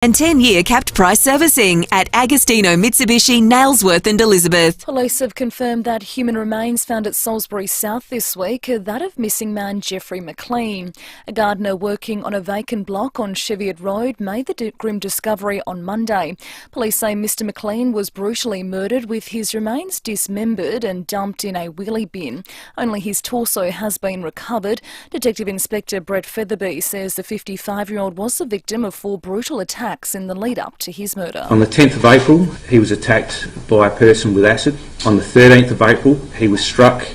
And 10-year capped price servicing at Agostino Mitsubishi, Nailsworth and Elizabeth. Police have confirmed that human remains found at Salisbury South this week are that of missing man Jeffrey McLean. A gardener working on a vacant block on Cheviot Road made the grim discovery on Monday. Police say Mr McLean was brutally murdered with his remains dismembered and dumped in a wheelie bin. Only his torso has been recovered. Detective Inspector Brett Featherby says the 55-year-old was the victim of 4 brutal attacks in the lead-up to his murder. On the 10th of April, he was attacked by a person with acid. On the 13th of April, he was struck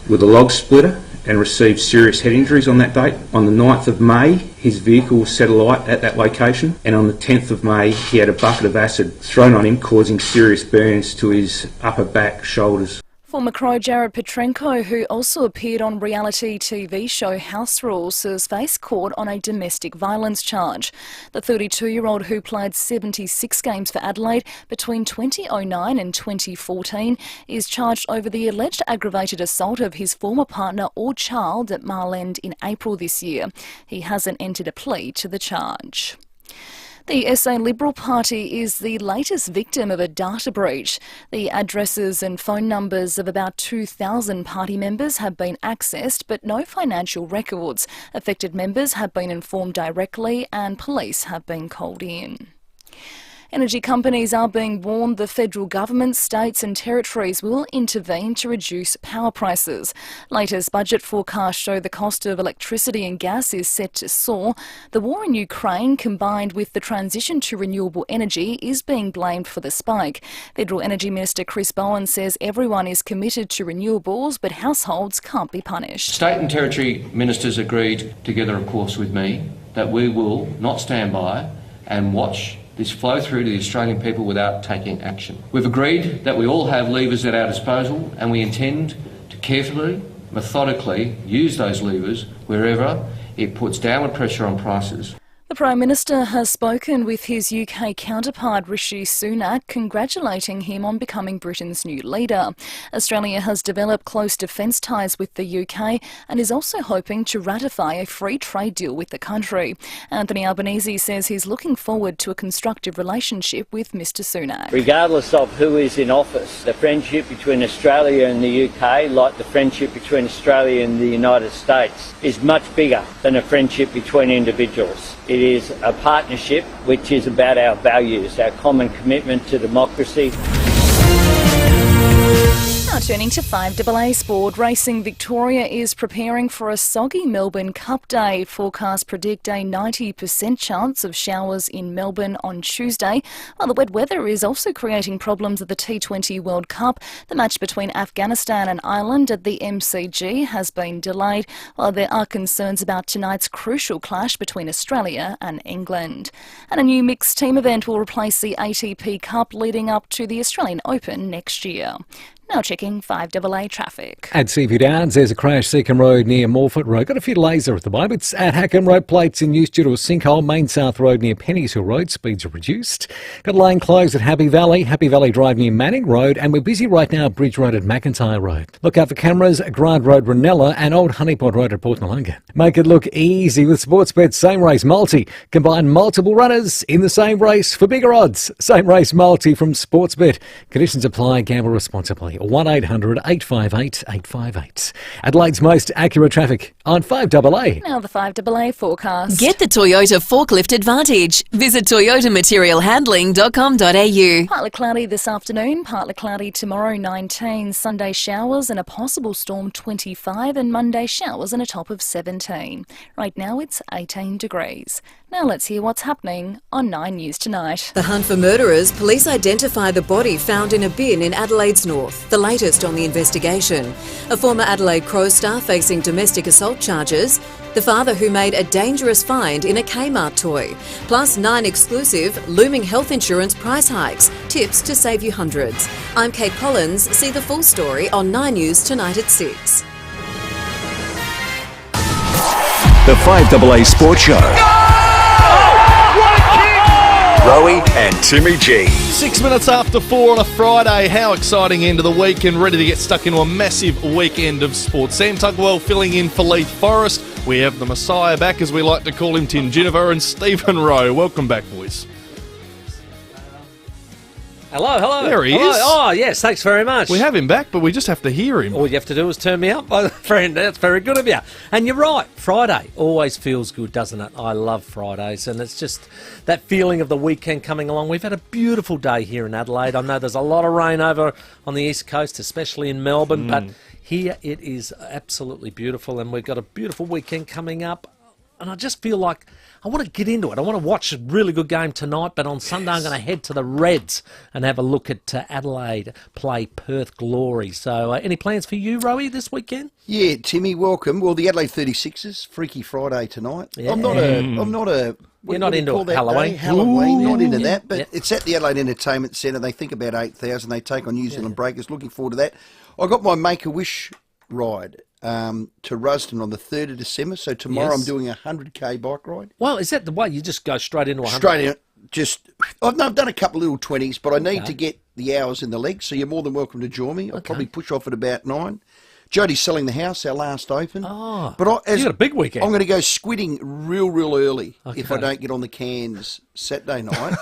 with a log splitter and received serious head injuries on that date. On the 9th of May, his vehicle was set alight at that location, and on the 10th of May, he had a bucket of acid thrown on him, causing serious burns to his upper back, shoulders. Former Crow Jared Petrenko, who also appeared on reality TV show House Rules, has faced court on a domestic violence charge. The 32-year-old, who played 76 games for Adelaide between 2009 and 2014, is charged over the alleged aggravated assault of his former partner or child at Marland in April this year. He hasn't entered a plea to the charge. The SA Liberal Party is the latest victim of a data breach. The addresses and phone numbers of about 2,000 party members have been accessed, but no financial records. Affected members have been informed directly and police have been called in. Energy companies are being warned the federal government, states and territories will intervene to reduce power prices. Latest budget forecasts show the cost of electricity and gas is set to soar. The war in Ukraine, combined with the transition to renewable energy, is being blamed for the spike. Federal Energy Minister Chris Bowen says everyone is committed to renewables, but households can't be punished. State and Territory Ministers agreed, together of course with me, that we will not stand by and watch this flow through to the Australian people without taking action. We've agreed that we all have levers at our disposal and we intend to carefully, methodically use those levers wherever it puts downward pressure on prices. The Prime Minister has spoken with his UK counterpart Rishi Sunak, congratulating him on becoming Britain's new leader. Australia has developed close defence ties with the UK and is also hoping to ratify a free trade deal with the country. Anthony Albanese says he's looking forward to a constructive relationship with Mr Sunak. Regardless of who is in office, the friendship between Australia and the UK, like the friendship between Australia and the United States, is much bigger than a friendship between individuals. It is a partnership which is about our values, our common commitment to democracy. Now turning to 5AA Sport, Racing Victoria is preparing for a soggy Melbourne Cup day. Forecasts predict a 90% chance of showers in Melbourne on Tuesday, while the wet weather is also creating problems at the T20 World Cup. The match between Afghanistan and Ireland at the MCG has been delayed, while there are concerns about tonight's crucial clash between Australia and England. And a new mixed team event will replace the ATP Cup leading up to the Australian Open next year. Now checking 5AA traffic. At Seaview Downs, there's a crash Seacombe Road near Morford Road. Got a few delays there at the moment. It's at Hackham Road, plates in use due to a sinkhole. Main South Road near Penny's Hill Road, speeds are reduced. Got a lane closed at Happy Valley Drive near Manning Road, and we're busy right now at Bridge Road at McIntyre Road. Look out for cameras at Grant Road, Ranella, and Old Honeypot Road at Port Noarlunga. Make it look easy with Sportsbet's Same Race Multi. Combine multiple runners in the same race for bigger odds. Same Race Multi from Sportsbet. Conditions apply. Gamble responsibly. 1-800-858-858. Adelaide's most accurate traffic on 5AA. Now the 5AA forecast. Get the Toyota forklift advantage. Visit toyotamaterialhandling.com.au. Partly cloudy this afternoon, partly cloudy tomorrow 19, Sunday showers and a possible storm 25, and Monday showers and a top of 17. Right now it's 18 degrees. Now let's hear what's happening on 9 News Tonight. The hunt for murderers. Police identify the body found in a bin in Adelaide's north. The latest on the investigation. A former Adelaide Crow star facing domestic assault charges. The father who made a dangerous find in a Kmart toy. Plus 9 exclusive looming health insurance price hikes. Tips to save you hundreds. I'm Kate Collins. See the full story on 9 News Tonight at 6. The 5AA Sports Show. Rowey and Timmy G. 6 minutes after 4 on a Friday. How exciting end of the week, and ready to get stuck into a massive weekend of sport. Sam Tugwell filling in for Leith Forrest. We have the Messiah back, as we like to call him, Tim Ginniver, and Stephen Rowe. Welcome back, boys. Hello. There he Hello. is. Oh, yes, thanks very much. We have him back, but we just have to hear him. All you have to do is turn me up, my friend. That's very good of you. And you're right, Friday always feels good, doesn't it? I love Fridays, and it's just that feeling of the weekend coming along. We've had a beautiful day here in Adelaide. I know there's a lot of rain over on the East Coast, especially in Melbourne, but here it is absolutely beautiful, and we've got a beautiful weekend coming up. And I just feel like I want to get into it. I want to watch a really good game tonight, but on Sunday I'm going to head to the Reds and have a look at Adelaide play Perth Glory. So any plans for you, Rowey, this weekend? Yeah, Timmy, welcome. Well, the Adelaide 36ers, Freaky Friday tonight. Yeah. I'm not a You're not into Halloween? Halloween, not into Yeah. that, but it's at the Adelaide Entertainment Centre. They think about 8,000. They take on New Zealand Breakers. Looking forward to that. I got my Make-A-Wish ride to Rusden on the 3rd of December. So tomorrow I'm doing a 100k bike ride. Well, is that the way you just go straight into 100? Straight in. I've done a couple of little 20s, but I need to get the hours in the legs. So you're more than welcome to join me. I'll probably push off at about 9. Jodie's selling the house, our last open. Oh, but you got a big weekend. I'm going to go squidding real early if I don't get on the cans Saturday night.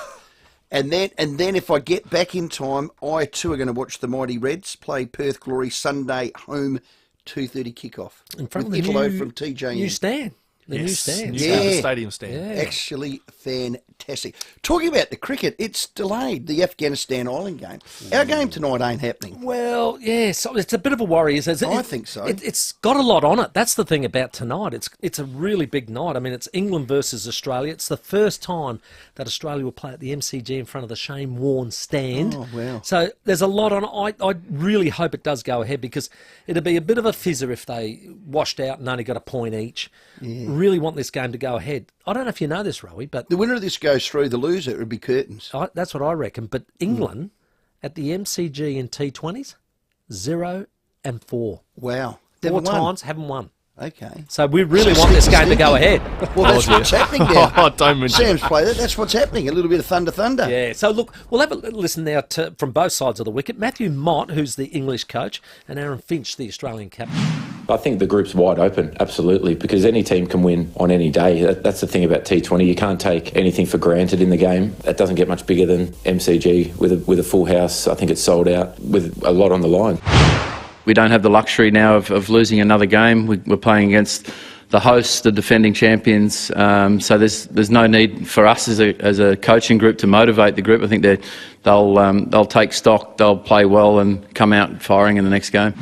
And then if I get back in time, I too are going to watch the Mighty Reds play Perth Glory Sunday home 2:30 kickoff. In front of with the Italo from TJ. new stand. The new Yes, stand. the stadium stand. Yeah. Actually fantastic. Talking about the cricket, it's delayed, the Afghanistan-Island game. Our game tonight ain't happening. Well, yeah, so it's a bit of a worry, isn't it? I think so. It's got a lot on it. That's the thing about tonight. It's a really big night. I mean, it's England versus Australia. It's the first time that Australia will play at the MCG in front of the Shane Warne stand. Oh, wow. So there's a lot on it. I really hope it does go ahead, because it'd be a bit of a fizzer if they washed out and only got a point each. Really want this game to go ahead. I don't know if you know this, Rowey, but The winner of this goes through. The loser, it would be curtains. that's what I reckon. But England at the MCG in T20s, 0-4. Wow. Four Never won. times, haven't won. Okay. So we really want this game to go ahead. Well, that's what's happening now. Oh, don't mention Sam's played it. That's what's happening. A little bit of thunder. Yeah, so look, we'll have a little listen now from both sides of the wicket. Matthew Mott, who's the English coach, and Aaron Finch, the Australian captain. I think the group's wide open, absolutely, because any team can win on any day. That's the thing about T20. You can't take anything for granted in the game. That doesn't get much bigger than MCG with a full house. I think it's sold out with a lot on the line. We don't have the luxury now of losing another game. We're playing against the hosts, the defending champions. So there's no need for us as a coaching group to motivate the group. I think they'll take stock, they'll play well, and come out firing in the next game.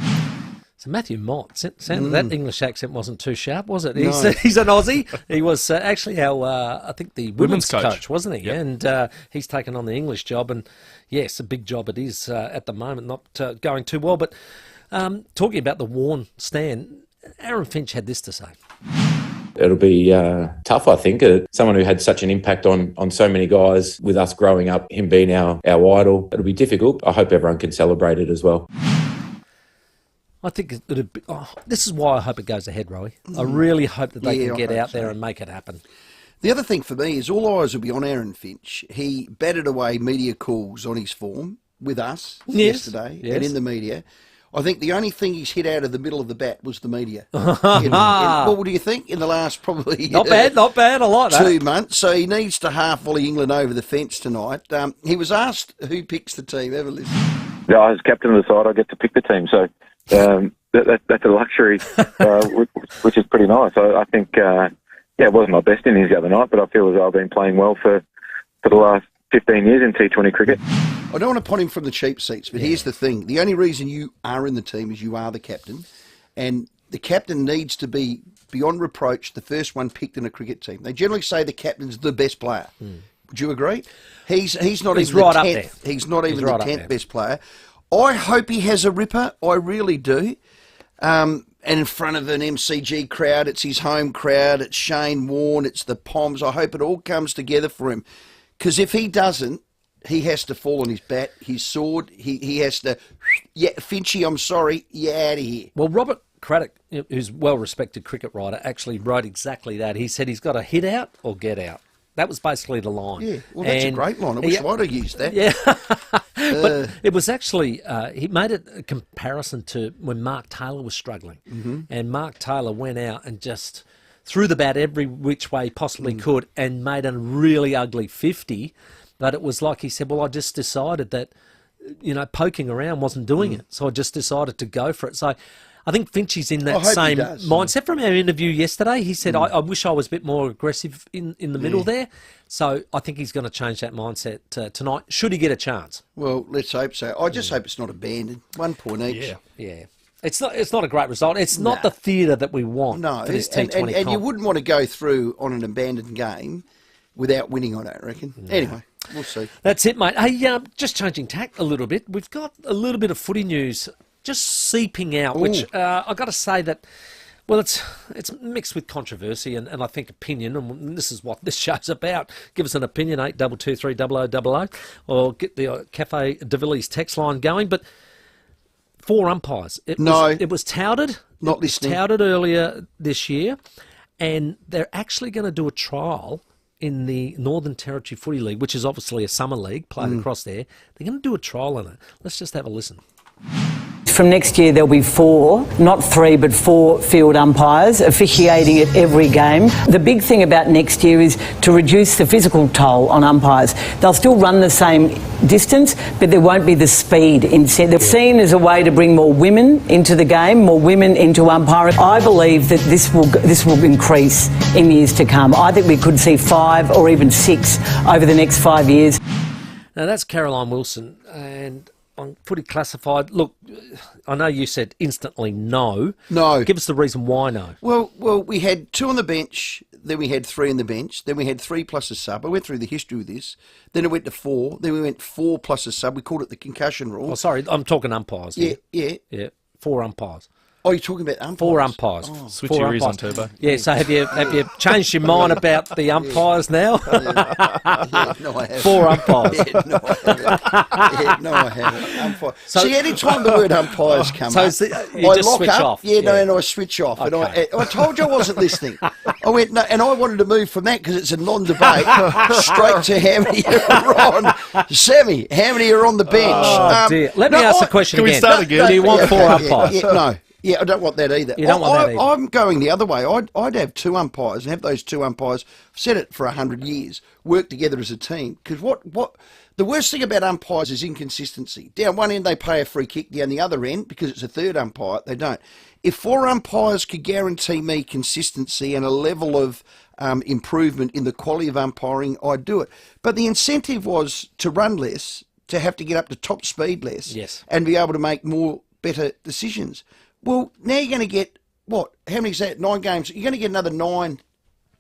So Matthew Mott, that English accent wasn't too sharp, was it? No. He's an Aussie. He was actually our, I think, the women's coach, wasn't he? Yep. And he's taken on the English job. And yes, a big job it is at the moment, not going too well. But talking about the Warne stand, Aaron Finch had this to say. It'll be tough, I think. Someone who had such an impact on so many guys with us growing up, him being our idol, it'll be difficult. I hope everyone can celebrate it as well. I think this is why I hope it goes ahead, Rowey. I really hope that they can get out there and make it happen. The other thing for me is all eyes will be on Aaron Finch. He batted away media calls on his form with us yesterday and in the media. I think the only thing he's hit out of the middle of the bat was the media. What do you think? In the last probably... Not bad. I like that. 2 months. So he needs to half volley England over the fence tonight. He was asked who picks the team. Ever listen? Yeah, as captain of the side, I get to pick the team. So that's a luxury, which is pretty nice. I think, it wasn't my best innings the other night, but I feel as though I've been playing well for the last 15 years in T20 cricket. I don't want to pot him from the cheap seats, but here's the thing. The only reason you are in the team is you are the captain, and the captain needs to be, beyond reproach, the first one picked in a cricket team. They generally say the captain's the best player. Would you agree? He's not even right the up 10th. there. He's not even right the up 10th there. best player. I hope he has a ripper. I really do. And in front of an MCG crowd, it's his home crowd, it's Shane Warne, it's the Poms. I hope it all comes together for him. Because if he doesn't, he has to fall on his bat, his sword. He has to, Finchy, I'm sorry, you're out of here. Well, Robert Craddock, who's a well-respected cricket writer, actually wrote exactly that. He said he's got to hit out or get out. That was basically the line. Yeah, well, that's a great line. I wish I'd have used that. Yeah. But it was actually, he made it a comparison to when Mark Taylor was struggling. Mm-hmm. And Mark Taylor went out and just threw the bat every which way he possibly could and made a really ugly 50. But it was like he said, well, I just decided that, poking around wasn't doing it. So I just decided to go for it. So I think Finchie's in that same mindset. From our interview yesterday, he said, I wish I was a bit more aggressive in the middle there. So I think he's going to change that mindset tonight, should he get a chance. Well, let's hope so. I just hope it's not abandoned. 1 point each. Yeah. It's not a great result. It's not the theatre that we want for this T20 and you wouldn't want to go through on an abandoned game without winning, I don't reckon. No. Anyway, we'll see. That's it, mate. Hey, just changing tack a little bit. We've got a little bit of footy news just seeping out, which I've got to say that, well, it's mixed with controversy and I think opinion, and this is what this show's about. Give us an opinion, 8223 0000, or get the Cafe de Villiers text line going. But 4 umpires. It was touted. Not listening. Touted earlier this year, and they're actually going to do a trial in the Northern Territory Footy League, which is obviously a summer league played across there. They're going to do a trial on it. Let's just have a listen. From next year, there'll be 4, not 3, but 4 field umpires officiating at every game. The big thing about next year is to reduce the physical toll on umpires. They'll still run the same distance, but there won't be the speed. Instead, they're seen as a way to bring more women into the game, more women into umpiring. I believe that this will increase in years to come. I think we could see 5 or even 6 over the next 5 years. Now, that's Caroline Wilson, and on Footy Classified, look, I know you said instantly no. No. Give us the reason why no. Well, we had 2 on the bench, then we had 3 on the bench, then we had 3 plus a sub. I went through the history with this. Then it went to 4, then we went 4 plus a sub. We called it the concussion rule. Oh, sorry, I'm talking umpires here. Yeah, 4 umpires. Oh, you're talking about umpires? 4 umpires. Oh. Switch your ears on, Turbo. Yeah, so have you changed your mind about the umpires now? No, I haven't. 4 umpires. No, I haven't. Umpire. See, any time the word umpires come up, you just switch off. And I switch off. Okay. And I told you I wasn't listening. I went, no, and I wanted to move from that because it's a non-debate straight to how many are on. Sammy, how many are on the bench? Oh, dear. Let me ask the question again. Can we start again? Do you want 4 umpires? No. Yeah, I don't want that either. You don't want that either. I'm going the other way. I'd have 2 umpires and have those 2 umpires, I've said it for 100 years, work together as a team. Because what the worst thing about umpires is inconsistency. Down one end, they pay a free kick. Down the other end, because it's a 3rd umpire, they don't. If 4 umpires could guarantee me consistency and a level of improvement in the quality of umpiring, I'd do it. But the incentive was to run less, to have to get up to top speed less, and be able to make better decisions. Well, now you're going to get, what? How many is that? 9 games. You're going to get another 9,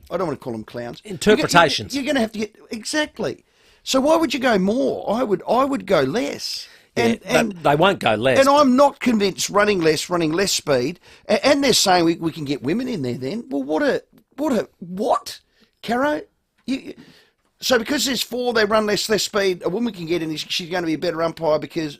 I don't want to call them clowns. Interpretations. You're going to have to get, exactly. So why would you go more? I would go less. And they won't go less. And I'm not convinced running less speed. And they're saying we can get women in there then. Well, what? Caro? So because there's 4, they run less speed, a woman can get in, she's going to be a better umpire because...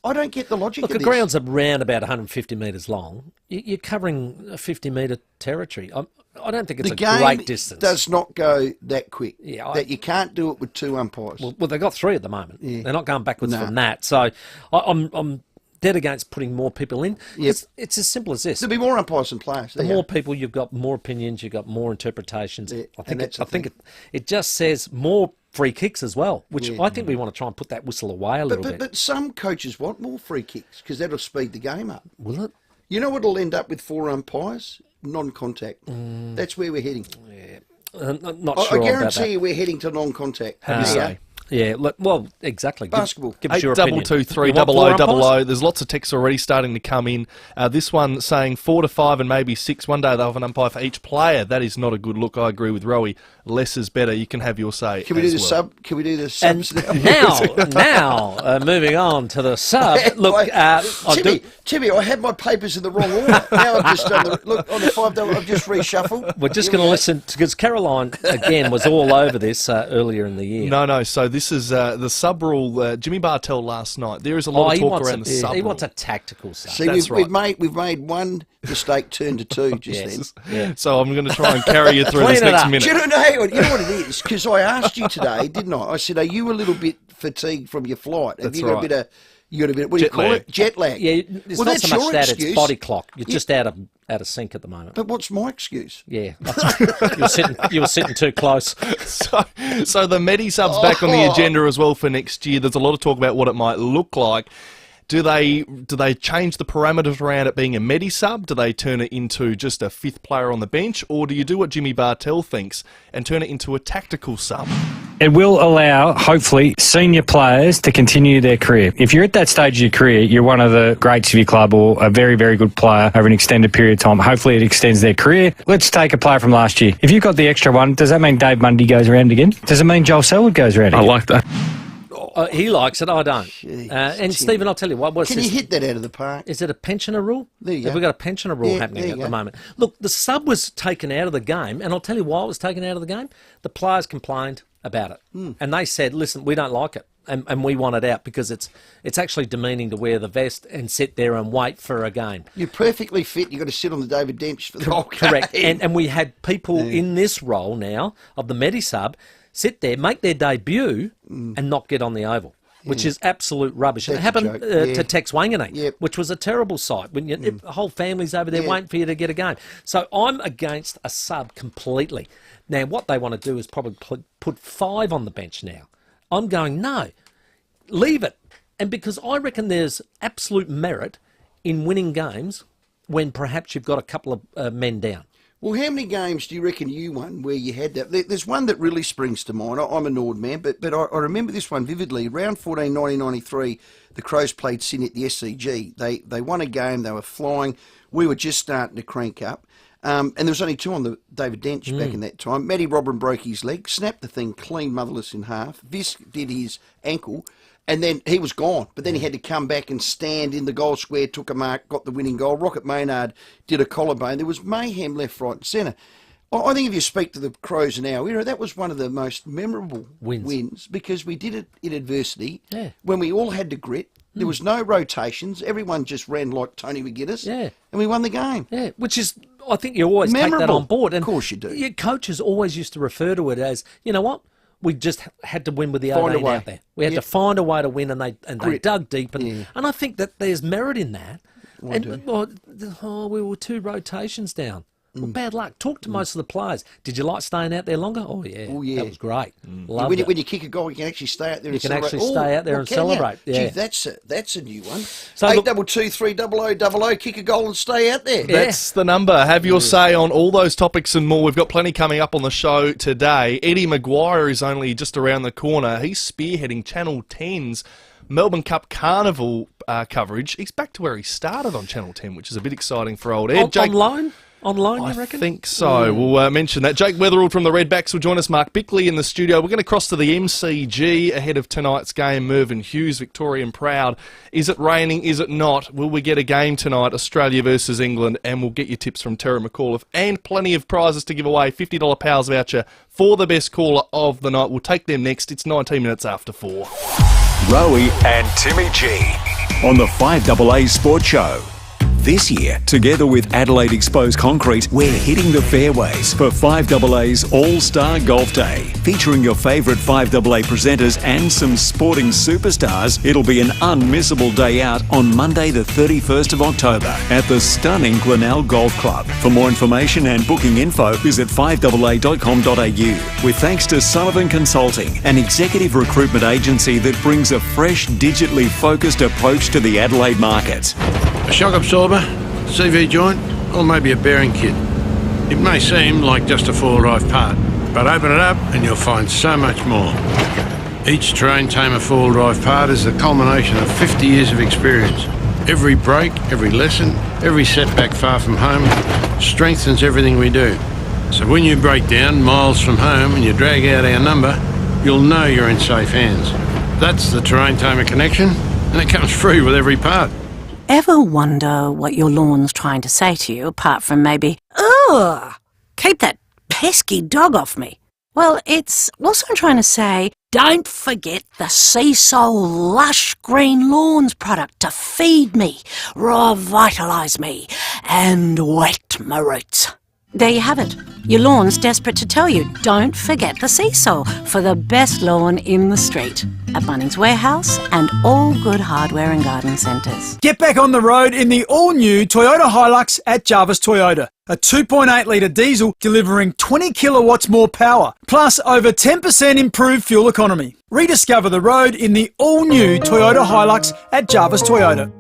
I don't get the logic of this. The ground's around about 150 metres long. You're covering a 50-metre territory. I don't think it's a great distance. The game does not go that quick. Yeah, that you can't do it with 2 umpires. Well, they've got 3 at the moment. Yeah. They're not going backwards from that. So I'm dead against putting more people in. Yep. It's as simple as this. There'll be more umpires than players. The more people, you've got more opinions, you've got more interpretations. Yeah. I think it just says more free kicks as well, which I think we want to try and put that whistle away a little bit. But some coaches want more free kicks because that'll speed the game up. Will it? You know what will end up with 4 umpires? Non-contact. That's where we're heading. Yeah. I'm not sure. I guarantee you we're heading to non-contact. How do you say? Yeah, well, exactly. Basketball. Give us your opinion. 8223 0000. There's lots of texts already starting to come in. This one saying 4 to 5 and maybe 6. One day they'll have an umpire for each player. That is not a good look. I agree with Rowey. Less is better. You can have your say. Can we do the sub? Can we do the subs now, moving on to the sub. Look, Timmy, I had my papers in the wrong order. Now I've just done on the $5. I've just reshuffled. We're just going to listen because Caroline again was all over this earlier in the year. No. So this is the sub rule. Jimmy Bartell last night. There is a lot of talk around the sub rule. He wants a tactical sub. See, we've made one mistake turn to 2 just then. Yeah. So I'm going to try and carry you through this next minute. You know what it is? Because I asked you today, didn't I? I said, are you a little bit fatigued from your flight? Have you got a bit of You got a bit. What do you call it? Jet lag. Yeah, it's not so much that; it's body clock. You're just out of sync at the moment. But what's my excuse? Yeah, you were sitting too close. So the Medi-Sub's back on the agenda as well for next year. There's a lot of talk about what it might look like. Do they change the parameters around it being a Medi-Sub? Do they turn it into just a fifth player on the bench? Or do you do what Jimmy Bartell thinks and turn it into a tactical sub? It will allow, hopefully, senior players to continue their career. If you're at that stage of your career, you're one of the greats of your club or a very, very good player over an extended period of time. Hopefully it extends their career. Let's take a player from last year. If you've got the extra one, does that mean Dave Mundy goes around again? Does it mean Joel Selwood goes around again? I like that. He likes it, I don't. And Stephen, I'll tell you what. Can you hit that out of the park? Is it a pensioner rule? There you go. Have we got a pensioner rule happening at the moment? Look, the sub was taken out of the game, and I'll tell you why it was taken out of the game. The players complained about it, and they said, "Listen, we don't like it, and we want it out because it's actually demeaning to wear the vest and sit there and wait for a game." You're perfectly fit. You've got to sit on the David bench for the whole game. Correct, and we had people in this role now of the Medi-Sub sit there, make their debut, and not get on the oval, which is absolute rubbish. It happened to Tex Wanganeen, which was a terrible sight. When the whole family's over there waiting for you to get a game. So I'm against a sub completely. Now, what they want to do is probably put 5 on the bench now. I'm going, no, leave it. And because I reckon there's absolute merit in winning games when perhaps you've got a couple of men down. Well, how many games do you reckon you won where you had that? There's one that really springs to mind. I'm a Nord man, but I remember this one vividly. Round 14, 1993, the Crows played Sydney at the SCG. They won a game. They were flying. We were just starting to crank up. And there was only 2 on the David Dench back in that time. Matty Robin broke his leg, snapped the thing clean motherless in half. Visk did his ankle. And then he was gone. But then he had to come back and stand in the goal square, took a mark, got the winning goal. Rocket Maynard did a collarbone. There was mayhem left, right and centre. I think if you speak to the Crows in our era, that was one of the most memorable wins because we did it in adversity when we all had to grit. There was no rotations. Everyone just ran like Tony McGuinness. And we won the game. Yeah, which is, I think you always take that on board. And of course you do. Your coaches always used to refer to it as, you know what? We just had to win with the 18 out there. We had to find a way to win, and they dug deep. And I think that there's merit in that. We were 2 rotations down. Well, bad luck. Talk to most of the players. Did you like staying out there longer? Oh, yeah. That was great. Loved it. When you kick a goal, you can actually stay out there and celebrate. You can actually stay out there and celebrate. Yeah. Gee, that's a new one. So 822 300 00, kick a goal and stay out there. That's the number. Have your say on all those topics and more. We've got plenty coming up on the show today. Eddie McGuire is only just around the corner. He's spearheading Channel 10's Melbourne Cup Carnival coverage. He's back to where he started on Channel 10, which is a bit exciting for old Ed. On loan, you reckon? I think so. We'll mention that. Jake Weatherald from the Redbacks will join us. Mark Bickley in the studio. We're going to cross to the MCG ahead of tonight's game. Mervyn Hughes, Victorian proud. Is it raining? Is it not? Will we get a game tonight, Australia versus England? And we'll get your tips from Terry McAuliffe. And plenty of prizes to give away. $50 Pals voucher for the best caller of the night. We'll take them next. It's 19 minutes after 4. Rowey and Timmy G on the 5AA Sports Show. This year, together with Adelaide Exposed Concrete, we're hitting the fairways for 5AA's All-Star Golf Day. Featuring your favourite 5AA presenters and some sporting superstars, it'll be an unmissable day out on Monday the 31st of October at the stunning Glenelg Golf Club. For more information and booking info, visit 5AA.com.au. With thanks to Sullivan Consulting, an executive recruitment agency that brings a fresh, digitally focused approach to the Adelaide market. A shock absorber, CV joint, or maybe a bearing kit. It may seem like just a four-drive part, but open it up and you'll find so much more. Each Terrain Tamer four-drive part is the culmination of 50 years of experience. Every break, every lesson, every setback far from home strengthens everything we do. So when you break down miles from home and you drag out our number, you'll know you're in safe hands. That's the Terrain Tamer connection, and it comes free with every part. Ever wonder what your lawn's trying to say to you, apart from maybe, ugh, keep that pesky dog off me? Well, it's also trying to say, don't forget the Seasol Lush Green Lawns product to feed me, revitalise me, and wet my roots. There you have it. Your lawn's desperate to tell you, don't forget the Seesaw for the best lawn in the street at Bunnings Warehouse and all good hardware and garden centres. Get back on the road in the all-new Toyota Hilux at Jarvis Toyota. A 2.8 litre diesel delivering 20 kilowatts more power, plus over 10% improved fuel economy. Rediscover the road in the all-new Toyota Hilux at Jarvis Toyota.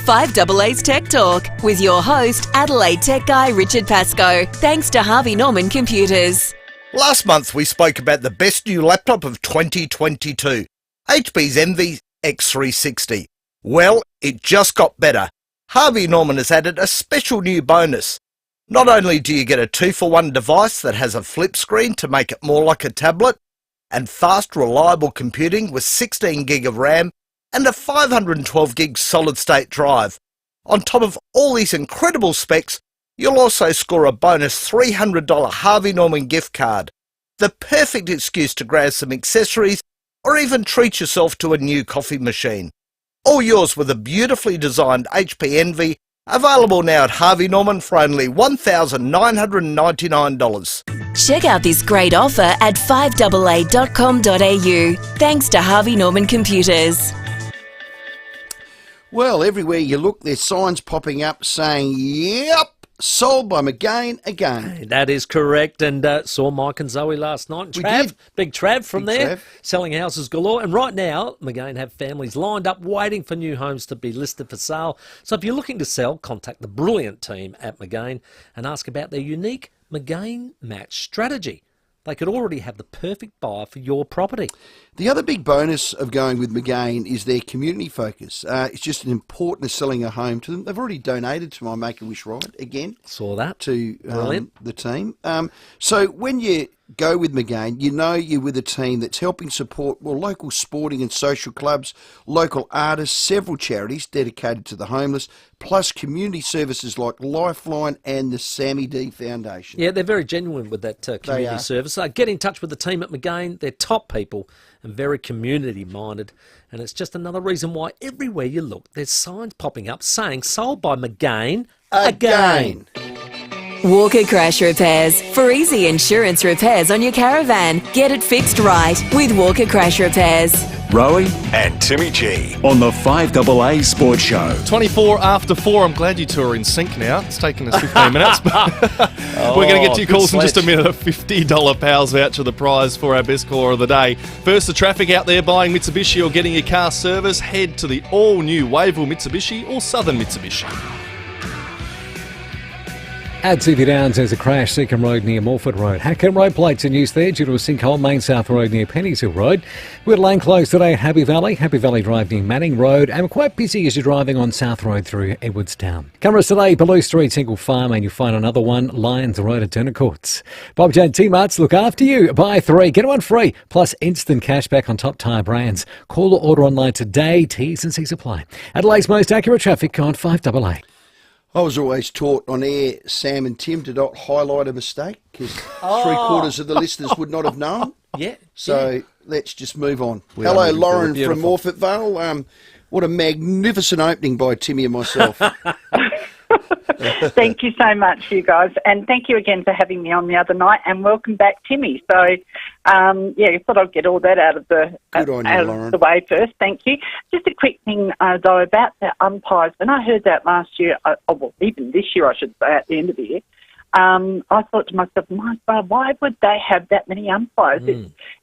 5AA's Tech Talk with your host, Adelaide Tech guy Richard Pascoe. Thanks to Harvey Norman Computers. Last month we spoke about the best new laptop of 2022, HP's Envy X360. Well, it just got better. Harvey Norman has added a special new bonus. Not only do you get a 2-for-1 device that has a flip screen to make it more like a tablet, and fast, reliable computing with 16 gig of RAM and a 512 gig solid-state drive. On top of all these incredible specs, you'll also score a bonus $300 Harvey Norman gift card. The perfect excuse to grab some accessories or even treat yourself to a new coffee machine. All yours with a beautifully designed HP Envy, available now at Harvey Norman for only $1,999. Check out this great offer at 5AA.com.au. Thanks to Harvey Norman Computers. Well, everywhere you look, there's signs popping up saying, yep, sold by McGuire again. That is correct, and saw Mike and Zoe last night. Trav, big Trav from there, selling houses galore. And right now, McGuire have families lined up waiting for new homes to be listed for sale. So if you're looking to sell, contact the brilliant team at McGuire and ask about their unique McGuire match strategy. They could already have the perfect buyer for your property. The other big bonus of going with McGuire is their community focus. It's just an important of selling a home to them. They've already donated to my Make-A-Wish ride again. Saw that. To the team. So when you go with McGuire, you know you're with a team that's helping support local sporting and social clubs, local artists, several charities dedicated to the homeless, plus community services like Lifeline and the Sammy D Foundation. Yeah, they're very genuine with that community service. Get in touch with the team at McGuire. They're top people and very community-minded. And it's just another reason why everywhere you look, there's signs popping up saying sold by McGuire again. Walker Crash Repairs. For easy insurance repairs on your caravan. Get it fixed right with Walker Crash Repairs. Rowey and Timmy G on the 5AA Sports Show. 24 after 4. I'm glad you two are in sync now. It's taken us 15 minutes. But we're going to get to your calls in just a minute. A $50 Pals voucher, the prize for our best caller of the day. First, the traffic out there buying Mitsubishi or getting your car service. Head to the all-new Wavell Mitsubishi or Southern Mitsubishi. At CV Downs, there's a crash, Seacombe Road near Morford Road. Hacken Road plates in use there due to a sinkhole, Main South Road near Penny's Hill Road. We're lane closed today at Happy Valley Drive near Manning Road, and we're quite busy as you're driving on South Road through Edwardstown. Cameras today, Below Street, Single Farm, and you'll find another one, Lions Road at Turner Courts. Bob Jane T-Marts look after you. Buy 3, get 1 free, plus instant cash back on top tyre brands. Call or order online today, T's and C's apply. Adelaide's most accurate traffic on 5AA. I was always taught on air, Sam and Tim, to not highlight a mistake because 3/4 of the listeners would not have known. Yeah. So let's just move on. Hello, Lauren from Morford Vale. What a magnificent opening by Timmy and myself. Thank you so much, you guys. And thank you again for having me on the other night. And welcome back, Timmy. So, I thought I'd get all that out of the way first. Thank you. Just a quick thing, though, about the umpires. When I heard that last year, even this year, I should say, at the end of the year, I thought to myself, my God, why would they have that many umpires?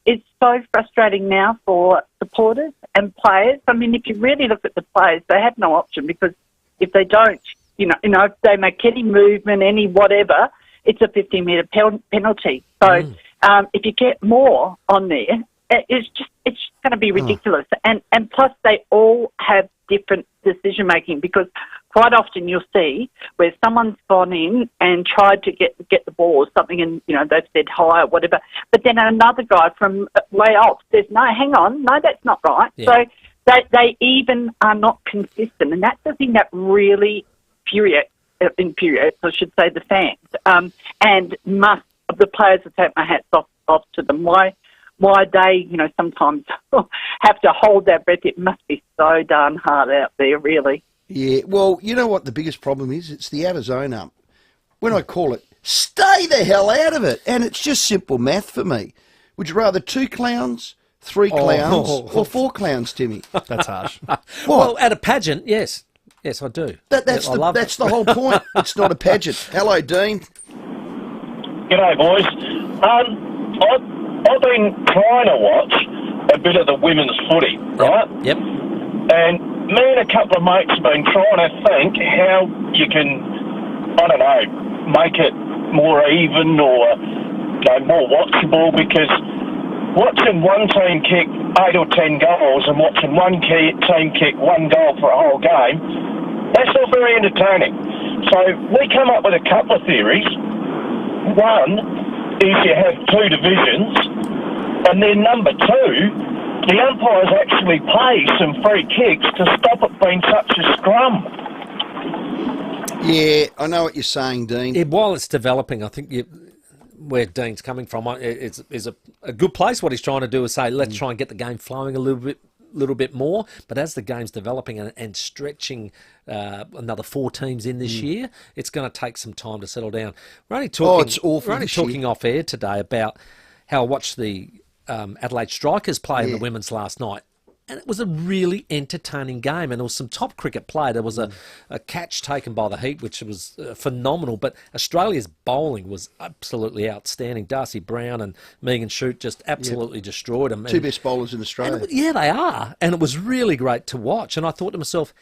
It's so frustrating now for supporters and players. I mean, if you really look at the players, they have no option because if they don't, if they make any movement, any whatever, it's a 50-metre penalty. So if you get more on there, it's going to be ridiculous. And plus, they all have different decision making because quite often you'll see where someone's gone in and tried to get the ball or something, and they've said high or whatever, but then another guy from way off says, "No, hang on, no, that's not right." Yeah. So they even are not consistent, and that's the thing that really infuriates, I should say, the fans, and the players will take my hats off to them. Why they, sometimes have to hold their breath. It must be so darn hard out there, really. Yeah, well, you know what the biggest problem is? It's the out of zone ump. When I call it, Stay the hell out of it. And it's just simple math for me. Would you rather 2 clowns, 3 clowns, or 4 clowns, Timmy? That's harsh. Well, at a pageant, yes. Yes, I do. That's the whole point. It's not a pageant. Hello, Dean. G'day, boys. I've been trying to watch a bit of the women's footy, right? Yep. And me and a couple of mates have been trying to think how you can, I don't know, make it more even or more watchable, because watching one team kick 8 or 10 goals and watching one team kick 1 goal for a whole game, that's not very entertaining. So we come up with a couple of theories. One is you have 2 divisions, and then number 2, the umpires actually pay some free kicks to stop it being such a scrum. Yeah, I know what you're saying, Dean. While it's developing, I think where Dean's coming from is a good place. What he's trying to do is say, let's try and get the game flowing a little bit more. But as the game's developing and stretching another 4 teams in this year, it's going to take some time to settle down. We're only talking off air today about how I watched the Adelaide Strikers play in the women's last night. And it was a really entertaining game, and there was some top cricket play. There was a catch taken by the Heat, which was phenomenal, but Australia's bowling was absolutely outstanding. Darcy Brown and Megan Shute just absolutely destroyed them. 2 best bowlers in Australia. Yeah, they are, and it was really great to watch. And I thought to myself,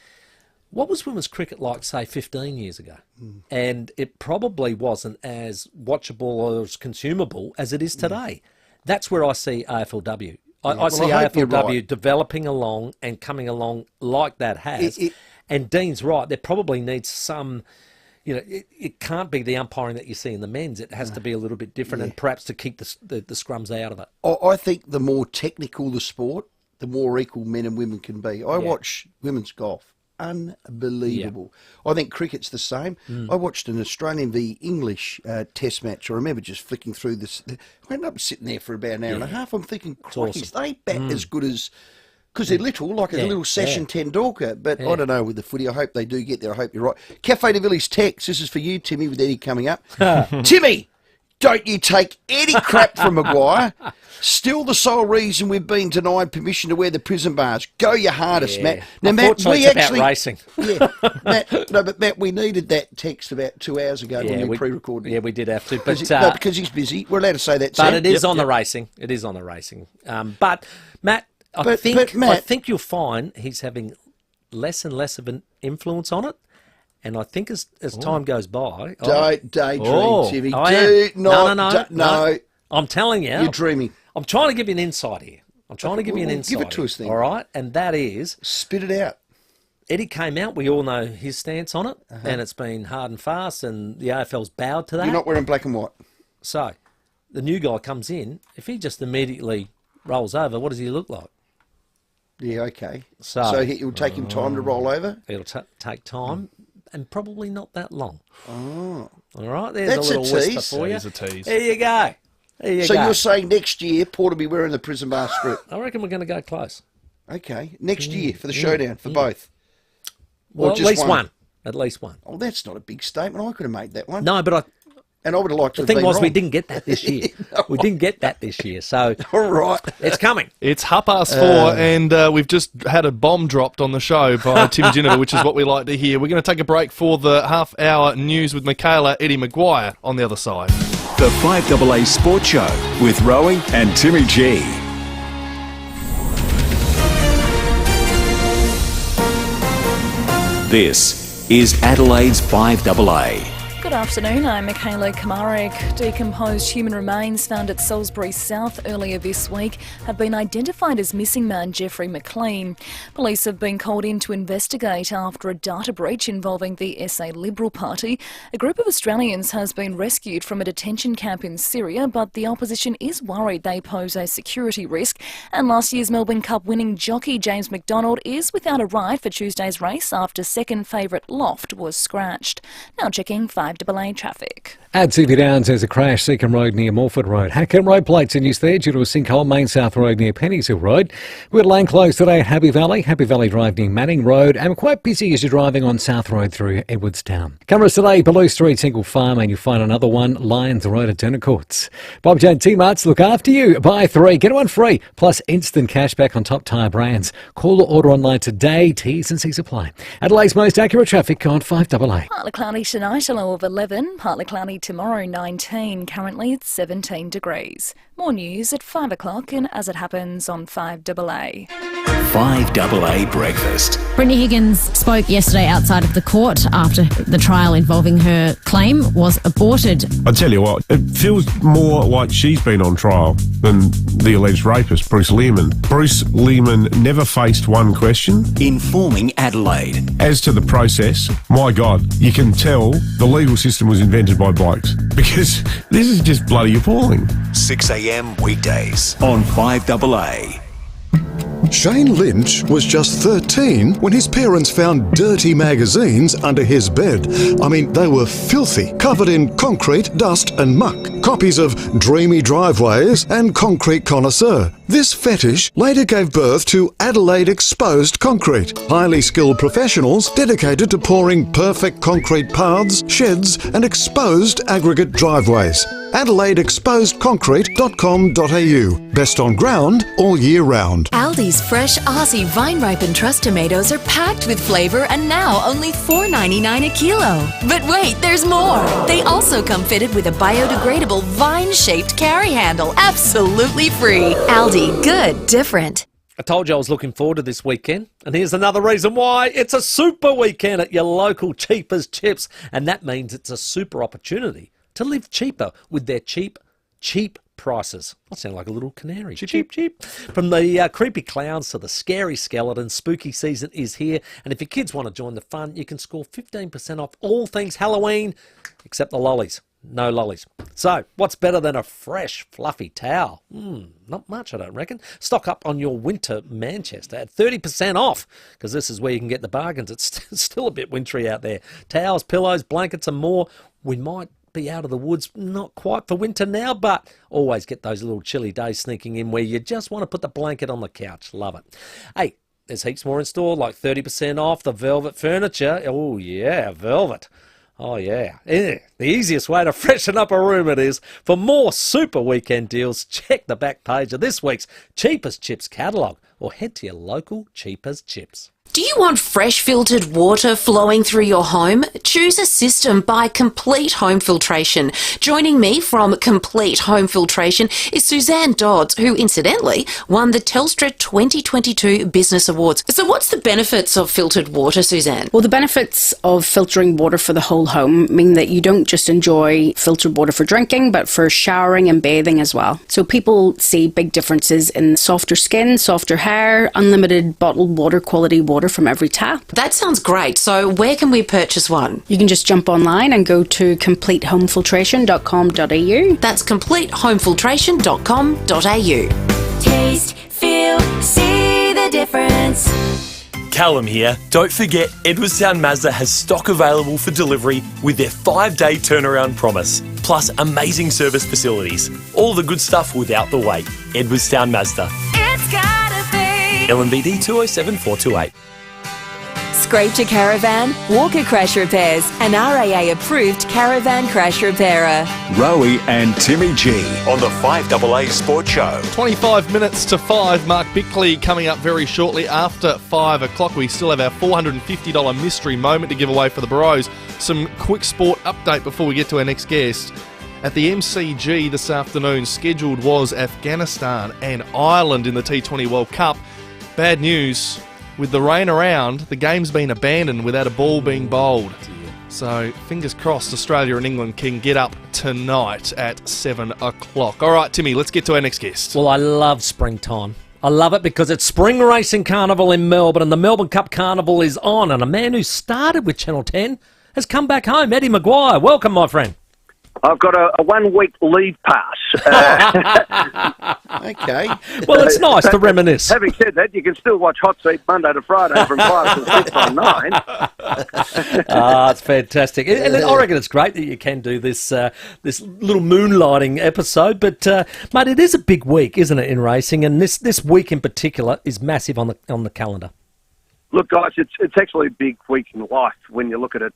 what was women's cricket like, say, 15 years ago? And it probably wasn't as watchable or as consumable as it is today. That's where I see AFLW. I see AFLW developing along and coming along like that has. And Dean's right. There probably needs some, it can't be the umpiring that you see in the men's. It has to be a little bit different and perhaps to keep the scrums out of it. I think the more technical the sport, the more equal men and women can be. I watch women's golf. Unbelievable. I think cricket's the same. I watched an Australian v English test match. I remember just flicking through this. I ended up sitting there for about an hour and a half. I'm thinking, crikey, they bat as good as... Because they're little, like a little session Tendulkar. But I don't know with the footy. I hope they do get there. I hope you're right. Cafe de Village text. This is for you, Timmy, with Eddie coming up. Timmy! Don't you take any crap from McGuire. Still the sole reason we've been denied permission to wear the prison bars. Go your hardest, Matt. Now, Matt, we actually... about racing. Matt, we needed that text about 2 hours ago when we pre-recorded. Yeah, we did have to. But, because he's busy. We're allowed to say that, But Sam. it is on the racing. It is on the racing. But, Matt, I think you'll find he's having less and less of an influence on it. And I think as time goes by... Don't daydream, Timmy. Do not... No. I'm telling you. You're dreaming. I'm trying to give you an insight here. Give it to us then. All right? And that is... Spit it out. Eddie came out. We all know his stance on it. And it's been hard and fast. And the AFL's bowed to that. You're not wearing black and white. So, the new guy comes in. If he just immediately rolls over, what does he look like? Yeah, okay. So it will take him time to roll over? It'll take time. And probably not that long. Oh. All right, there's a little whisper for you. That is a tease. There you go. You're saying next year Port will be wearing the prison bar strip? I reckon we're going to go close. Okay, next year for the showdown, for both? Well, at least one. At least one. Oh, that's not a big statement. I could have made that one. No, but And I would have liked to The have thing was, been we wrong. didn't get that this year. We didn't get that this year. So, all right. It's coming. It's 4:30, and we've just had a bomb dropped on the show by Tim Ginniver, which is what we like to hear. We're going to take a break for the half-hour news with Michaela Eddie McGuire on the other side. The 5AA Sports Show with Rowey and Timmy G. This is Adelaide's 5AA. Good afternoon, I'm Michaela Kamarek. Decomposed human remains found at Salisbury South earlier this week have been identified as missing man Jeffrey McLean. Police have been called in to investigate after a data breach involving the SA Liberal Party. A group of Australians has been rescued from a detention camp in Syria, but the opposition is worried they pose a security risk. And last year's Melbourne Cup winning jockey James McDonald is without a ride for Tuesday's race after second favourite Loft was scratched. Now checking 5AA. 5AA traffic. At CV Downs, there's a crash, Seacombe Road near Morford Road. Hacken Road plates in use there due to a sinkhole, Main South Road near Penny's Hill Road. We had a lane closed today at Happy Valley Drive near Manning Road, and we're quite busy as you're driving on South Road through Edwardstown. Cameras today, Below Street, Single Farm, and you'll find another one, Lions Road at Turner Courts. Bob Jane T-Marts look after you. Buy 3, get 1 free, plus instant cash back on top tyre brands. Call or order online today. T's and C's apply. Adelaide's most accurate traffic on 5AA. Partly cloudy tonight, a low of 11. Partly cloudy tomorrow, 19. Currently it's 17 degrees. More news at 5 o'clock and as it happens on 5AA. 5AA Breakfast. Brittany Higgins spoke yesterday outside of the court after the trial involving her claim was aborted. I tell you what, it feels more like she's been on trial than the alleged rapist, Bruce Lehrman. Bruce Lehrman never faced one question. Informing Adelaide. As to the process, my God, you can tell the legal system was invented by blokes, because this is just bloody appalling. 6 a.m. weekdays on 5AA. Shane Lynch was just 13 when his parents found dirty magazines under his bed. I mean, they were filthy, covered in concrete, dust and muck. Copies of Dreamy Driveways and Concrete Connoisseur. This fetish later gave birth to Adelaide Exposed Concrete, highly skilled professionals dedicated to pouring perfect concrete paths, sheds and exposed aggregate driveways. AdelaideExposedConcrete.com.au. Best on ground all year round. Aldi's fresh Aussie vine-ripened truss tomatoes are packed with flavour and now only $4.99 a kilo. But wait, there's more. They also come fitted with a biodegradable vine-shaped carry handle, absolutely free. Aldi, good, different. I told you I was looking forward to this weekend, and here's another reason why. It's a super weekend at your local Cheapers Chips, and that means it's a super opportunity to live cheaper with their cheap prices. I sound like a little canary. Cheap. From the creepy clowns to the scary skeletons, spooky season is here. And if your kids want to join the fun, you can score 15% off all things Halloween, except the lollies. No lollies. So, what's better than a fresh, fluffy towel? Not much, I don't reckon. Stock up on your winter Manchester at 30% off, because this is where you can get the bargains. It's still a bit wintry out there. Towels, pillows, blankets and more. We might be out of the woods, not quite for winter now, but always get those little chilly days sneaking in where you just want to put the blanket on the couch. Love it. Hey, there's heaps more in store, like 30% off the velvet furniture. Oh yeah, velvet. Oh yeah. The easiest way to freshen up a room it is. For more super weekend deals, check the back page of this week's Cheapers Chips catalogue or head to your local Cheapers Chips. Do you want fresh filtered water flowing through your home? Choose a system by Complete Home Filtration. Joining me from Complete Home Filtration is Suzanne Dodds, who incidentally won the Telstra 2022 Business Awards. So what's the benefits of filtered water, Suzanne? Well, the benefits of filtering water for the whole home mean that you don't just enjoy filtered water for drinking, but for showering and bathing as well. So people see big differences in softer skin, softer hair, unlimited bottled water, quality water from every tap. That sounds great. So where can we purchase one? You can just jump online and go to completehomefiltration.com.au. That's completehomefiltration.com.au. Taste, feel, see the difference. Callum here. Don't forget, Edwardstown Mazda has stock available for delivery with their 5-day turnaround promise, plus amazing service facilities. All the good stuff without the wait. Edwardstown Mazda. It's gotta be. LMBD 207 428. Scraped your caravan? Walker Crash Repairs, an RAA-approved caravan crash repairer. Rowey and Timmy G on the 5AA Sport Show. 25 minutes to 5. Mark Bickley coming up very shortly after 5 o'clock. We still have our $450 mystery moment to give away for the bros. Some quick sport update before we get to our next guest. At the MCG this afternoon, scheduled was Afghanistan and Ireland in the T20 World Cup. Bad news. With the rain around, the game's been abandoned without a ball being bowled. So, fingers crossed, Australia and England can get up tonight at 7 o'clock. All right, Timmy, let's get to our next guest. Well, I love springtime. I love it because it's Spring Racing Carnival in Melbourne and the Melbourne Cup Carnival is on. And a man who started with Channel 10 has come back home, Eddie McGuire. Welcome, my friend. I've got a 1 week leave pass. Okay. Well, it's nice to reminisce. Having said that, you can still watch Hot Seat Monday to Friday from 5 to 6 on 9. It's fantastic. And I reckon it's great that you can do this this little moonlighting episode. But, mate, it is a big week, isn't it, in racing? And this week in particular is massive on the calendar. Look, guys, it's actually a big week in life when you look at it.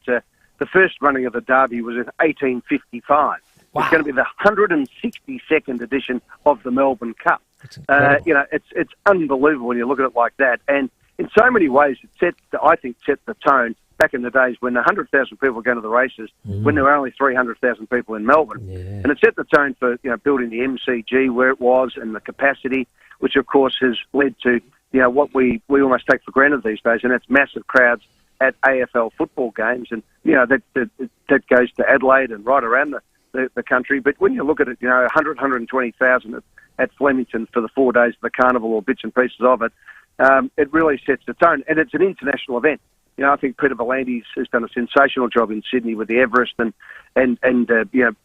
The first running of the Derby was in 1855. Wow. It's going to be the 162nd edition of the Melbourne Cup. It's unbelievable when you look at it like that. And in so many ways, it I think set the tone back in the days when 100,000 people were going to the races, when there were only 300,000 people in Melbourne. Yeah. And it set the tone for building the MCG where it was and the capacity, which of course has led to what we almost take for granted these days, and that's massive crowds at AFL football games, and that goes to Adelaide and right around the country. But when you look at it, 120,000 at Flemington for the 4 days of the carnival or bits and pieces of it, it really sets the tone, and it's an international event. I think Peter V'landys has done a sensational job in Sydney with the Everest and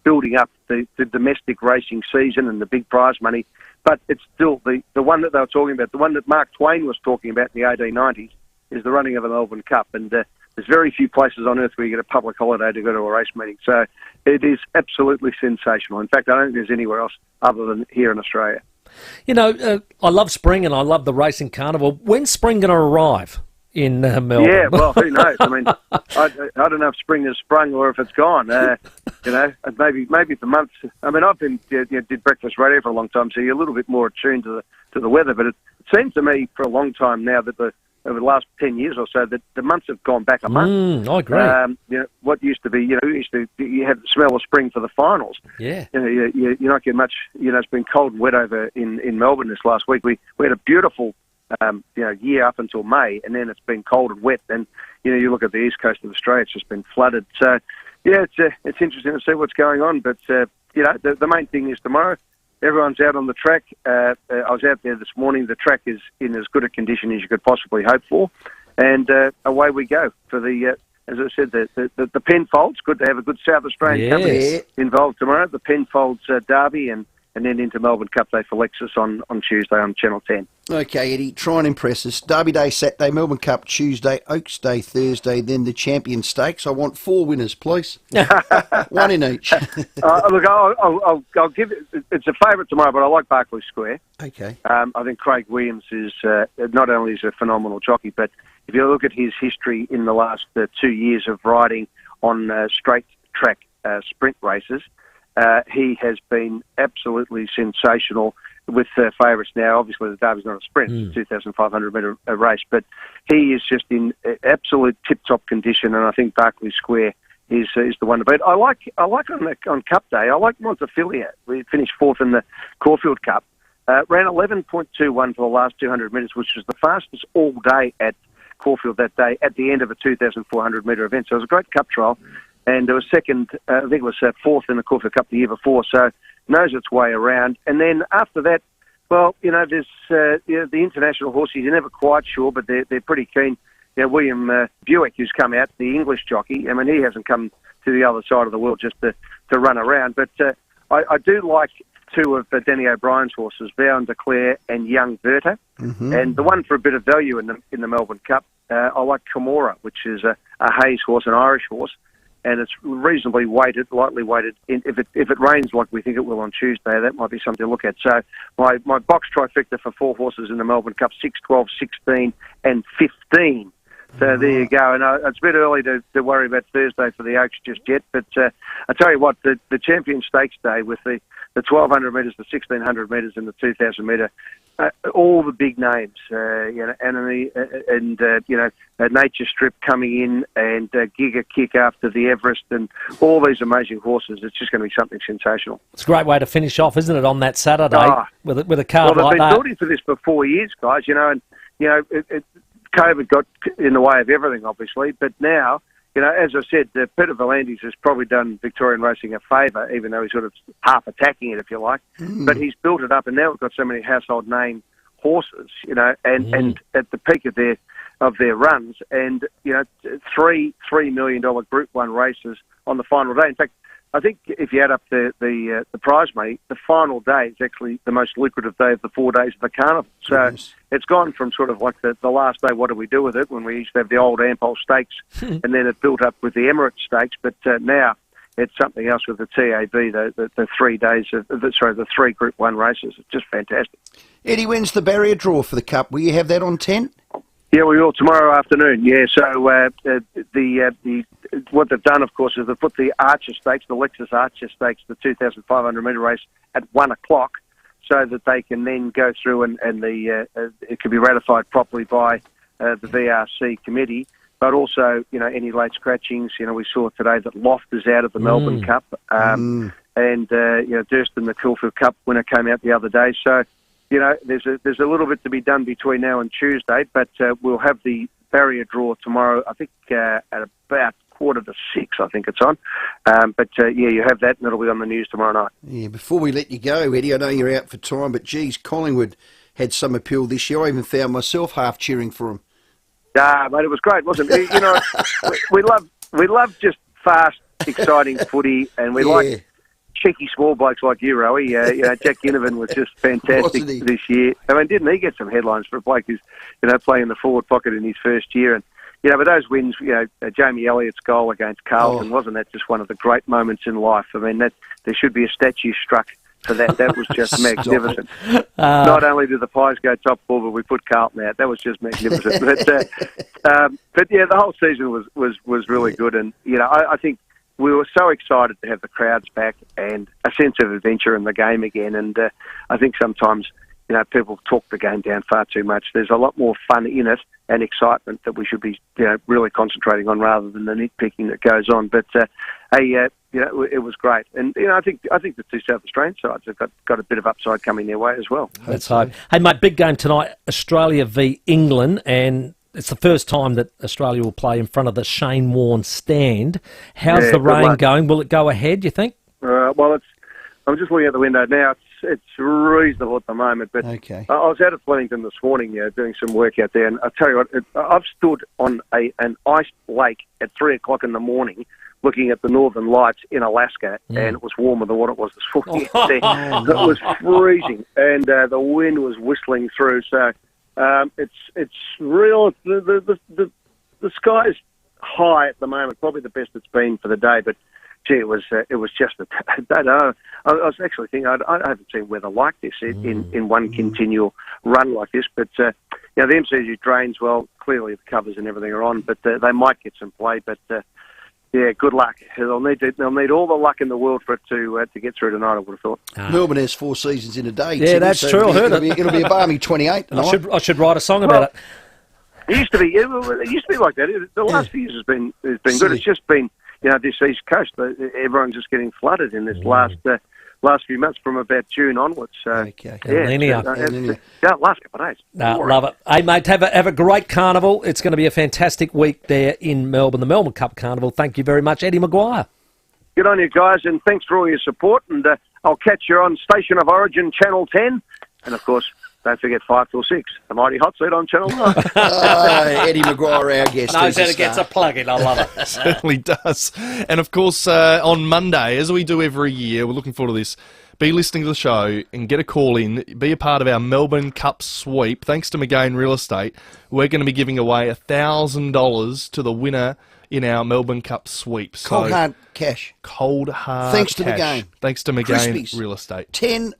building up the domestic racing season and the big prize money. But it's still the one that they were talking about, the one that Mark Twain was talking about in the 1890s, is the running of the Melbourne Cup. And there's very few places on earth where you get a public holiday to go to a race meeting. So it is absolutely sensational. In fact, I don't think there's anywhere else other than here in Australia. I love spring and I love the racing carnival. When's spring going to arrive in Melbourne? Yeah, well, who knows? I mean, I don't know if spring has sprung or if it's gone. Maybe for months. I mean, I've been did breakfast radio for a long time, so you're a little bit more attuned to the weather. But it seems to me for a long time now that over the last 10 years or so, that the months have gone back a month. I agree. What used to be, you had the smell of spring for the finals. Yeah. You're not getting much. It's been cold and wet over in Melbourne this last week. We had a beautiful year up until May, and then it's been cold and wet. And you look at the east coast of Australia; it's just been flooded. So, it's interesting to see what's going on. But the main thing is tomorrow. Everyone's out on the track. I was out there this morning. The track is in as good a condition as you could possibly hope for, and away we go for the. As I said, the Penfolds. Good to have a good South Australian company involved tomorrow. The Penfolds Derby and then into Melbourne Cup Day for Lexus on Tuesday on Channel 10. Okay, Eddie, try and impress us. Derby Day Saturday, Melbourne Cup Tuesday, Oaks Day Thursday, then the Champion Stakes. I want 4 winners, please. One in each. Look, I'll give it. It's a favourite tomorrow, but I like Berkeley Square. Okay. I think Craig Williams is not only is a phenomenal jockey, but if you look at his history in the last 2 years of riding on straight track sprint races, he has been absolutely sensational with favourites now. Obviously, the Derby's not a sprint; it's a 2,500 metre race, but he is just in absolute tip-top condition, and I think Berkeley Square is the one to beat. I like on Cup Day. I like Montefilia. We finished 4th in the Caulfield Cup. Ran 11.21 for the last 200 metres, which was the fastest all day at Caulfield that day at the end of a 2,400 metre event. So it was a great Cup trial. And it was second, I think it was 4th in the Caulfield Cup the year before, so knows its way around. And then after that, well, there's the international horses, you're never quite sure, but they're pretty keen. William Buick, who's come out, the English jockey, I mean, he hasn't come to the other side of the world just to run around. But I do like 2 of Danny O'Brien's horses, Vow and Declare and Young Berta. Mm-hmm. And the one for a bit of value in the Melbourne Cup, I like Kimura, which is a Hayes horse, an Irish horse. And it's reasonably weighted, lightly weighted. If it rains like we think it will on Tuesday, that might be something to look at. So my box trifecta for 4 horses in the Melbourne Cup, 6, 12, 16 and 15. So there you go. And it's a bit early to worry about Thursday for the Oaks just yet. But I tell you what, the Champion Stakes Day with the 1,200 metres, the 1,600 metres and the 2,000 metre, all the big names, Enemy and Nature Strip coming in and Giga Kick after the Everest and all these amazing horses. It's just going to be something sensational. It's a great way to finish off, isn't it, on that Saturday with a card like that? Well, they've been building for this for 4 years, guys, COVID got in the way of everything, obviously, but now, as I said, Peter V'landys has probably done Victorian racing a favour, even though he's sort of half attacking it, if you like. But he's built it up, and now we've got so many household name horses, and at the peak of their runs, and $3 million Group 1 races on the final day. In fact, I think if you add up the prize money, the final day is actually the most lucrative day of the 4 days of the carnival. So it's gone from sort of like the last day, what do we do with it, when we used to have the old Ampol Stakes, and then it built up with the Emirates Stakes, but now it's something else with the TAB, the 3 days of, the 3 Group 1 races. It's just fantastic. Eddie, when's the barrier draw for the Cup? Will you have that on 10? Yeah, we will tomorrow afternoon. Yeah, so what they've done, of course, is they've put the Archer Stakes, the Lexus Archer Stakes, the 2,500 metre race at 1 o'clock, so that they can then go through and it can be ratified properly by the VRC committee. But also, any late scratchings. We saw today that Loft is out of the Melbourne Cup, and Durston, the Caulfield Cup winner, came out the other day. So, there's a little bit to be done between now and Tuesday, but we'll have the barrier draw tomorrow, I think, at about 5:45, I think it's on. You have that, and it'll be on the news tomorrow night. Yeah, before we let you go, Eddie, I know you're out for time, but geez, Collingwood had some appeal this year. I even found myself half cheering for him. Mate, it was great, wasn't it? We love just fast, exciting footy, and we like cheeky small blokes like you, Rowey. Jack Ginnivan was just fantastic this year. I mean, didn't he get some headlines for a bloke who's, playing in the forward pocket in his first year? And, but those wins, Jamie Elliott's goal against Carlton, wasn't that just one of the great moments in life? I mean, there should be a statue struck for that. That was just magnificent. Not only did the Pies go top 4, but we put Carlton out. That was just magnificent. But the whole season was really good. And, I think we were so excited to have the crowds back and a sense of adventure in the game again. And I think sometimes, people talk the game down far too much. There's a lot more fun in it and excitement that we should be, really concentrating on rather than the nitpicking that goes on. But, it was great. And, I think the two South Australian sides have got a bit of upside coming their way as well. Let's hope. Hey, mate, big game tonight, Australia v England, and it's the first time that Australia will play in front of the Shane Warne stand. How's the rain going? Will it go ahead, you think? I'm just looking out the window now. It's reasonable at the moment, but I was out at Flemington this morning doing some work out there, and I tell you what, I've stood on an iced lake at 3 o'clock in the morning looking at the northern lights in Alaska, and it was warmer than what it was this morning. It was freezing, and the wind was whistling through, so it's real. The sky's high at the moment, probably the best it's been for the day, but gee, it was just I don't know. I was actually thinking I haven't seen weather like this in one continual run like this. But the MCG drains, well, clearly the covers and everything are on, but they might get some play. But good luck. They'll need all the luck in the world for it to get through tonight, I would have thought. Melbourne has 4 seasons in a day. Yeah, that's true. I heard it. It'll be a balmy 28 tonight. I should write a song about it. It used to be like that. The last few years has been good. It's just been this East Coast. Everyone's just getting flooded in this last few months from about June onwards. Last couple of days. Love it. Hey, mate, have a great carnival. It's going to be a fantastic week there in Melbourne, the Melbourne Cup Carnival. Thank you very much, Eddie McGuire. Good on you guys, and thanks for all your support. And I'll catch you on Station of Origin, Channel 10, and of course, don't forget 5 till 6, the mighty hot seat on Channel 9. Eddie McGuire, our guest. Knows how to get a plug in. I love it. Certainly does. And of course, on Monday, as we do every year, we're looking forward to this. Be listening to the show and get a call in. Be a part of our Melbourne Cup sweep. Thanks to McGuire Real Estate, we're going to be giving away $1,000 to the winner in our Melbourne Cup sweep. Cold hard cash. Cold hard Thanks to cash. McGuire. Thanks to McGuire Real Estate. 10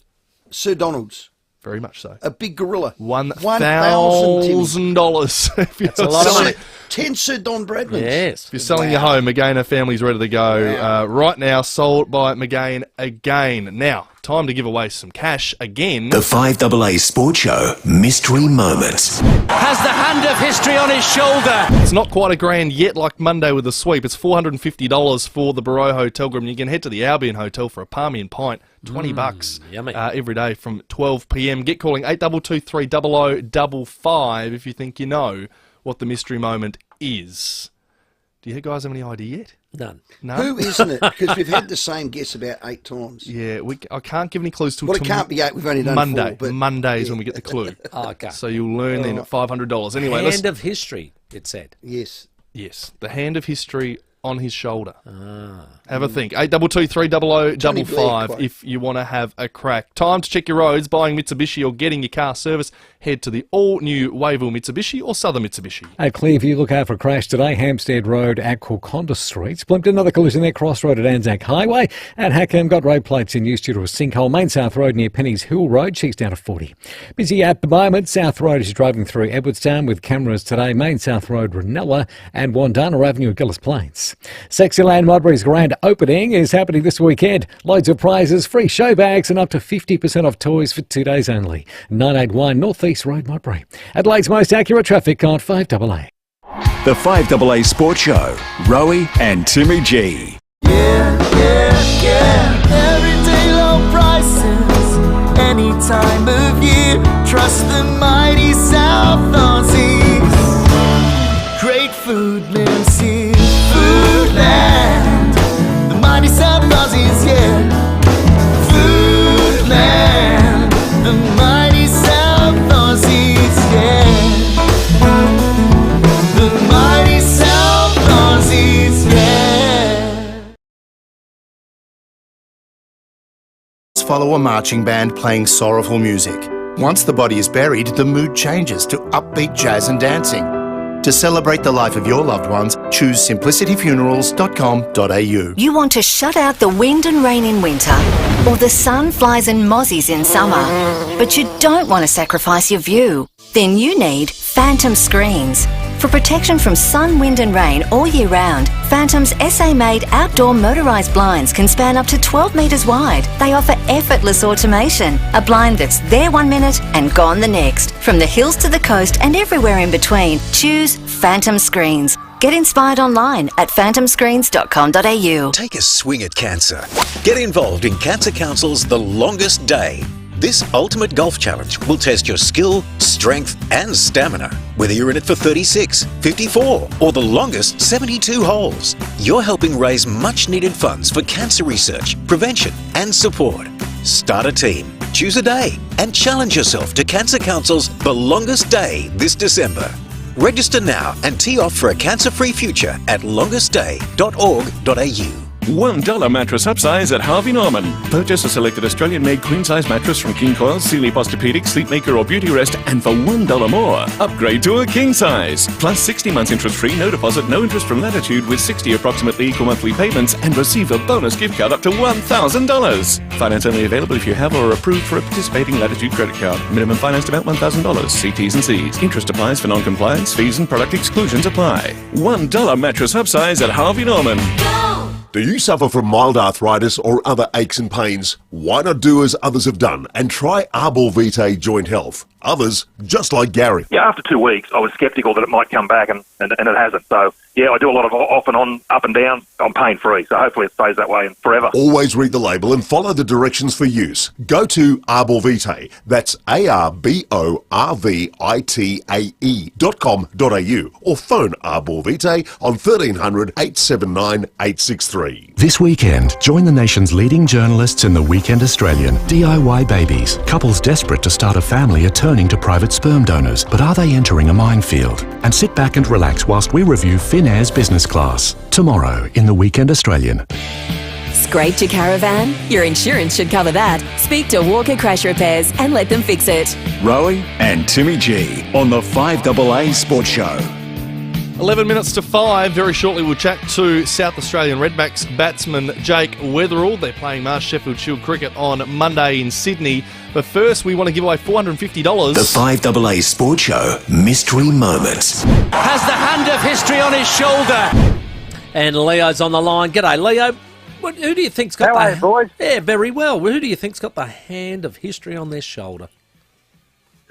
Sir Donalds. Very much so. A big gorilla. $1,000. That's a lot of money. 10 Sir Don Bradmans. Yes. If you're selling your home, McGain family's ready to go. Right now, sold by McGain again. Now, time to give away some cash again. The 5AA Sports Show Mystery Moments. Has the hand of history on his shoulder. It's not quite a grand yet like Monday with the sweep. It's $450 for the Barreau Hotel Group. And you can head to the Albion Hotel for a palmy and pint. $20 yummy. Every day from 12 p.m. Get calling 8223 if you think you know what the mystery moment is. Do you guys have any idea yet? None. No? Who isn't it? Because we've had the same guess about 8 times. Yeah, I can't give any clues till Well, it can't be 8. We've only done Monday. 4. But Monday is when we get the clue. Okay. So you'll learn then at $500. Anyway, Hand of history, it said. Yes. Yes, the hand of history on his shoulder. Have a think. 82230055 if you want to have a crack. Time to check your roads, buying Mitsubishi or getting your car service. Head to the all-new Wayville Mitsubishi or Southern Mitsubishi. At Clearview, look out for a crash today. Hampstead Road at Corconda Street. Blimped another collision there. Crossroad at Anzac Highway. At Hackham, got road plates in use due to a sinkhole. Main South Road near Penny's Hill Road. She's down to 40. Busy at the moment. South Road as you're driving through Edwardstown with cameras today. Main South Road, Ranella and Wandana Avenue at Gillis Plains. Sexyland Modbury's grand opening is happening this weekend. Loads of prizes, free show bags and up to 50% off toys for 2 days only. 981 North East Road, Modbury. Adelaide's most accurate traffic on 5AA. The 5AA Sports Show, Rowey and Timmy G. Everyday low prices, any time of year. Trust the mighty South Aussies. Great food lives here. Foodland, the mighty South Aussies, yeah. Foodland, the mighty South Aussies, yeah. The mighty South Aussies, yeah. Follow a marching band playing sorrowful music. Once the body is buried, the mood changes to upbeat jazz and dancing. To celebrate the life of your loved ones, choose simplicityfunerals.com.au. You want to shut out the wind and rain in winter, or the sun, flies and mozzies in summer, but you don't want to sacrifice your view? Then you need Phantom Screens. For protection from sun, wind and rain all year round, Phantom's SA-made outdoor motorised blinds can span up to 12 metres wide. They offer effortless automation, a blind that's there 1 minute and gone the next. From the hills to the coast and everywhere in between, choose Phantom Screens. Get inspired online at phantomscreens.com.au. Take a swing at cancer. Get involved in Cancer Council's The Longest Day. This ultimate golf challenge will test your skill, strength and stamina. Whether you're in it for 36, 54 or the longest 72 holes, you're helping raise much needed funds for cancer research, prevention and support. Start a team, choose a day and challenge yourself to Cancer Council's The Longest Day this December. Register now and tee off for a cancer-free future at longestday.org.au. $1 mattress upsize at Harvey Norman. Purchase a selected Australian-made queen-size mattress from King Coil, Sealy Posturepedic, Sleepmaker or Beauty Rest, and for $1 more, upgrade to a king size. Plus 60 months interest-free, no deposit, no interest from Latitude with 60 approximately equal monthly payments and receive a bonus gift card up to $1,000. Finance only available if you have or are approved for a participating Latitude credit card. Minimum finance amount $1,000. See T's and C's. Interest applies for non-compliance. Fees and product exclusions apply. $1 mattress upsize at Harvey Norman. Do you suffer from mild arthritis or other aches and pains? Why not do as others have done and try Arbor Vitae Joint Health? Others, just like Gary. Yeah, after 2 weeks, I was sceptical that it might come back, and it hasn't. So, yeah, I do a lot of off and on, up and down. I'm pain-free, so hopefully it stays that way forever. Always read the label and follow the directions for use. Go to Arbor Vitae, that's ARBORVITAE.com.au, or phone Arbor Vitae on 1300 879 863. This weekend, join the nation's leading journalists in the Weekend Australian. DIY babies. Couples desperate to start a family are turning to private sperm donors, but are they entering a minefield? And sit back and relax whilst we review Finnair's business class. Tomorrow in the Weekend Australian. Scraped your caravan? Your insurance should cover that. Speak to Walker Crash Repairs and let them fix it. Rowey and Timmy G on the 5AA Sports Show. 11 minutes to 5. Very shortly we'll chat to South Australian Redbacks batsman Jake Weatherall. They're playing Marsh Sheffield Shield cricket on Monday in Sydney. But first we want to give away $450. The 5AA Sports Show Mystery Moments. Has the hand of history on his shoulder. And Leo's on the line. G'day, Leo. Who do you think's got How are you, boys? Yeah, very well. Who do you think's got the hand of history on their shoulder?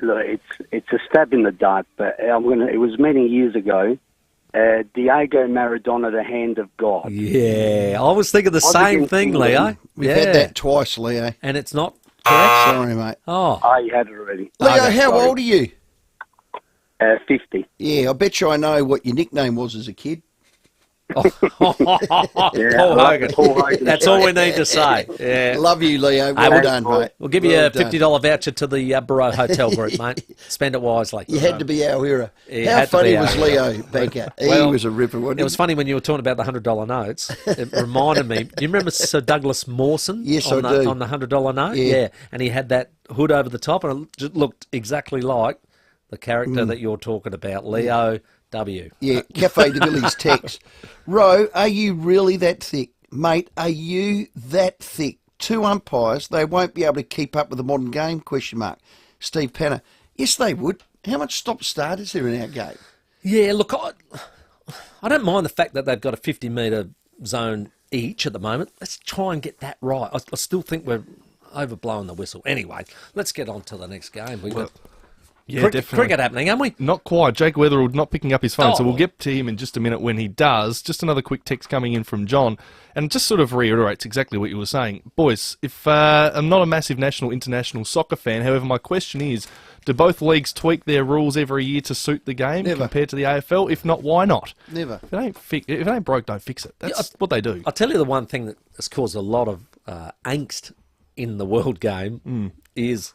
Look, it's a stab in the dark, but it was many years ago. Diego Maradona, the hand of God. Yeah, I was thinking the same thing, Leo. We've had that twice, Leo. And it's not correct? Sorry, mate. Oh, you had it already. Leo, how old are you? 50. Yeah, I bet you I know what your nickname was as a kid. Paul Hogan. That's all we need to say. Yeah. Love you, Leo. Well done, mate. We'll give you a $50 voucher to the Barrow Hotel Group, mate. Spend it wisely. You had to be our hero. How funny was Leo Baker? He was a ripper, wasn't he? It was funny when you were talking about the $100 notes. It reminded me. Do you remember Sir Douglas Mawson? Yes, on I do. On the $100 note? Yeah. And he had that hood over the top, and it just looked exactly like the character that you're talking about, Leo W. Yeah, Cafe de Villiers text. Row, are you really that thick? Mate, are you that thick? 2 umpires, they won't be able to keep up with the modern game, ? Steve Panner. Yes, they would. How much stop-start is there in our game? Yeah, look, I don't mind the fact that they've got a 50-metre zone each at the moment. Let's try and get that right. I still think we're overblowing the whistle. Anyway, let's get on to the next game. We've got definitely. Cricket happening, haven't we? Not quite. Jake Weatherald not picking up his phone, so we'll get to him in just a minute when he does. Just another quick text coming in from John, and it just sort of reiterates exactly what you were saying. Boys, if I'm not a massive national, international soccer fan, however, my question is, do both leagues tweak their rules every year to suit the game compared to the AFL? If not, why not? Never. If it ain't broke, don't fix it. That's what they do. I'll tell you the one thing that has caused a lot of angst in the world game is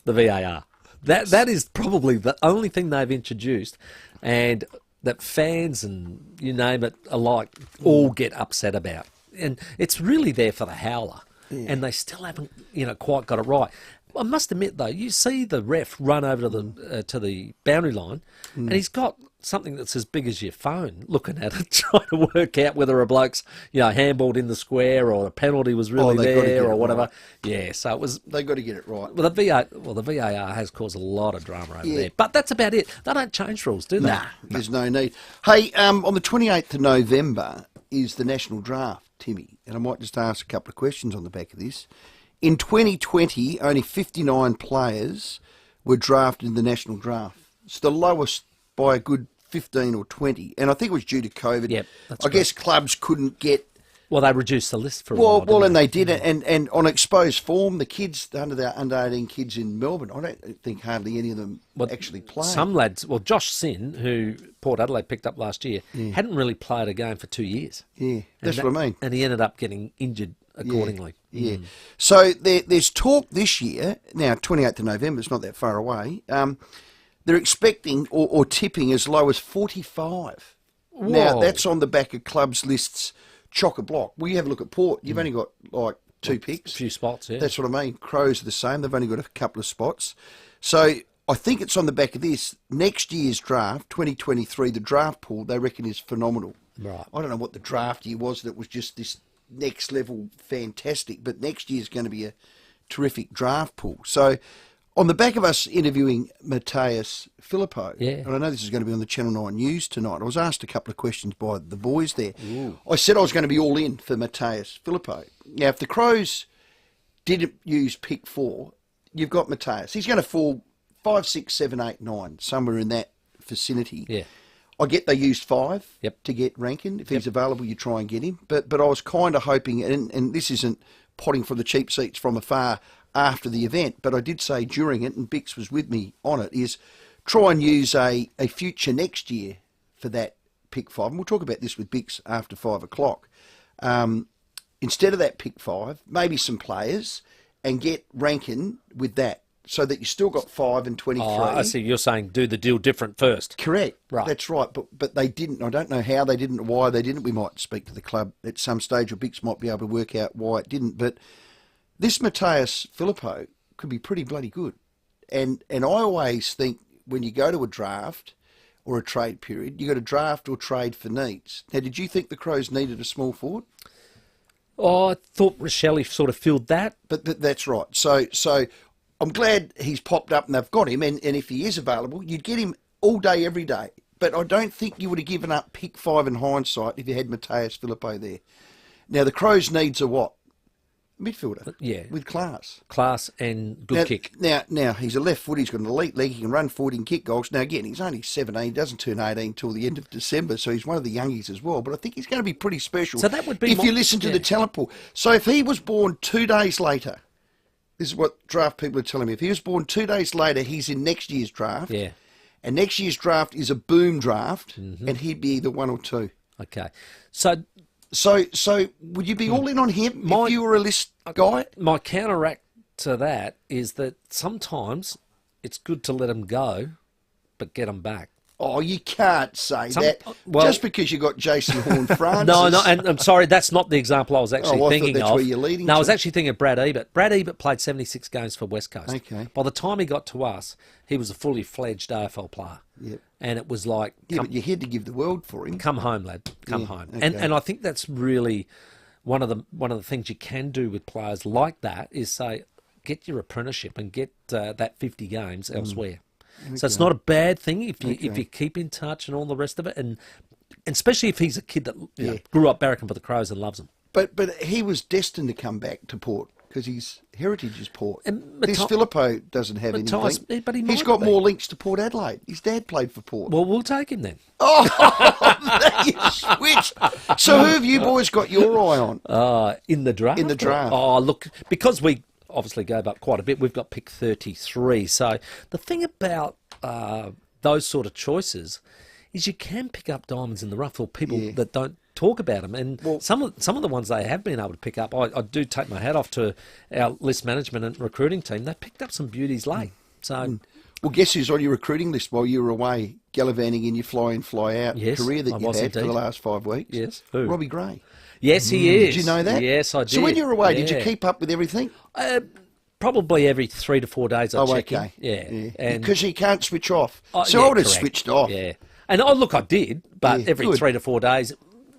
the VAR. That is probably the only thing they've introduced, and that fans and you name it alike all get upset about. And it's really there for the howler, and they still haven't quite got it right. I must admit though, you see the ref run over to the boundary line, and he's got something that's as big as your phone, looking at it, trying to work out whether a bloke's handballed in the square or a penalty was really there or whatever. Right. Yeah, so it was. They got to get it right. Well, the VAR has caused a lot of drama over there, but that's about it. They don't change rules, do they? Nah, there's no need. Hey, on the 28th of November is the national draft, Timmy, and I might just ask a couple of questions on the back of this. In 2020, only 59 players were drafted in the national draft. It's the lowest by a good 15 or 20, and I think it was due to COVID. Yep, I guess clubs couldn't get. Well, they reduced the list for a while. And they did it, and on exposed form, the kids under 18 kids in Melbourne, I don't think hardly any of them actually played. Some lads, Josh Sin, who Port Adelaide picked up last year, hadn't really played a game for 2 years. Yeah, that's what I mean. And he ended up getting injured accordingly. Yeah. So there's talk this year, now 28th of November, it's not that far away, they're expecting or tipping as low as 45. Whoa. Now, that's on the back of clubs' lists, chock-a-block. Well, you have a look at Port, you've only got like 2 picks. A few spots, yeah. That's what I mean. Crows are the same, they've only got a couple of spots. So I think it's on the back of this. Next year's draft, 2023, the draft pool, they reckon is phenomenal. Right. I don't know what the draft year was that was just this next level fantastic, but next year's going to be a terrific draft pool. So on the back of us interviewing Matthias Filippo, and I know this is going to be on the Channel 9 News tonight, I was asked a couple of questions by the boys there. Ooh. I said I was going to be all in for Matthias Filippo. Now, if the Crows didn't use pick 4, you've got Matthias. He's going to fall 5, 6, 7, 8, 9, somewhere in that vicinity. Yeah. I get they used 5 to get Rankin. If he's available, you try and get him. But I was kind of hoping, and this isn't potting from the cheap seats from afar after the event, but I did say during it, and Bix was with me on it, is try and use a future next year for that pick 5. And we'll talk about this with Bix after 5 o'clock. Instead of that pick 5, maybe some players, and get Rankin with that, so that you still got 5 and 23. Oh, I see. You're saying do the deal different first. Correct. Right. That's right. But they didn't. I don't know how they didn't, or why they didn't. We might speak to the club at some stage, or Bix might be able to work out why it didn't. But this Matthias Filippo could be pretty bloody good. And I always think when you go to a draft or a trade period, you got to draft or trade for needs. Now, did you think the Crows needed a small forward? Oh, I thought Rochelle sort of filled that. But that's right. So I'm glad he's popped up and they've got him, and if he is available, you'd get him all day, every day. But I don't think you would have given up pick 5 in hindsight if you had Matthias Filippo there. Now, the Crows' needs are what? Midfielder. Yeah. With class. Class and good kick. Now, he's a left foot, he's got an elite leg, he can run forward and kick goals. Now, again, he's only 17, he doesn't turn 18 until the end of December, so he's one of the youngies as well. But I think he's going to be pretty special. So that would be if you listen to the talent pool. So if he was born 2 days later, this is what draft people are telling me. If he was born 2 days later, he's in next year's draft. Yeah. And next year's draft is a boom draft, and he'd be either 1 or 2. Okay. So would you be all in on him if you were a list guy? My counteract to that is that sometimes it's good to let them go, but get them back. Oh, you can't say that. Well, just because you got Jason Horne-Francis. No, and I'm sorry, that's not the example I was actually thinking that's of. where you're leading no, I was to. actually thinking of Brad Ebert. Brad Ebert played 76 games for West Coast. Okay. By the time he got to us, he was a fully fledged AFL player. Yep. And it was like... Yeah, but you had to give the world for him. Come home, lad. Come home. Okay. And I think that's really one of the things you can do with players like that is say, get your apprenticeship and get that 50 games elsewhere. Okay. So it's not a bad thing if you keep in touch and all the rest of it, and especially if he's a kid that you know, grew up barracking for the Crows and loves them. But he was destined to come back to Port because his heritage is Port. This Filippo doesn't have anything. But he's got more links to Port Adelaide. His dad played for Port. Well, we'll take him then. Oh, you switched. So who have you boys got your eye on? In the draft? In the draft. Oh, look, because we obviously gave up quite a bit, we've got pick 33. So the thing about those sort of choices is you can pick up diamonds in the rough, or people that don't talk about them. And some of the ones they have been able to pick up, I do take my hat off to our list management and recruiting team. They picked up some beauties late. So, well, guess who's on your recruiting list while you were away gallivanting in your fly-in, fly-out career that you've had for the last 5 weeks? Yes. Who? Robbie Gray. Yes, he is. Did you know that? Yes, I did. So when you were away, did you keep up with everything? Probably every 3 to 4 days I check in. Yeah. And because you can't switch off. So I would have switched off. Yeah. And look, I did, but every 3 to 4 days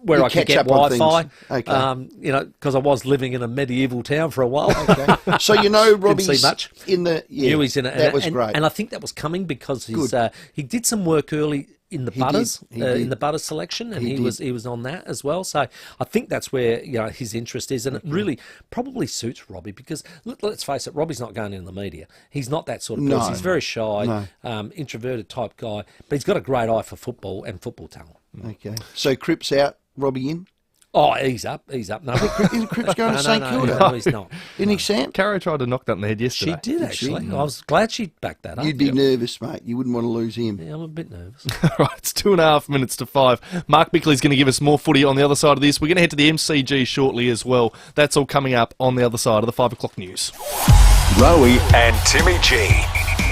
where You I could catch get up on Wi-Fi, things. Okay. you know, because I was living in a medieval town for a while. Okay. So you know Robbie's Didn't see much. in the... Yeah, He's in it. that was great. And I think that was coming because he did some work early in the Butters, in the Butters selection, and he was on that as well. So I think that's where his interest is, and it really probably suits Robbie because let's face it, Robbie's not going in the media. He's not that sort of person. He's very shy, introverted type guy, but he's got a great eye for football and football talent. Okay. So Cripps out, Robbie in? Oh, he's up. No, Isn't Cripps going to St Kilda? No, he's not. Isn't he, Sam? Caro tried to knock that in the head yesterday. She did, actually. I was glad she backed that up. You'd be nervous, mate. You wouldn't want to lose him. Yeah, I'm a bit nervous. Right, it's 2.5 minutes to 5. Mark Bickley's going to give us more footy on the other side of this. We're going to head to the MCG shortly as well. That's all coming up on the other side of the 5 o'clock news. Rowey and Timmy G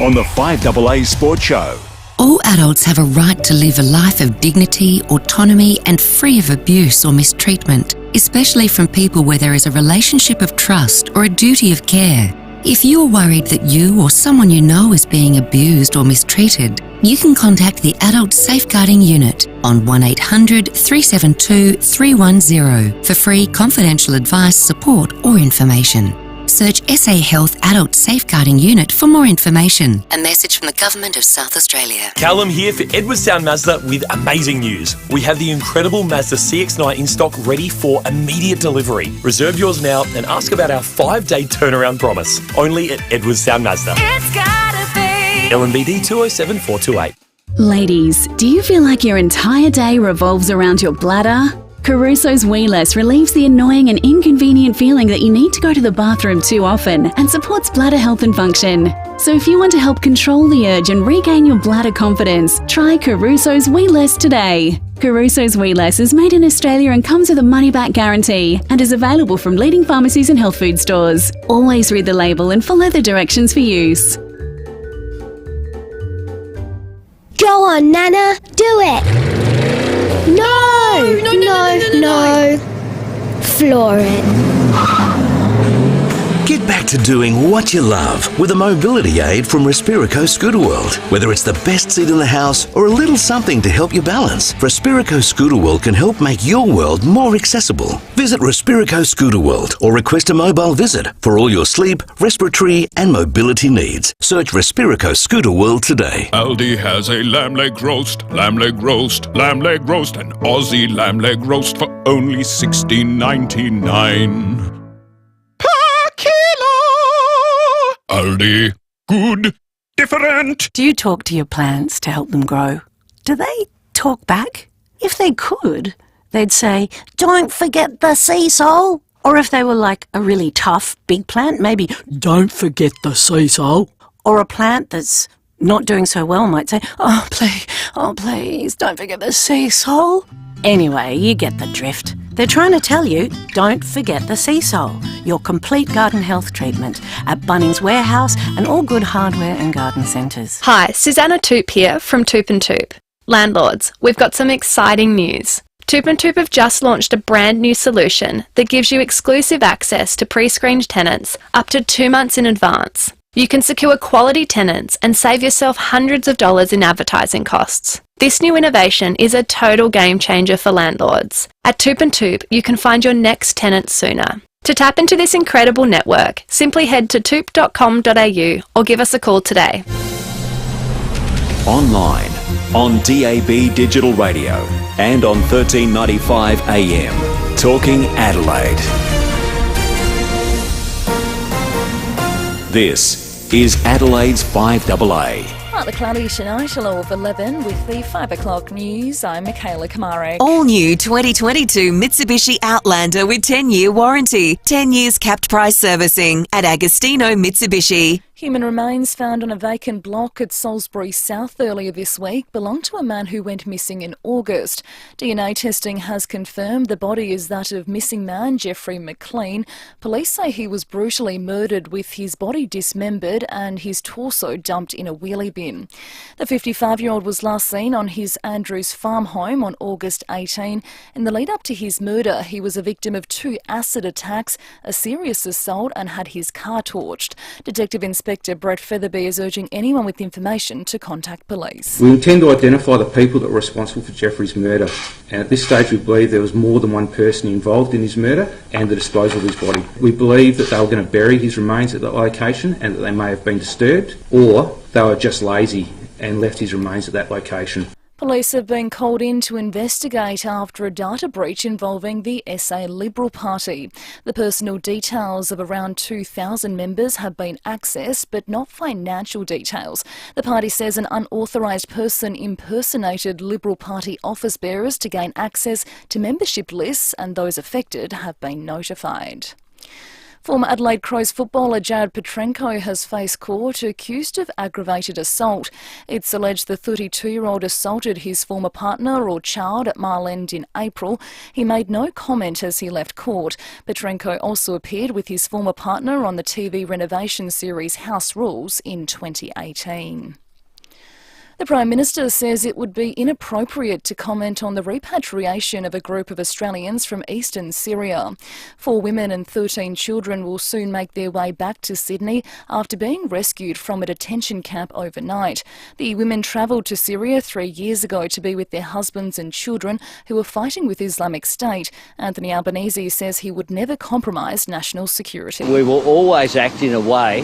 on the 5AA Sports Show. All adults have a right to live a life of dignity, autonomy, and free of abuse or mistreatment, especially from people where there is a relationship of trust or a duty of care. If you are worried that you or someone you know is being abused or mistreated, you can contact the Adult Safeguarding Unit on 1800 372 310 for free confidential advice, support, or information. Search SA Health Adult Safeguarding Unit for more information. A message from the Government of South Australia. Callum here for Edwardstown Mazda with amazing news. We have the incredible Mazda CX-9 in stock ready for immediate delivery. Reserve yours now and ask about our 5-day turnaround promise. Only at Edwardstown Mazda. It's gotta be LNBD 207 428. Ladies, do you feel like your entire day revolves around your bladder? Caruso's Weeless relieves the annoying and inconvenient feeling that you need to go to the bathroom too often and supports bladder health and function. So if you want to help control the urge and regain your bladder confidence, try Caruso's Weeless today. Caruso's Weeless is made in Australia and comes with a money-back guarantee and is available from leading pharmacies and health food stores. Always read the label and follow the directions for use. Go on, Nana, do it! No. Floor it. Get back to doing what you love with a mobility aid from Respirico Scooter World. Whether it's the best seat in the house or a little something to help you balance, Respirico Scooter World can help make your world more accessible. Visit Respirico Scooter World or request a mobile visit for all your sleep, respiratory and mobility needs. Search Respirico Scooter World today. Aldi has a lamb leg roast, lamb leg roast, lamb leg roast, and Aussie lamb leg roast for only $16.99. Aldi. Good. Different. Do you talk to your plants to help them grow? Do they talk back? If they could, they'd say, "Don't forget the sea salt." Or if they were like a really tough big plant, maybe, "Don't forget the sea salt." Or a plant that's not doing so well might say, "Oh, please, don't forget the sea salt." Anyway, you get the drift. They're trying to tell you, don't forget the sea salt, your complete garden health treatment at Bunnings Warehouse and all good hardware and garden centres. Hi, Susanna Toop here from Toop and Toop. Landlords, we've got some exciting news. Toop and Toop have just launched a brand new solution that gives you exclusive access to pre-screened tenants up to 2 months in advance. You can secure quality tenants and save yourself hundreds of dollars in advertising costs. This new innovation is a total game changer for landlords. At Toop and Toop, you can find your next tenant sooner. To tap into this incredible network, simply head to toop.com.au or give us a call today. Online, on DAB Digital Radio and on 1395 AM. Talking Adelaide. This is Adelaide's 5AA. Partly cloudy tonight, a low of 11 with the 5 o'clock news. I'm Michaela Kamare. All new 2022 Mitsubishi Outlander with 10-year warranty, 10 years capped price servicing at Agostino Mitsubishi. Human remains found on a vacant block at Salisbury South earlier this week belong to a man who went missing in August. DNA testing has confirmed the body is that of missing man Jeffrey McLean. Police say he was brutally murdered with his body dismembered and his torso dumped in a wheelie bin. The 55-year-old was last seen on his Andrews farm home on August 18. In the lead up to his murder, he was a victim of 2 acid attacks, a serious assault and had his car torched. Detective Inspector Brett Featherby is urging anyone with information to contact police. We intend to identify the people that were responsible for Jeffrey's murder, and at this stage we believe there was more than one person involved in his murder and the disposal of his body. We believe that they were going to bury his remains at that location and that they may have been disturbed, or they were just lazy and left his remains at that location. Police have been called in to investigate after a data breach involving the SA Liberal Party. The personal details of around 2,000 members have been accessed, but not financial details. The party says an unauthorised person impersonated Liberal Party office bearers to gain access to membership lists, and those affected have been notified. Former Adelaide Crows footballer Jared Petrenko has faced court accused of aggravated assault. It's alleged the 32-year-old assaulted his former partner or child at Mile End in April. He made no comment as he left court. Petrenko also appeared with his former partner on the TV renovation series House Rules in 2018. The Prime Minister says it would be inappropriate to comment on the repatriation of a group of Australians from eastern Syria. 4 women and 13 children will soon make their way back to Sydney after being rescued from a detention camp overnight. The women travelled to Syria 3 years ago to be with their husbands and children who were fighting with Islamic State. Anthony Albanese says he would never compromise national security. We will always act in a way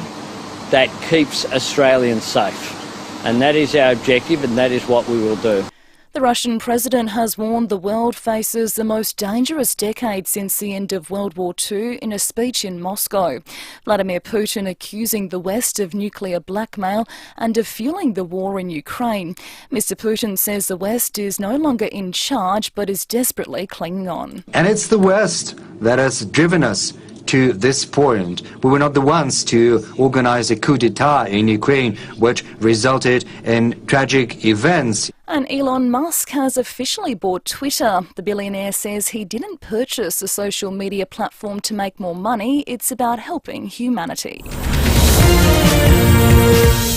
that keeps Australians safe. And that is our objective, and that is what we will do. The Russian president has warned the world faces the most dangerous decade since the end of World War II in a speech in Moscow. Vladimir Putin accusing the West of nuclear blackmail and of fueling the war in Ukraine. Mr. Putin says the West is no longer in charge but is desperately clinging on. And it's the West that has driven us to this point. We were not the ones to organize a coup d'etat in Ukraine, which resulted in tragic events. And Elon Musk has officially bought Twitter. The billionaire says he didn't purchase a social media platform to make more money. It's about helping humanity.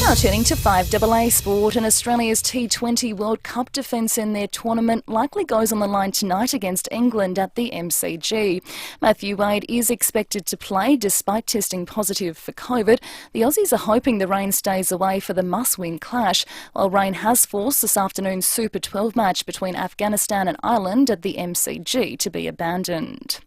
Now turning to 5AA sport, and Australia's T20 World Cup defence in their tournament likely goes on the line tonight against England at the MCG. Matthew Wade is expected to play despite testing positive for COVID. The Aussies are hoping the rain stays away for the must-win clash, while rain has forced this afternoon's Super 12 match between Afghanistan and Ireland at the MCG to be abandoned.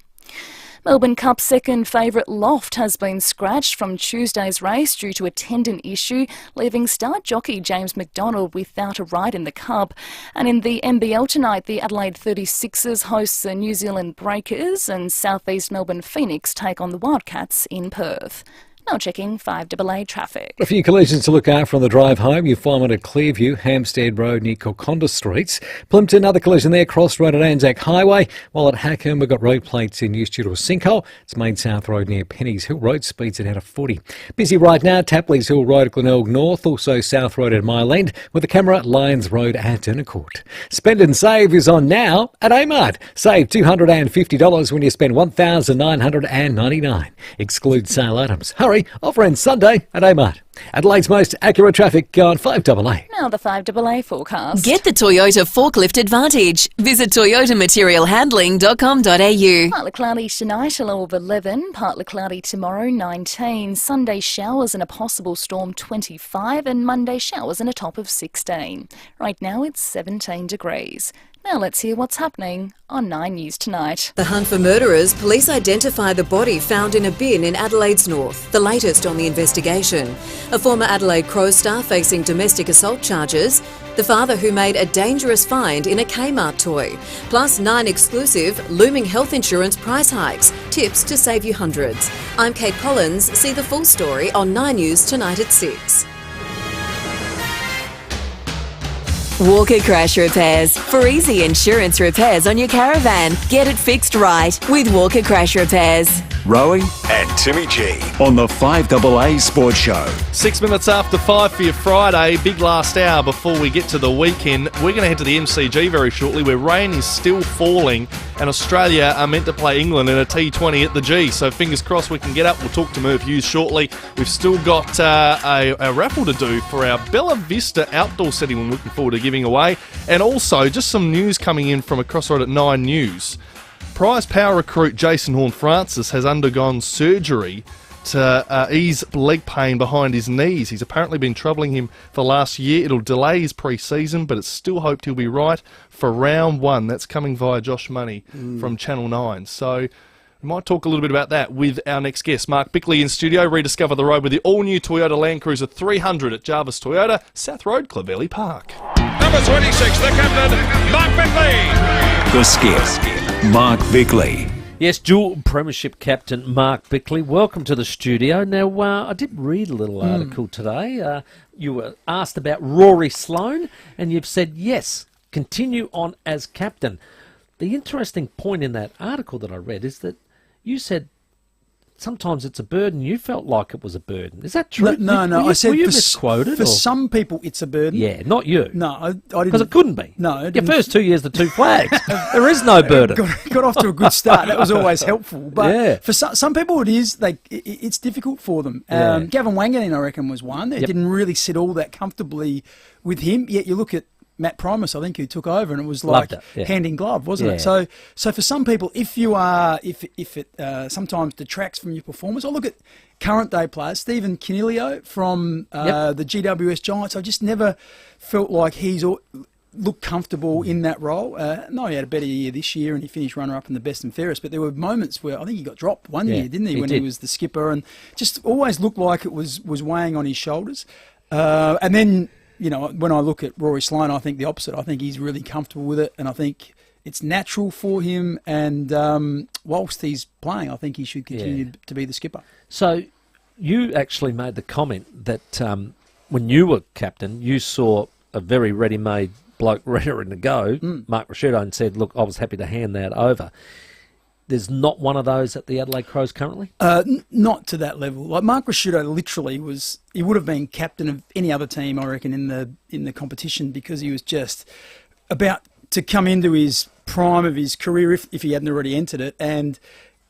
Melbourne Cup second favourite Loft has been scratched from Tuesday's race due to a tendon issue, leaving star jockey James McDonald without a ride in the Cup. And in the NBL tonight, the Adelaide 36ers host the New Zealand Breakers and South East Melbourne Phoenix take on the Wildcats in Perth. Now checking 5AA traffic. A few collisions to look after on the drive home. You find one at Clearview, Hampstead Road near Colconda Streets. Plimpton, another collision there, Cross Road at Anzac Highway. While at Hackham, we've got road plates in use due to a sinkhole. It's Main South Road near Penny's Hill Road, speeds at out of 40. Busy right now, Tapley's Hill Road at Glenelg North, also South Road at Mile End, with the camera at Lyons Road at Dennicourt. Spend and Save is on now at Amart. Save $250 when you spend $1,999. Exclude sale items. Hurry, offer ends Sunday at Amart. Adelaide's most accurate traffic on 5AA. Now the 5AA forecast. Get the Toyota Forklift Advantage. Visit toyotamaterialhandling.com.au. Partly cloudy tonight, a low of 11. Partly cloudy tomorrow, 19. Sunday showers and a possible storm, 25. And Monday showers and a top of 16. Right now it's 17 degrees. Now let's hear what's happening on 9 News Tonight. The hunt for murderers. Police identify the body found in a bin in Adelaide's north. The latest on the investigation. A former Adelaide Crow star facing domestic assault charges. The father who made a dangerous find in a Kmart toy. Plus 9 exclusive looming health insurance price hikes. Tips to save you hundreds. I'm Kate Collins. See the full story on 9 News Tonight at 6. Walker Crash Repairs. For easy insurance repairs on your caravan. Get it fixed right with Walker Crash Repairs. Rowey and Timmy G on the 5AA Sports Show. 6 minutes after 5 for your Friday, big last hour before we get to the weekend. We're going to head to the MCG very shortly, where rain is still falling and Australia are meant to play England in a T20 at the G. So fingers crossed we can get up. We'll talk to Merv Hughes shortly. We've still got a raffle to do for our Bella Vista outdoor setting we're looking forward to giving away. And also just some news coming in from across road at 9 News. Prize power recruit Jason Horne-Francis has undergone surgery to ease leg pain behind his knees. He's apparently been troubling him for last year. It'll delay his pre-season, but it's still hoped he'll be right for round 1. That's coming via Josh Money from Channel 9. So we might talk a little bit about that with our next guest, Mark Bickley, in studio. Rediscover the road with the all-new Toyota Land Cruiser 300 at Jarvis Toyota, South Road, Clovelly Park. Number 26, the captain, Mark Bickley. The skip, Mark Bickley. Yes, dual premiership captain Mark Bickley. Welcome to the studio. Now, I did read a little article today. You were asked about Rory Sloane, and you've said yes, continue on as captain. The interesting point in that article that I read is that you said sometimes it's a burden. You felt like it was a burden. Is that true? No. I said were you misquoted? For some people, it's a burden. Yeah, not you. No, I didn't. Because it couldn't be. No. Your first 2 years, the 2 flags. There is no burden. Got off to a good start. That was always helpful. But yeah. for some people, it is. It's difficult for them. Gavin Wanganeen, I reckon, was one. It didn't really sit all that comfortably with him. Yet you look at Matt Primus, I think, who took over, and it was like hand in glove, wasn't it? So for some people, if it sometimes detracts from your performance, I look at current day players, Stephen Canelio from the GWS Giants. I just never felt like he's looked comfortable in that role. No, he had a better year this year, and he finished runner-up in the best and fairest, but there were moments where I think he got dropped one year, didn't he, when he was the skipper, and just always looked like it was weighing on his shoulders. And then, you know, when I look at Rory Sloane, I think the opposite. I think he's really comfortable with it, and I think it's natural for him. And whilst he's playing, I think he should continue to be the skipper. So you actually made the comment that when you were captain, you saw a very ready-made bloke ready to go, Mark Rashudo, and said, look, I was happy to hand that over. There's not one of those at the Adelaide Crows currently? Not to that level. Like Mark Rashudo literally he would have been captain of any other team, I reckon, in the competition, because he was just about to come into his prime of his career if he hadn't already entered it. And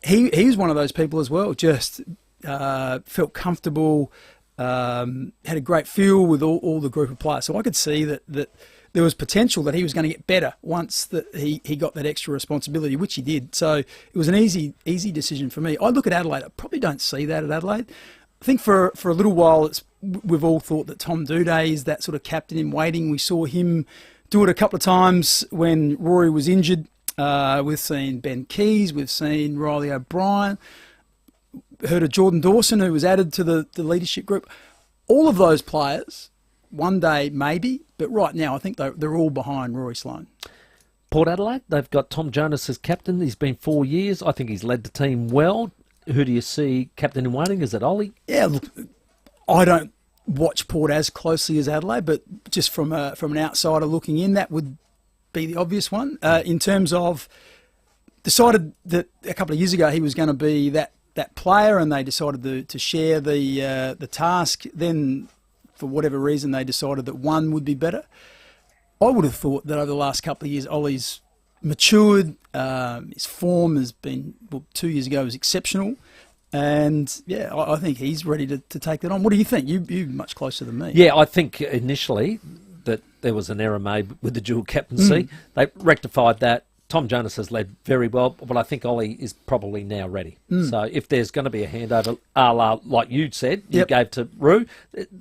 he was one of those people as well, just felt comfortable, had a great feel with all the group of players. So I could see that there was potential that he was going to get better once that he got that extra responsibility, which he did. So it was an easy decision for me. I look at Adelaide. I probably don't see that at Adelaide. I think for a little while we've all thought that Tom Doedee is that sort of captain in waiting. We saw him do it a couple of times when Rory was injured. We've seen Ben Keys. We've seen Riley O'Brien. Heard of Jordan Dawson, who was added to the leadership group. All of those players, one day maybe, but right now I think they're all behind Rory Sloane. Port Adelaide, they've got Tom Jonas as captain. He's been 4 years. I think he's led the team well. who do you see captain in waiting? Is it Ollie? Yeah, look, I don't watch Port as closely as Adelaide, but just from an outsider looking in, that would be the obvious one. In terms of decided that a couple of years ago he was going to be that player, and they decided to share the task. Then, for whatever reason, they decided that one would be better. I would have thought that over the last couple of years, Ollie's matured. His form has been, 2 years ago was exceptional. And, yeah, I think he's ready to take that on. What do you think? You're much closer than me. Yeah, I think initially that there was an error made with the dual captaincy. They rectified that. Tom Jonas has led very well, but I think Ollie is probably now ready. So if there's going to be a handover, a la, like you said, you gave to Roo,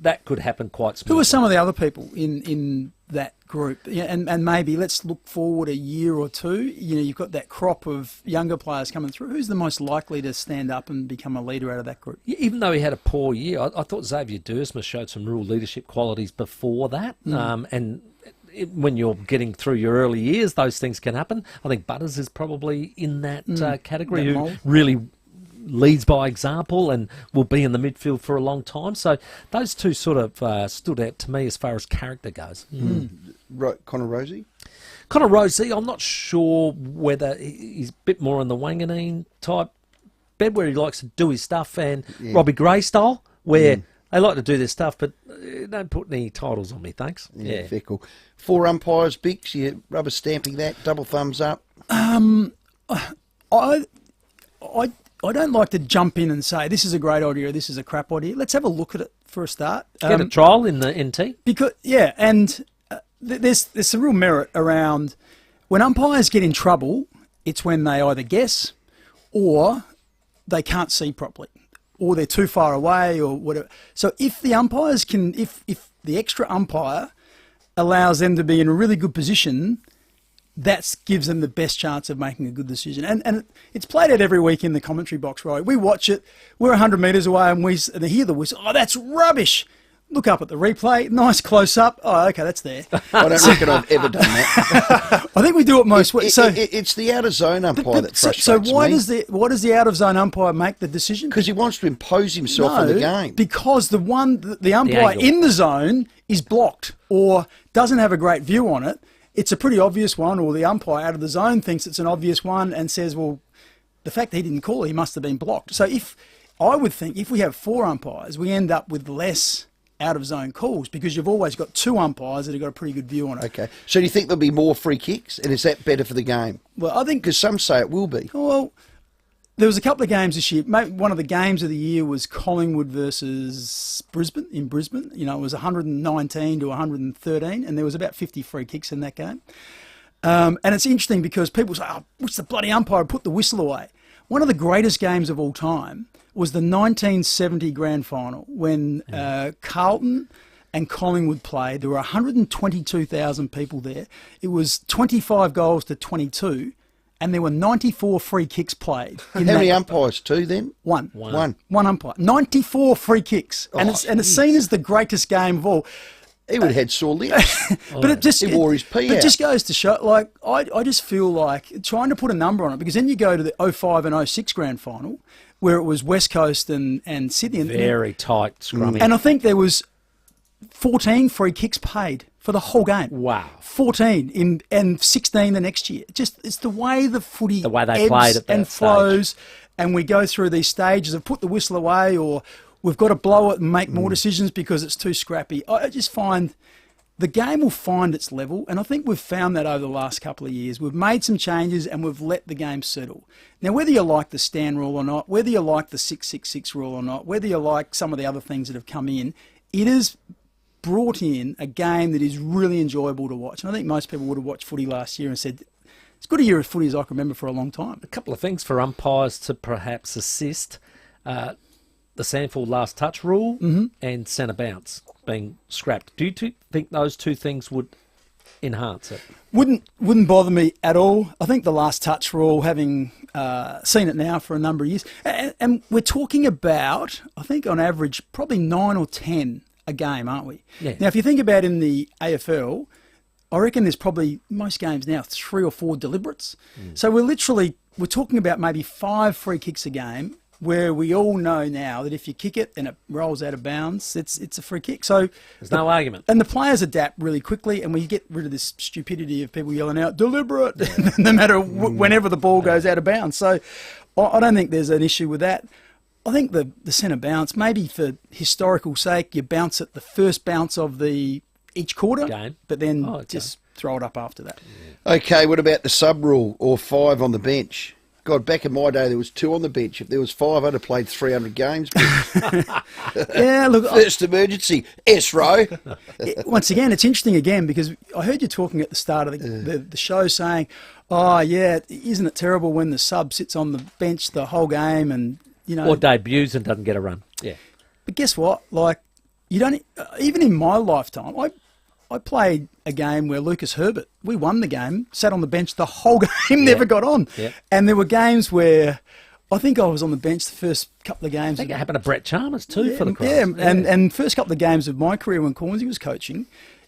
that could happen quite smoothly. Who are some of the other people in that group? Yeah, and maybe let's look forward a year or two. You know, you've got that crop of younger players coming through. Who's the most likely to stand up and become a leader out of that group? Even though he had a poor year, I thought Xavier Duursma showed some real leadership qualities before that. And when you're getting through your early years, those things can happen. I think Butters is probably in that category, who really leads by example and will be in the midfield for a long time. So those two sort of stood out to me as far as character goes. Connor Rowey? Connor Rowey, I'm not sure whether he's a bit more in the Wanganeen type bed where he likes to do his stuff, and Robbie Gray style, where they like to do their stuff, but don't put any titles on me, thanks. Yeah, fair cool. 4 umpires, Bix, you rubber stamping that, double thumbs up? I don't like to jump in and say this is a great idea or this is a crap idea. Let's have a look at it for a start. Get a trial in the NT. Because and there's some real merit around when umpires get in trouble. It's when they either guess or they can't see properly, or they're too far away, or whatever. So if the umpires can, if the extra umpire allows them to be in a really good position, that gives them the best chance of making a good decision. And it's played out every week in the commentary box, right? We watch it, we're 100 metres away, and they hear the whistle. Oh, that's rubbish. Look up at the replay, nice close-up. Oh, okay, that's there. I don't reckon I've ever done that. I think we do it most weeks. So it's the out-of-zone umpire that frustrates me. So why does the out-of-zone umpire make the decision? Because he wants to impose himself on the game. Because the umpire in the zone is blocked or doesn't have a great view on it. It's a pretty obvious one, or the umpire out of the zone thinks it's an obvious one and says, well, the fact that he didn't call it, he must have been blocked. So I would think if we have 4 umpires, we end up with less out-of-zone calls because you've always got 2 umpires that have got a pretty good view on it. Okay. So do you think there'll be more free kicks, and is that better for the game? Well, I think... Because some say it will be. Well, there was a couple of games this year. Maybe one of the games of the year was Collingwood versus Brisbane, in Brisbane. You know, it was 119 to 113, and there was about 50 free kicks in that game. And it's interesting because people say, oh, what's the bloody umpire put the whistle away? One of the greatest games of all time was the 1970 grand final when Carlton and Collingwood played. There were 122,000 people there. It was 25 goals to 22, and there were 94 free kicks played. How many umpires? 2 then? One umpire. 94 free kicks, and it's seen as the greatest game of all. He would have had sore lips. But he wore his pee out. It just goes to show, like, I just feel like trying to put a number on it, because then you go to the 05 and 06 grand final, where it was West Coast and Sydney. Very tight scrumming. And I think there was 14 free kicks paid for the whole game. Wow. 14 and 16 the next year. It's the way the footy they ebbs played at that and flows, and we go through these stages of put the whistle away, or we've got to blow it and make more decisions because it's too scrappy. I just find the game will find its level, and I think we've found that over the last couple of years. We've made some changes and we've let the game settle. Now, whether you like the stand rule or not, whether you like the 666 rule or not, whether you like some of the other things that have come in, it has brought in a game that is really enjoyable to watch. And I think most people would have watched footy last year and said, it's good a year of footy as I can remember for a long time. A couple of things for umpires to perhaps assist. The Sandford last touch rule and centre bounce being scrapped. Do you think those 2 things would enhance it? Wouldn't bother me at all. I think the last touch rule, having seen it now for a number of years, and we're talking about, I think on average, probably 9 or 10 a game, aren't we? Yeah. Now, if you think about in the AFL, I reckon there's probably, most games now, 3 or 4 deliberates. So we're talking about maybe 5 free kicks a game, where we all know now that if you kick it and it rolls out of bounds, it's a free kick. So there's no argument. And the players adapt really quickly, and we get rid of this stupidity of people yelling out deliberate, no matter whenever the ball goes out of bounds. So I don't think there's an issue with that. I think the centre bounce, maybe for historical sake, you bounce it the first bounce of each quarter, game, but then just throw it up after that. Okay, what about the sub rule or 5 on the bench? God, back in my day, there was 2 on the bench. If there was 5, I'd have played 300 games. Yeah, look, first emergency, S-row. Once again, it's interesting again because I heard you talking at the start of the show saying, "Oh yeah, isn't it terrible when the sub sits on the bench the whole game and or debuts and doesn't get a run?" Yeah, but guess what? Like, you don't even in my lifetime, I played a game where Lucas Herbert, we won the game, sat on the bench the whole game, never got on. Yeah. And there were games where I think I was on the bench the first couple of games. I think it happened to Brett Chalmers too for the Crows. Yeah, and first couple of games of my career when Cornsey was coaching,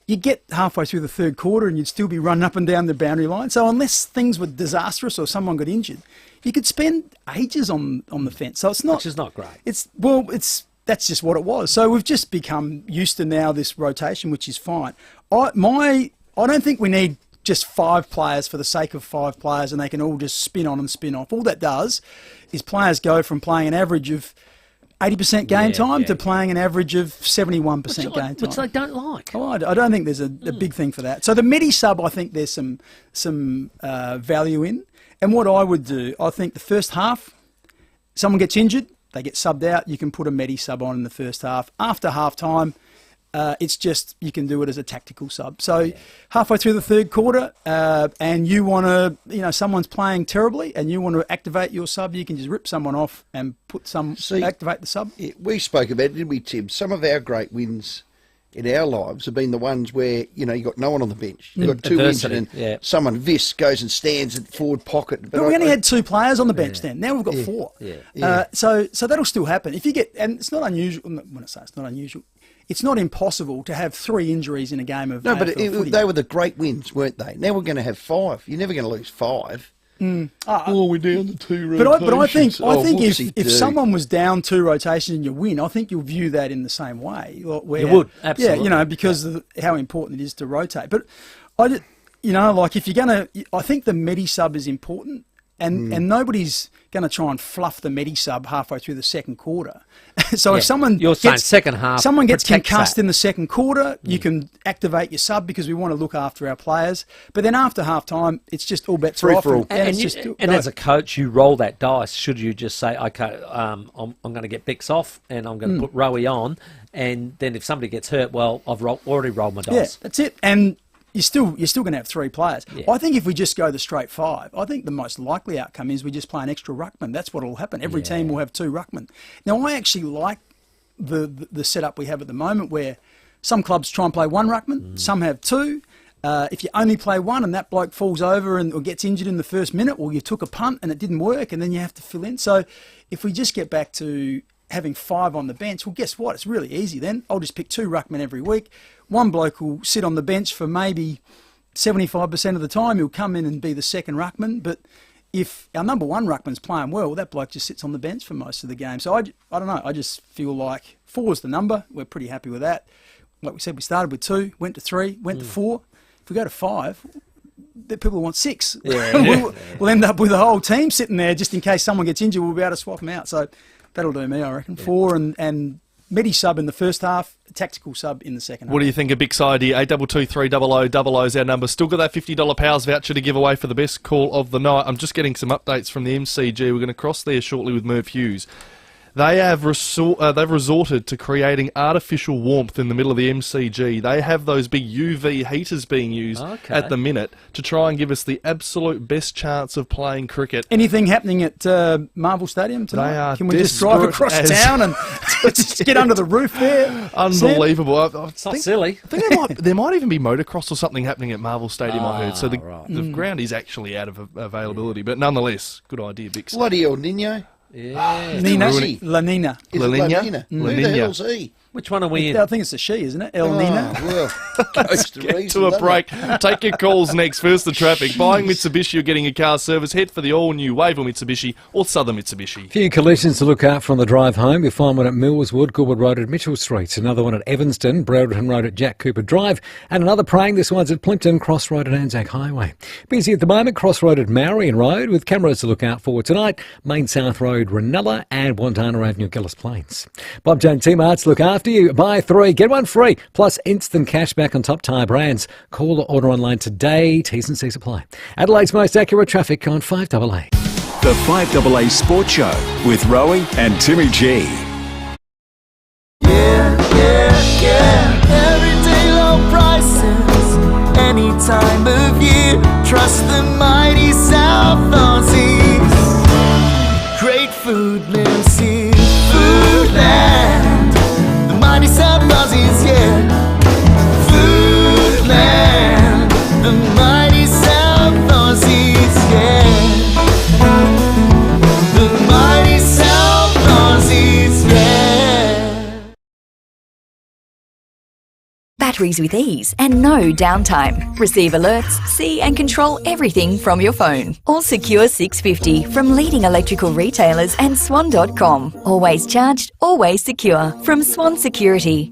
you'd get halfway through the third quarter and you'd still be running up and down the boundary line. So unless things were disastrous or someone got injured, you could spend ages on the fence. So it's not... Which is not great. That's just what it was. So we've just become used to now this rotation, which is fine. I don't think we need just 5 players for the sake of 5 players and they can all just spin on and spin off. All that does is players go from playing an average of 80% game time to playing an average of 71% game time. Which they don't like. Oh, I don't think there's a big thing for that. So the Medi sub, I think there's some value in. And what I would do, I think the first half, someone gets injured, they get subbed out, you can put a Medi sub on in the first half. After half time, it's just, you can do it as a tactical sub. So halfway through the third quarter, and you want to, someone's playing terribly and you want to activate your sub, you can just rip someone off and activate the sub. Yeah, we spoke about it, didn't we, Tim? Some of our great wins in our lives have been the ones where, you got no one on the bench. You've got 2 injured and someone, goes and stands in forward pocket. But we only had 2 players on the bench then. Now we've got 4. Yeah. So that'll still happen. If you get, and it's not unusual, when I say it's not unusual, it's not impossible to have 3 injuries in a game of No, but they were the great wins, weren't they? Now we're going to have 5. You're never going to lose 5. We're down to 2 But rotations. I think if someone was down 2 rotations and you win, I think you'll view that in the same way. You would, absolutely. Yeah, because of how important it is to rotate. But if you're going to, I think the Medi sub is important, and nobody's going to try and fluff the Medi sub halfway through the second quarter. So if someone second half, someone gets concussed in the second quarter, you can activate your sub because we want to look after our players. But then after half time, it's just all bets are off. And as a coach, you roll that dice. Should you just say, okay, I'm going to get Bix off and I'm going to put Rowey on, and then if somebody gets hurt, well, I've already rolled my dice. Yeah, that's it. And you're still going to have 3 players. Yeah. I think if we just go the straight 5, I think the most likely outcome is we just play an extra ruckman. That's what will happen. Every team will have 2 ruckmen. Now, I actually like the setup we have at the moment where some clubs try and play 1 ruckman, some have 2. If you only play 1 and that bloke falls over or gets injured in the first minute, or you took a punt and it didn't work and then you have to fill in. So if we just get back to having 5 on the bench, well, guess what? It's really easy then. I'll just pick 2 ruckmen every week. 1 bloke will sit on the bench for maybe 75% of the time. He'll come in and be the second ruckman. But if our number 1 ruckman's playing well, that bloke just sits on the bench for most of the game. So I don't know. I just feel like 4 is the number. We're pretty happy with that. Like we said, we started with 2, went to 3, went to 4. If we go to 5, the people want 6. We'll end up with a whole team sitting there just in case someone gets injured. We'll be able to swap them out. So that'll do me, I reckon. 4 and Medi sub in the first half, tactical sub in the second half. What do you think of Bix ID? 82230000 is our number. Still got that $50 Powers voucher to give away for the best call of the night. I'm just getting some updates from the MCG. We're going to cross there shortly with Merv Hughes. They have they've resorted to creating artificial warmth in the middle of the MCG. They have those big UV heaters being used at the minute to try and give us the absolute best chance of playing cricket. Anything happening at Marvel Stadium tonight? They are Can we just drive across town and just get under the roof there? Unbelievable. It's not silly. I think there might even be motocross or something happening at Marvel Stadium, I heard. So the ground is actually out of availability. But nonetheless, good idea, Bix. Bloody El Nino. Yeah. La Nina. La Nina. Who the hell's he? Which one are we in? I think it's a she, isn't it? El Nina. Well, Let's get to a break. Take your calls next. First, the traffic. Buying Mitsubishi or getting a car service, head for the all-new Wavell Mitsubishi or Southern Mitsubishi. Few collisions to look out for on the drive home. You'll find one at Millswood, Goodwood Road at Mitchell Street, another one at Evanston, Brereton Road at Jack Cooper Drive, and another praying. This one's at Plimpton, Cross Road at Anzac Highway. Busy at the moment, Cross Road at Marion Road, with cameras to look out for tonight. Main South Road, Ranella, and Wandana Avenue, Gillis Plains. Bob Jones T-Marts look after you. Buy 3, get 1 free, plus instant cash back on top tyre brands. Call or order online today. T's and C's apply. Adelaide's most accurate traffic on 5AA. The 5AA Sports Show with Rowey and Timmy G. Everyday low prices, any time of year. Trust the mighty South Aussies. Great food lives here. Foodland, the mighty South Aussies, yeah. Foodland, the mighty South Aussies, yeah. The mighty South Aussies, yeah. Batteries with ease and no downtime. Receive alerts, see and control everything from your phone. All Secure 650 from leading electrical retailers and Swan.com. Always charged, always secure. From Swan Security.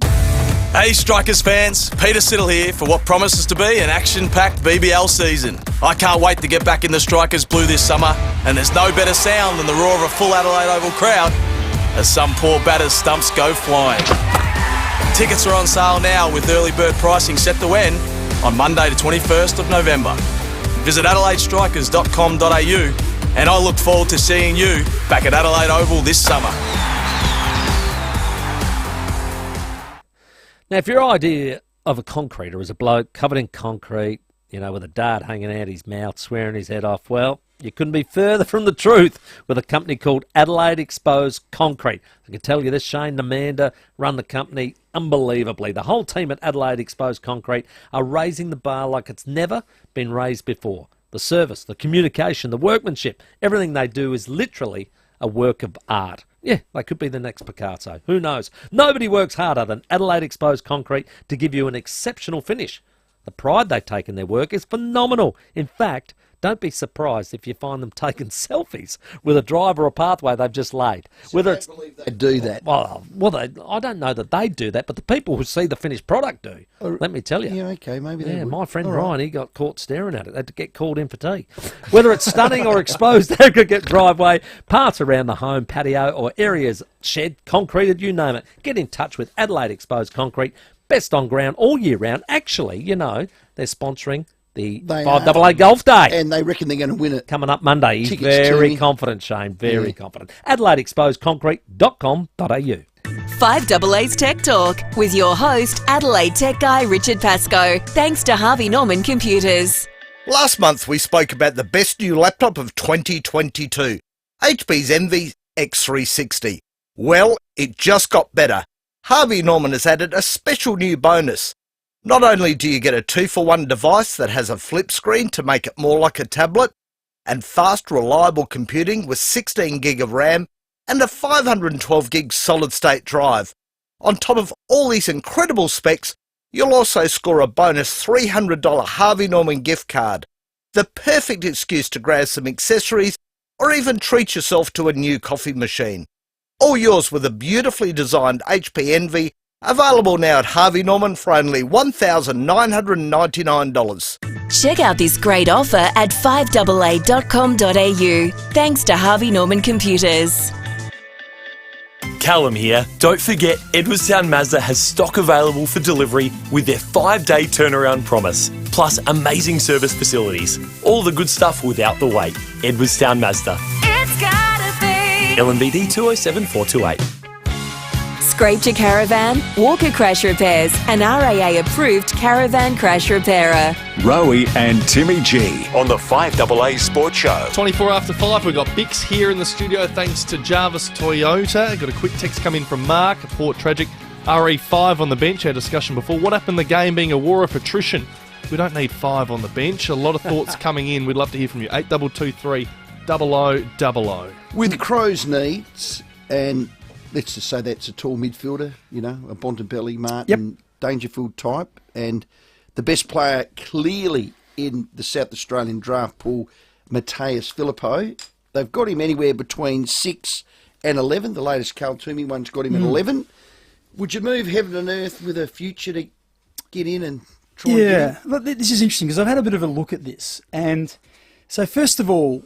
Hey Strikers fans, Peter Siddle here for what promises to be an action-packed BBL season. I can't wait to get back in the Strikers blue this summer, and there's no better sound than the roar of a full Adelaide Oval crowd as some poor batter's stumps go flying. Tickets are on sale now with early bird pricing set to end on Monday the 21st of November. Visit adelaidestrikers.com.au and I look forward to seeing you back at Adelaide Oval this summer. Now, if your idea of a concreter is a bloke covered in concrete, with a dart hanging out his mouth, swearing his head off, well, you couldn't be further from the truth with a company called Adelaide Exposed Concrete. I can tell you this, Shane and Amanda run the company unbelievably. The whole team at Adelaide Exposed Concrete are raising the bar like it's never been raised before. The service, the communication, the workmanship, everything they do is literally a work of art. Yeah, they could be the next Picasso. Who knows? Nobody works harder than Adelaide Exposed Concrete to give you an exceptional finish. The pride they take in their work is phenomenal. In fact, don't be surprised if you find them taking selfies with a drive or a pathway they've just laid. So whether it's believe they do that. Well, I don't know that they do that, but the people who see the finished product do. Let me tell you. Yeah, okay, maybe they would. My friend All Ryan, right. he got caught staring at it. They had to get called in for tea. Whether it's stunning or exposed aggregate driveway, parts around the home, patio, or areas shed, concreted, you name it, get in touch with Adelaide Exposed Concrete. Best on ground all year round. Actually, they're sponsoring the 5AA Golf Day. And they reckon they're going to win it. Coming up Monday. He's Tickets, very Timmy. confident, Shane. Very confident. AdelaideExposedConcrete.com.au. 5AA's Tech Talk with your host, Adelaide Tech Guy Richard Pascoe. Thanks to Harvey Norman Computers. Last month we spoke about the best new laptop of 2022, HP's Envy X360. Well, it just got better. Harvey Norman has added a special new bonus. Not only do you get a 2-for-1 device that has a flip screen to make it more like a tablet, and fast, reliable computing with 16 gig of RAM and a 512 gig solid-state drive. On top of all these incredible specs, you'll also score a bonus $300 Harvey Norman gift card. The perfect excuse to grab some accessories or even treat yourself to a new coffee machine. All yours with a beautifully designed HP Envy, available now at Harvey Norman for only $1,999. Check out this great offer at 5AA.com.au. Thanks to Harvey Norman Computers. Callum here. Don't forget, Edwardstown Mazda has stock available for delivery with their 5-day turnaround promise. Plus amazing service facilities. All the good stuff without the wait. Edwardstown Mazda. It's gotta be. LNBD 207 428. Scraped your caravan? Walker Crash Repairs, an RAA approved caravan crash repairer. Rowey and Timmy G on the 5AA Sports Show. 24 after 5, we've got Bix here in the studio thanks to Jarvis Toyota. Got a quick text come in from Mark, Port Tragic. RE5 on the bench, our discussion before. What happened the game being a war of attrition? We don't need 5 on the bench. A lot of thoughts coming in. We'd love to hear from you. 8223 0000. With Crow's needs and let's just say that's a tall midfielder, you know, a Bontempelli, Martin, Dangerfield type, and the best player clearly in the South Australian draft pool, Mateus Filippo. They've got him anywhere between 6 and 11. The latest Carl Toomey one's got him at 11. Would you move heaven and earth with a future to get in and try and get in? Look, this is interesting because I've had a bit of a look at this. And so first of all,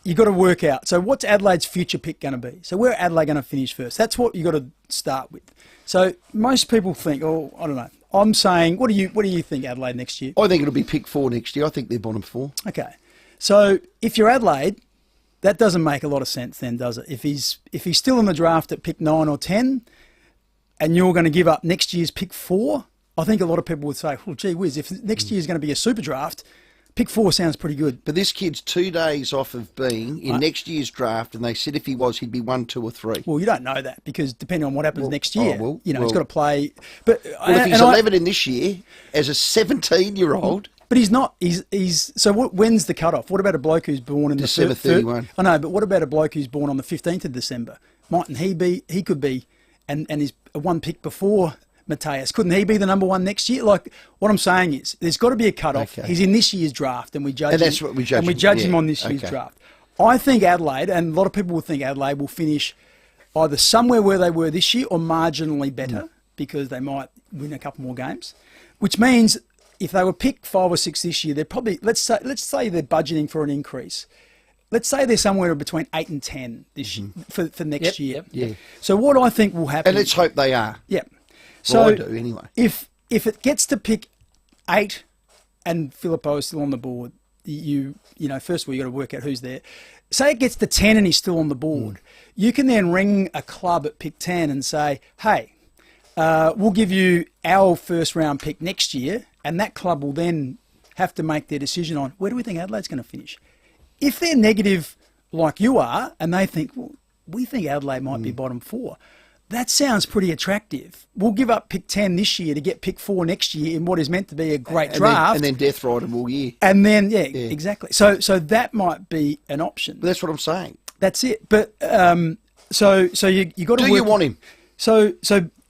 you've got to work out, so what's Adelaide's future pick going to be? So where are Adelaide going to finish first? That's what you've got to start with. So most people think, oh, I don't know. I'm saying, what do you think, Adelaide, next year? I think it'll be pick 4 next year. I think they're bottom 4. Okay. So if you're Adelaide, that doesn't make a lot of sense then, does it? If he's still in the draft at pick 9 or 10 and you're going to give up next year's pick 4, I think a lot of people would say, well, gee whiz, if next year's going to be a super draft, pick 4 sounds pretty good. But this kid's 2 days off of being in next year's draft, and they said if he was, he'd be 1, 2 or 3. Well, you don't know that because depending on what happens next year, he's got to play. But if he's 11 in this year, as a 17-year-old... But he's not. So when's the cutoff? What about a bloke who's born in December 31? I know, but what about a bloke who's born on the 15th of December? Mightn't he be? He could be, and he's one pick before Mateus. Couldn't he be the number 1 next year? Like what I'm saying is, there's got to be a cutoff. Okay. He's in this year's draft, and we judge. And that's what we judge. And we judge him on this year's draft. I think Adelaide, and a lot of people will think Adelaide will finish either somewhere where they were this year or marginally better because they might win a couple more games, which means. If they were picked 5 or 6 this year, they're probably, let's say they're budgeting for an increase. Let's say they're somewhere between 8 and 10 this year, for next year. Yeah. So what I think will happen... And let's hope they are. Yeah. So I do, anyway. If it gets to pick 8 and Filippo is still on the board, you know, first of all, you've got to work out who's there. Say it gets to 10 and he's still on the board. You can then ring a club at pick 10 and say, hey, we'll give you our first round pick next year, and that club will then have to make their decision on where do we think Adelaide's going to finish. If they're negative like you are, and they think, well, we think Adelaide might be bottom 4, that sounds pretty attractive. We'll give up pick 10 this year to get pick 4 next year in what is meant to be a great draft. And then death ride them all year. And then, exactly. So that might be an option. But that's what I'm saying. That's it. But so you got to Do you want him?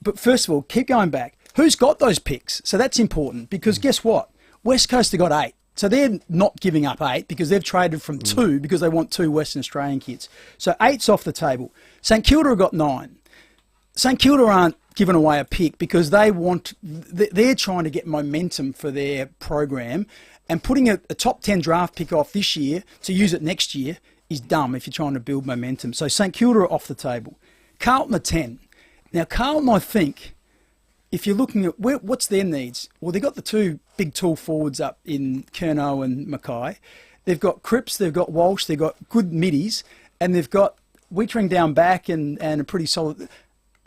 But first of all, keep going back. Who's got those picks? So that's important because guess what? West Coast have got 8. So they're not giving up 8 because they've traded from 2 because they want 2 Western Australian kids. So 8's off the table. St Kilda have got 9. St Kilda aren't giving away a pick because they're trying to get momentum for their program, and putting a top 10 draft pick off this year to use it next year is dumb if you're trying to build momentum. So St Kilda are off the table. Carlton are 10. Now Carlton, I think, if you're looking at what's their needs, well, they've got the 2 big tall forwards up in Curnow and McGuire. They've got Cripps, they've got Walsh, they've got good middies, and they've got Wietering down back and a pretty solid...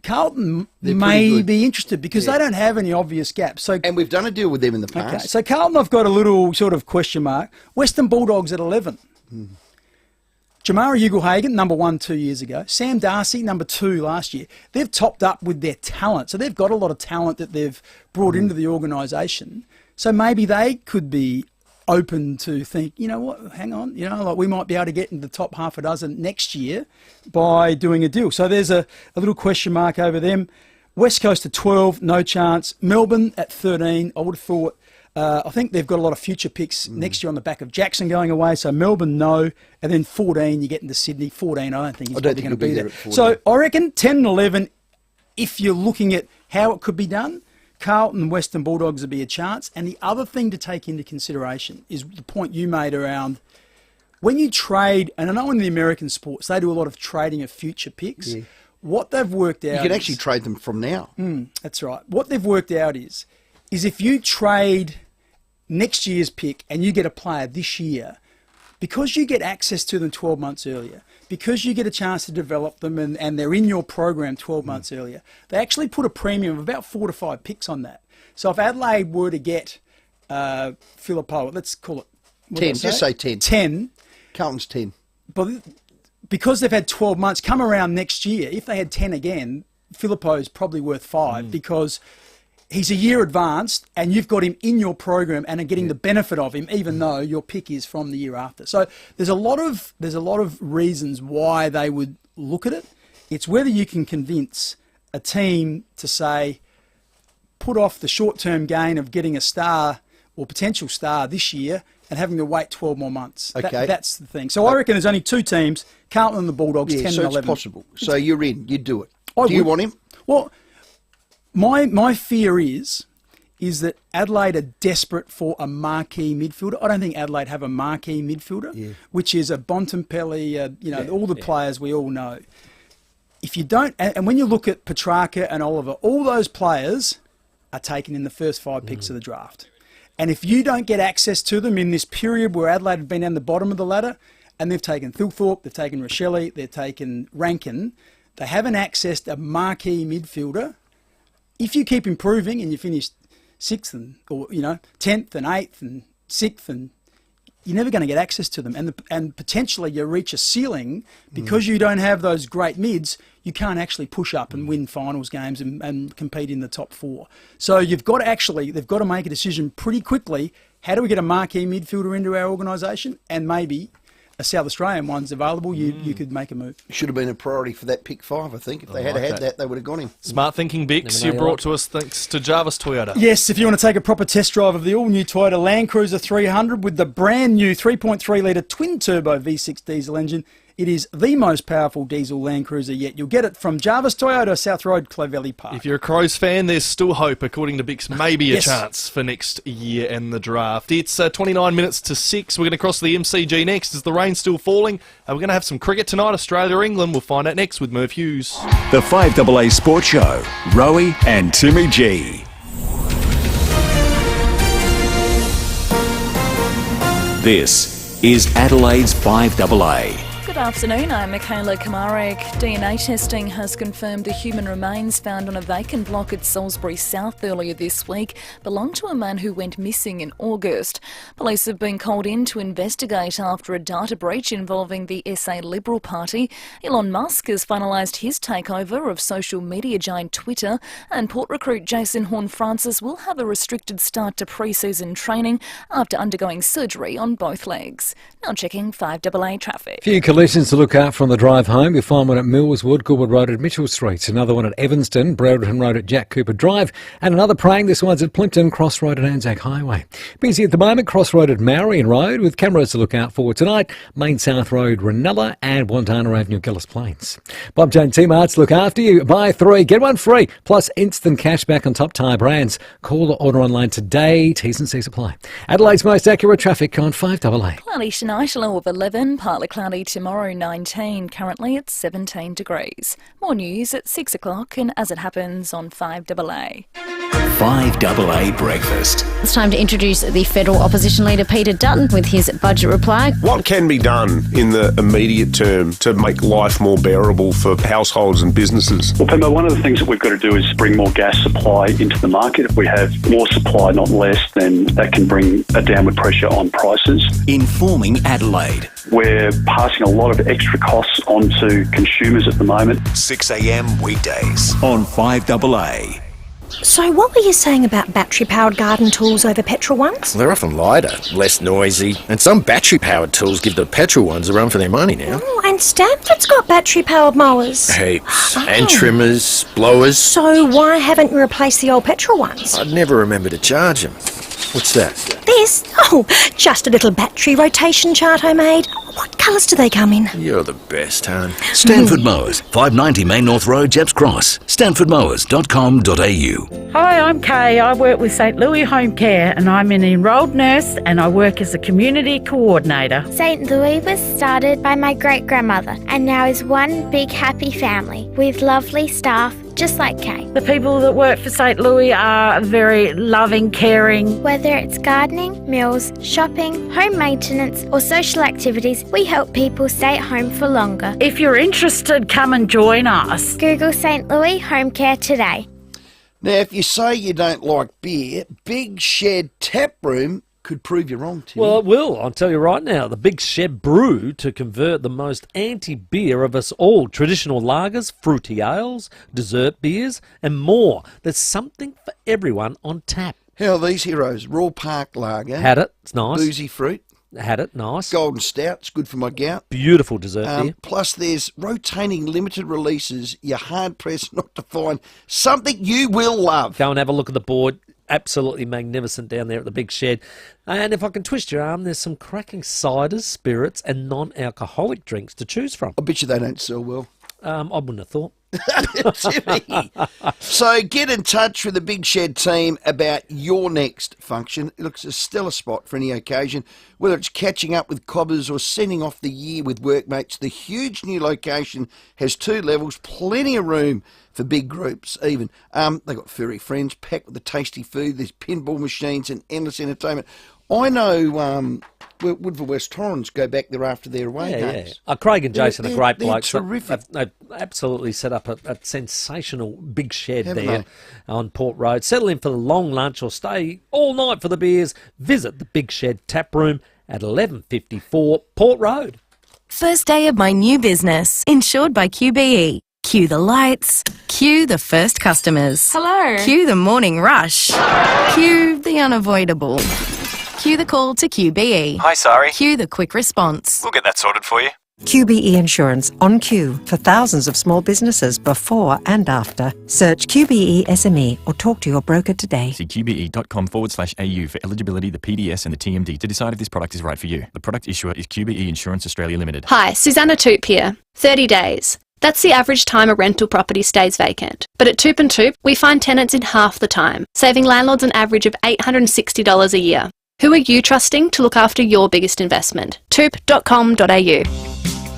Carlton may be interested because they don't have any obvious gaps. And we've done a deal with them in the past. Okay, so Carlton, I've got a little sort of question mark. Western Bulldogs at 11. Jamara Ugle-Hagan, number 1 2 years ago. Sam Darcy, number 2 last year. They've topped up with their talent. So they've got a lot of talent that they've brought into the organisation. So maybe they could be open to think, you know what, hang on, like we might be able to get into the top half a dozen next year by doing a deal. So there's a little question mark over them. West Coast at 12, no chance. Melbourne at 13, I would have thought. I think they've got a lot of future picks next year on the back of Jackson going away. So Melbourne, no. And then 14, you get into Sydney. 14, I don't think he's probably going to be there. So I reckon 10 and 11, if you're looking at how it could be done, Carlton and Western Bulldogs would be a chance. And the other thing to take into consideration is the point you made around when you trade, and I know in the American sports, they do a lot of trading of future picks. Yeah. What they've worked out... You can actually trade them from now. That's right. What they've worked out is if you trade next year's pick and you get a player this year, because you get access to them 12 months earlier, because you get a chance to develop them and they're in your program 12 months earlier, they actually put a premium of about 4 to 5 picks on that. So if Adelaide were to get Filippo, let's call it... 10, just say 10. 10. Carlton's 10. But because they've had 12 months, come around next year, if they had 10 again, Filippo's probably worth 5 because... He's a year advanced and you've got him in your program and are getting the benefit of him even though your pick is from the year after. So there's a lot of reasons why they would look at it It's whether you can convince a team to say, put off the short-term gain of getting a star or potential star this year and having to wait 12 more months. Okay. That's the thing. So I reckon there's only 2 teams, Carlton and the Bulldogs, 10 so and it's 11. possible. So you're in. You'd do it. I Do you would. want him? Well, my fear is that Adelaide are desperate for a marquee midfielder. I don't think Adelaide have a marquee midfielder, which is a Bontempelli, all the players we all know. If you don't, and when you look at Petrarca and Oliver, all those players are taken in the first 5 picks of the draft. And if you don't get access to them in this period where Adelaide have been down the bottom of the ladder, and they've taken Thilthorpe, they've taken Rochelle, they've taken Rankin, they haven't accessed a marquee midfielder. If you keep improving and you finish 6th or 10th and 8th and 6th, and you're never going to get access to them, and potentially you reach a ceiling because you don't have those great mids. You can't actually push up and win finals games and compete in the top 4. So they've got to make a decision pretty quickly. How do we get a marquee midfielder into our organisation? And maybe a South Australian one's available, you could make a move. Should have been a priority for that pick 5, I think. If they had had that, they would have got him. Smart thinking, Bix. You brought to us thanks to Jarvis Toyota. Yes, if you want to take a proper test drive of the all-new Toyota Land Cruiser 300 with the brand new 3.3-litre twin-turbo V6 diesel engine, it is the most powerful diesel Land Cruiser yet. You'll get it from Jarvis Toyota, South Road, Clovelly Park. If you're a Crows fan, there's still hope, according to Bix, maybe a Yes. chance for next year and the draft. It's 29 minutes to 6. We're going to cross the MCG next. Is the rain still falling? We're going to have some cricket tonight, Australia or England. We'll find out next with Murph Hughes. The 5AA Sports Show, Rowey and Timmy G. This is Adelaide's 5AA. Good afternoon, I'm Michaela Kamarek. DNA testing has confirmed the human remains found on a vacant block at Salisbury South earlier this week belonged to a man who went missing in August. Police have been called in to investigate after a data breach involving the SA Liberal Party. Elon Musk has finalised his takeover of social media giant Twitter, and Port recruit Jason Horne-Francis will have a restricted start to pre-season training after undergoing surgery on both legs. Now checking 5AA traffic. Few collisions to look out from the drive home. You'll find one at Millswood, Goodwood Road at Mitchell Street, another one at Evanston, Brereton Road at Jack Cooper Drive, and another praying. This one's at Plimpton, Cross Road at Anzac Highway. Busy at the moment, Cross Road at Marion Road, with cameras to look out for tonight. Main South Road, Ranella, and Wandana Avenue, Gillis Plains. Bob Jane T-Marts look after you. Buy 3, get 1 free, plus instant cash back on top tyre brands. Call or order online today. T's and C's apply. Adelaide's most accurate traffic on 5AA. Cloudy tonight, a low of 11, partly cloudy tomorrow, 19, currently at 17 degrees. More news at 6 o'clock and as it happens on 5AA. 5AA Breakfast. It's time to introduce the federal opposition leader Peter Dutton with his budget reply. What can be done in the immediate term to make life more bearable for households and businesses? Well, Pema, one of the things that we've got to do is bring more gas supply into the market. If we have more supply, not less, then that can bring a downward pressure on prices. Informing Adelaide. We're passing a lot of extra costs onto consumers at the moment. 6 a.m. weekdays on 5AA. So what were you saying about battery-powered garden tools over petrol ones? They're often lighter, less noisy, and some battery-powered tools give the petrol ones a run for their money now. Oh, and Stanford's got battery-powered mowers. Heaps. And trimmers, blowers. So why haven't you replaced the old petrol ones? I'd never remember to charge them. What's that? This? Oh, just a little battery rotation chart I made. What colours do they come in? You're the best, hon. Stanford Mowers, 590 Main North Road, Jeps Cross. stanfordmowers.com.au. Hi, I'm Kay. I work with St. Louis Home Care and I'm an enrolled nurse and I work as a community coordinator. St. Louis was started by my great-grandmother and now is one big happy family with lovely staff just like Kay. The people that work for St. Louis are very loving, caring. Whether it's gardening, meals, shopping, home maintenance or social activities, we help people stay at home for longer. If you're interested, come and join us. Google St. Louis Home Care today. Now, if you say you don't like beer, Big Shed Tap Room could prove you wrong, Timmy. Well, it will. I'll tell you right now. The Big Shed Brew to convert the most anti-beer of us all. Traditional lagers, fruity ales, dessert beers, and more. There's something for everyone on tap. How are these heroes? Raw Park Lager. Had it. It's nice. Boozy Fruit. Had it, nice. Golden Stout's good for my gout. Beautiful dessert beer. Plus, there's rotating limited releases. You're hard-pressed not to find something you will love. Go and have a look at the board. Absolutely magnificent down there at the big shed. And if I can twist your arm, there's some cracking ciders, spirits, and non-alcoholic drinks to choose from. I bet you they don't sell well. I wouldn't have thought. Timmy. So get in touch with the Big Shed team about your next function. It looks a stellar spot for any occasion, whether it's catching up with cobbers or sending off the year with workmates. The huge new location has 2 levels, plenty of room for big groups even. They've got furry friends packed with the tasty food. There's pinball machines and endless entertainment. I know Woodville West Torrens go back there after their away games. Craig and Jason are great blokes. Terrific. They've absolutely set up a sensational big shed Haven't there on Port Road. Settle in for the long lunch or stay all night for the beers. Visit the Big Shed Tap Room at 1154 Port Road. First day of my new business, insured by QBE. Cue the lights. Cue the first customers. Hello. Cue the morning rush. Cue the unavoidable. Cue the call to QBE. Hi, sorry. Cue the quick response. We'll get that sorted for you. QBE Insurance on queue for thousands of small businesses before and after. Search QBE SME or talk to your broker today. See qbe.com/au for eligibility, the PDS and the TMD to decide if this product is right for you. The product issuer is QBE Insurance Australia Limited. Hi, Susanna Toop here. 30 days. That's the average time a rental property stays vacant. But at Toop & Toop, we find tenants in half the time, saving landlords an average of $860 a year. Who are you trusting to look after your biggest investment? Toop.com.au.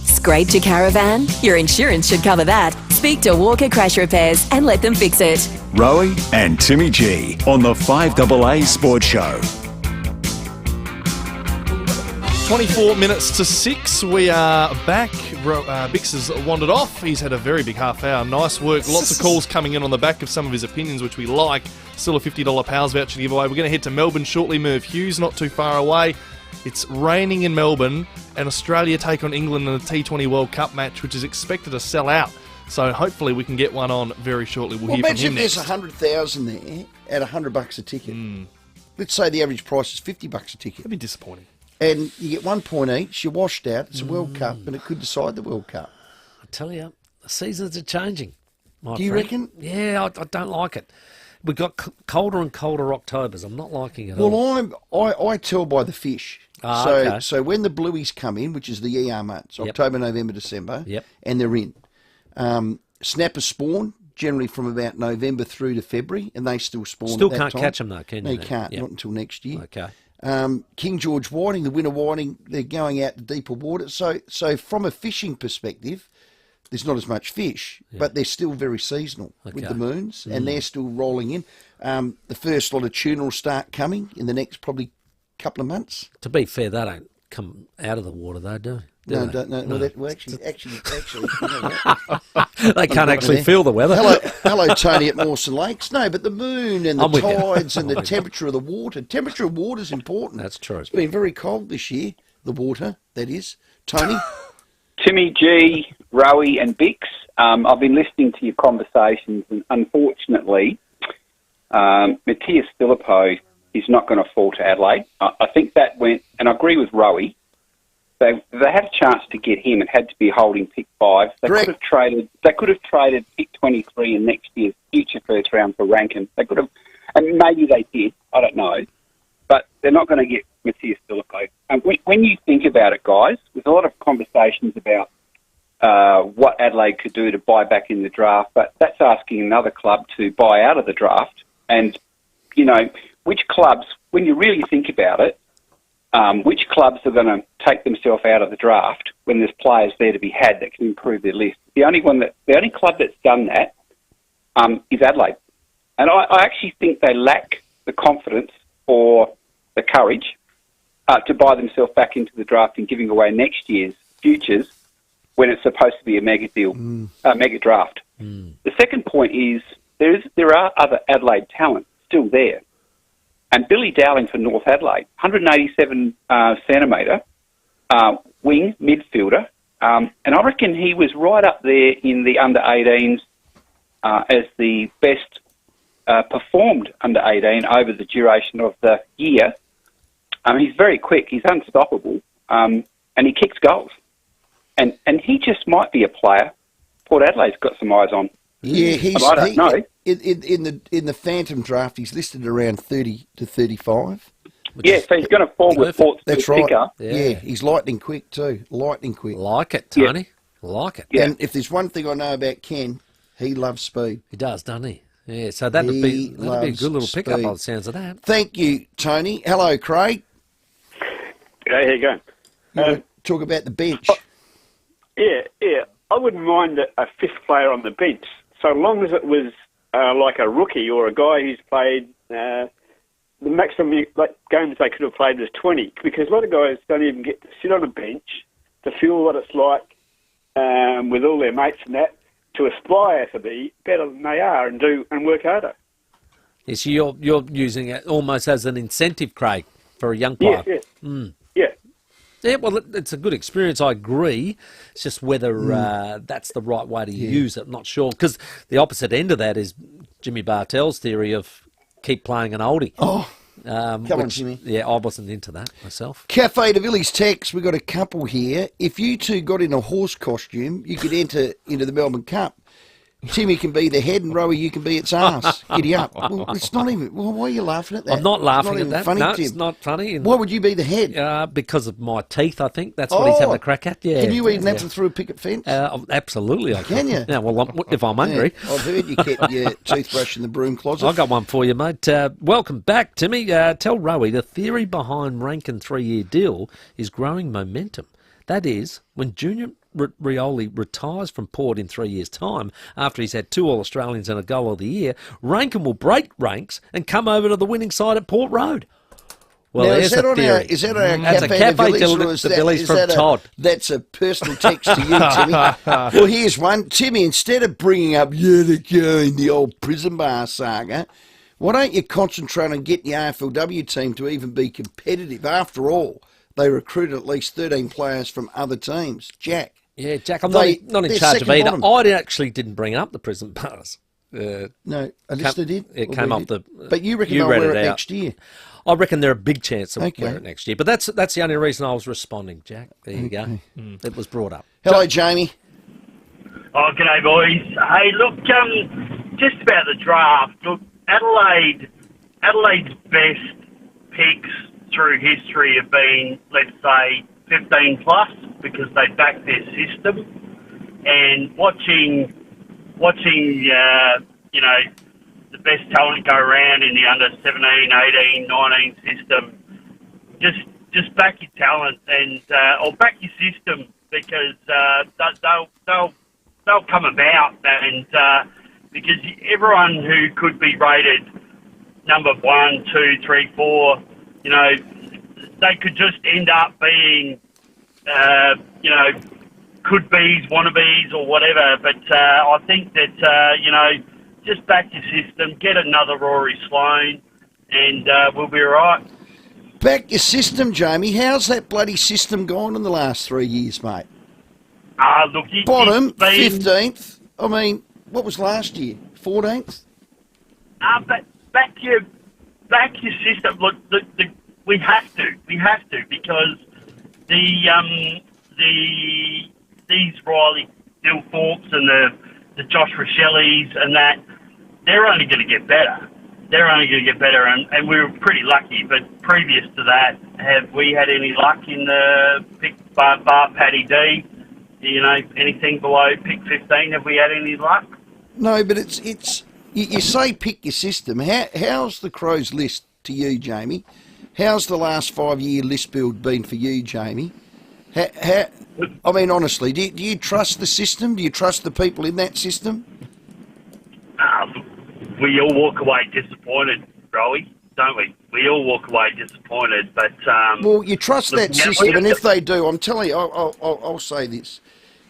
Scraped your caravan? Your insurance should cover that. Speak to Walker Crash Repairs and let them fix it. Rowey and Timmy G on the 5AA Sports Show. 24 minutes to 6. We are back. Bix has wandered off. He's had a very big half hour. Nice work. Lots of calls coming in on the back of some of his opinions, which we like. Still a $50 Pals voucher to give away. We're going to head to Melbourne shortly. Merv Hughes, not too far away. It's raining in Melbourne, and Australia take on England in the T20 World Cup match, which is expected to sell out. So hopefully we can get one on very shortly. We'll hear from him next. Imagine if there's 100,000 there at $100 a ticket. Let's say the average price is $50 a ticket. That'd be disappointing. And you get 1 point each, you're washed out. It's a World Cup, and it could decide the World Cup. I tell you, the seasons are changing. Do you reckon? Yeah, I don't like it. We've got colder and colder Octobers. I'm not liking it. I tell by the fish. So when the blueies come in, which is the ER months, October, November, December, and they're in, snappers spawn generally from about November through to February, and they still spawn. Still at that can't time. catch them though, can you? No, you can't. Not until next year. Okay. King George whiting, the winter whiting, they're going out to deeper water. So from a fishing perspective, there's not as much fish, but they're still very seasonal with the moons, and they're still rolling in. The first lot of tuna will start coming in the next probably couple of months. To be fair, they don't come out of the water though, do they? Actually, they can't actually feel the weather. Hello, Tony at Mawson Lakes. No, but the moon and the tides and the temperature of the water. Temperature of water is important. That's true. It's been very cold this year. The water, that is. Tony? Timmy G, Rowey and Bix. I've been listening to your conversations, and unfortunately, Matthias Philippou is not going to fall to Adelaide. I think that went, and I agree with Rowey. They had a chance to get him. It had to be holding pick 5. They could have traded. They could have traded pick 23 in next year's future first round for Rankin. They could have, and maybe they did. I don't know, but they're not going to get Matthias Philippou. And when you think about it, guys, there's a lot of conversations about what Adelaide could do to buy back in the draft, but that's asking another club to buy out of the draft. And you know, which clubs, when you really think about it, which clubs are going to take themselves out of the draft when there's players there to be had that can improve their list? The only club that's done that is Adelaide, and I actually think they lack the confidence or the courage to buy themselves back into the draft and giving away next year's futures when it's supposed to be a mega deal, mega draft. The second point is there are other Adelaide talent still there. And Billy Dowling for North Adelaide, 187 centimetre wing midfielder, and I reckon he was right up there in the under-18s as the best performed under-18 over the duration of the year He's very quick. He's unstoppable, and he kicks goals. And he just might be a player Port Adelaide's got some eyes on. Yeah, I don't know. In the Phantom draft, he's listed around 30 to 35. Yeah, so he's going to fall with Port's That's right. kicker. Yeah, he's lightning quick too. Lightning quick. Like it, Tony. Like it. And if there's one thing I know about Ken, he loves speed. He does, doesn't he? Yeah, so that'd be a good little pickup by the sounds of that. Thank you, Tony. Hello, Craig. G'day, how you going? You want to talk about the bench? Yeah. I wouldn't mind a fifth player on the bench, so long as it was like a rookie or a guy who's played the maximum games they could have played was 20, because a lot of guys don't even get to sit on a bench to feel what it's like with all their mates and that, to aspire to be better than they are and work harder. Yes, so you're using it almost as an incentive, Craig, for a young player. Yes. Yeah. Yeah, well, it's a good experience, I agree. It's just whether that's the right way to use it. I'm not sure. Because the opposite end of that is Jimmy Bartell's theory of keep playing an oldie. Oh, come on, Jimmy. Yeah, I wasn't into that myself. Cafe de Villiers text, we've got a couple here. If you two got in a horse costume, you could enter into the Melbourne Cup. Timmy can be the head and Rowey, you can be its ass. Giddy up. Well, it's not even... Well, why are you laughing at that? I'm not laughing at that. Funny, no, Tim. it's not funny. Why would you be the head? Because of my teeth, I think. That's what he's having a crack at. Yeah. Can you eat an apple through a picket fence? Absolutely, I can. Can you? Yeah, well, if I'm hungry. Yeah, I've heard you kept your toothbrush in the broom closet. I've got one for you, mate. Welcome back, Timmy. Tell Rowey the theory behind Rankin 3-year deal is growing momentum. That is, when Junior Rioli retires from Port in 3 years' time, after he's had 2 All-Australians and a Goal of the Year, Rankin will break ranks and come over to the winning side at Port Road. Well, now, there's a theory. Is that on our That's Cafe a Cafe de Villiers from Todd. That's a personal text to you, Timmy. Well, here's one. Timmy, instead of bringing up the old prison bar saga, why don't you concentrate on getting the AFLW team to even be competitive? After all, they recruited at least 13 players from other teams. Jack. Yeah, Jack, I'm not in charge of either. I actually didn't bring up the prison bars. No, a listener did? It came off the... But you reckon they'll wear it next year? I reckon they're a big chance to wear it next year. But that's the only reason I was responding, Jack. There you go. It was brought up. Hello, Jamie. Oh, g'day, boys. Hey, look, just about the draft. Look, Adelaide's best picks through history have been, let's say, 15 plus, because they back their system. And watching the best talent go around in the under 17, 18, 19 system, just back your talent and or back your system, because they'll come about, and because everyone who could be rated number 1, 2, 3, 4, they could just end up being, could-be's, wannabes, or whatever. But I think that, just back your system, get another Rory Sloane, and we'll be all right. Back your system, Jamie. How's that bloody system gone in the last 3 years, mate? Look, bottom, 15th. I mean, what was last year? 14th? Back your system. Look, we have to, because these Riley Dilthorpes and the Josh Rochellis and that, they're only going to get better. And we were pretty lucky. But previous to that, have we had any luck in the pick bar Paddy D? Anything below pick 15? Have we had any luck? No, but it's you say pick your system. How's the Crows list to you, Jamie? How's the last 5-year list build been for you, Jamie? I mean, honestly, do you trust the system? Do you trust the people in that system? We all walk away disappointed, Rowey, don't we? We all walk away disappointed, but... well, you trust that system, and if they do, I'm telling you, I'll say this.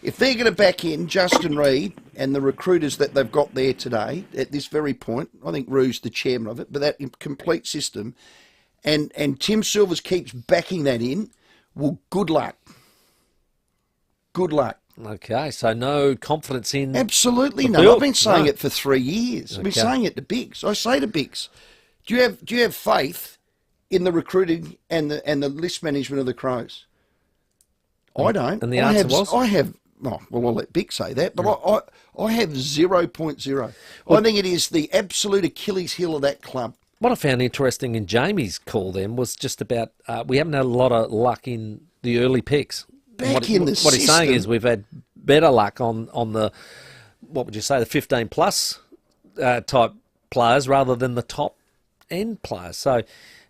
If they're going to back in Justin Reid and the recruiters that they've got there today, at this very point, I think Rue's the chairman of it, but that complete system, and Tim Silvers keeps backing that in, well, good luck. Good luck. Okay, so no confidence in... Absolutely no. I've been saying it for 3 years. I've been saying it to Biggs. I say to Biggs, do you have faith in the recruiting and the list management of the Crows? I don't. And the answer was? I have. Oh, well, I'll let Bick say that, but I have 0.0. I think it is the absolute Achilles heel of that club. What I found interesting in Jamie's call then was just about we haven't had a lot of luck in the early picks. What he's saying is we've had better luck on the, what would you say, the 15-plus type players rather than the top-end players. So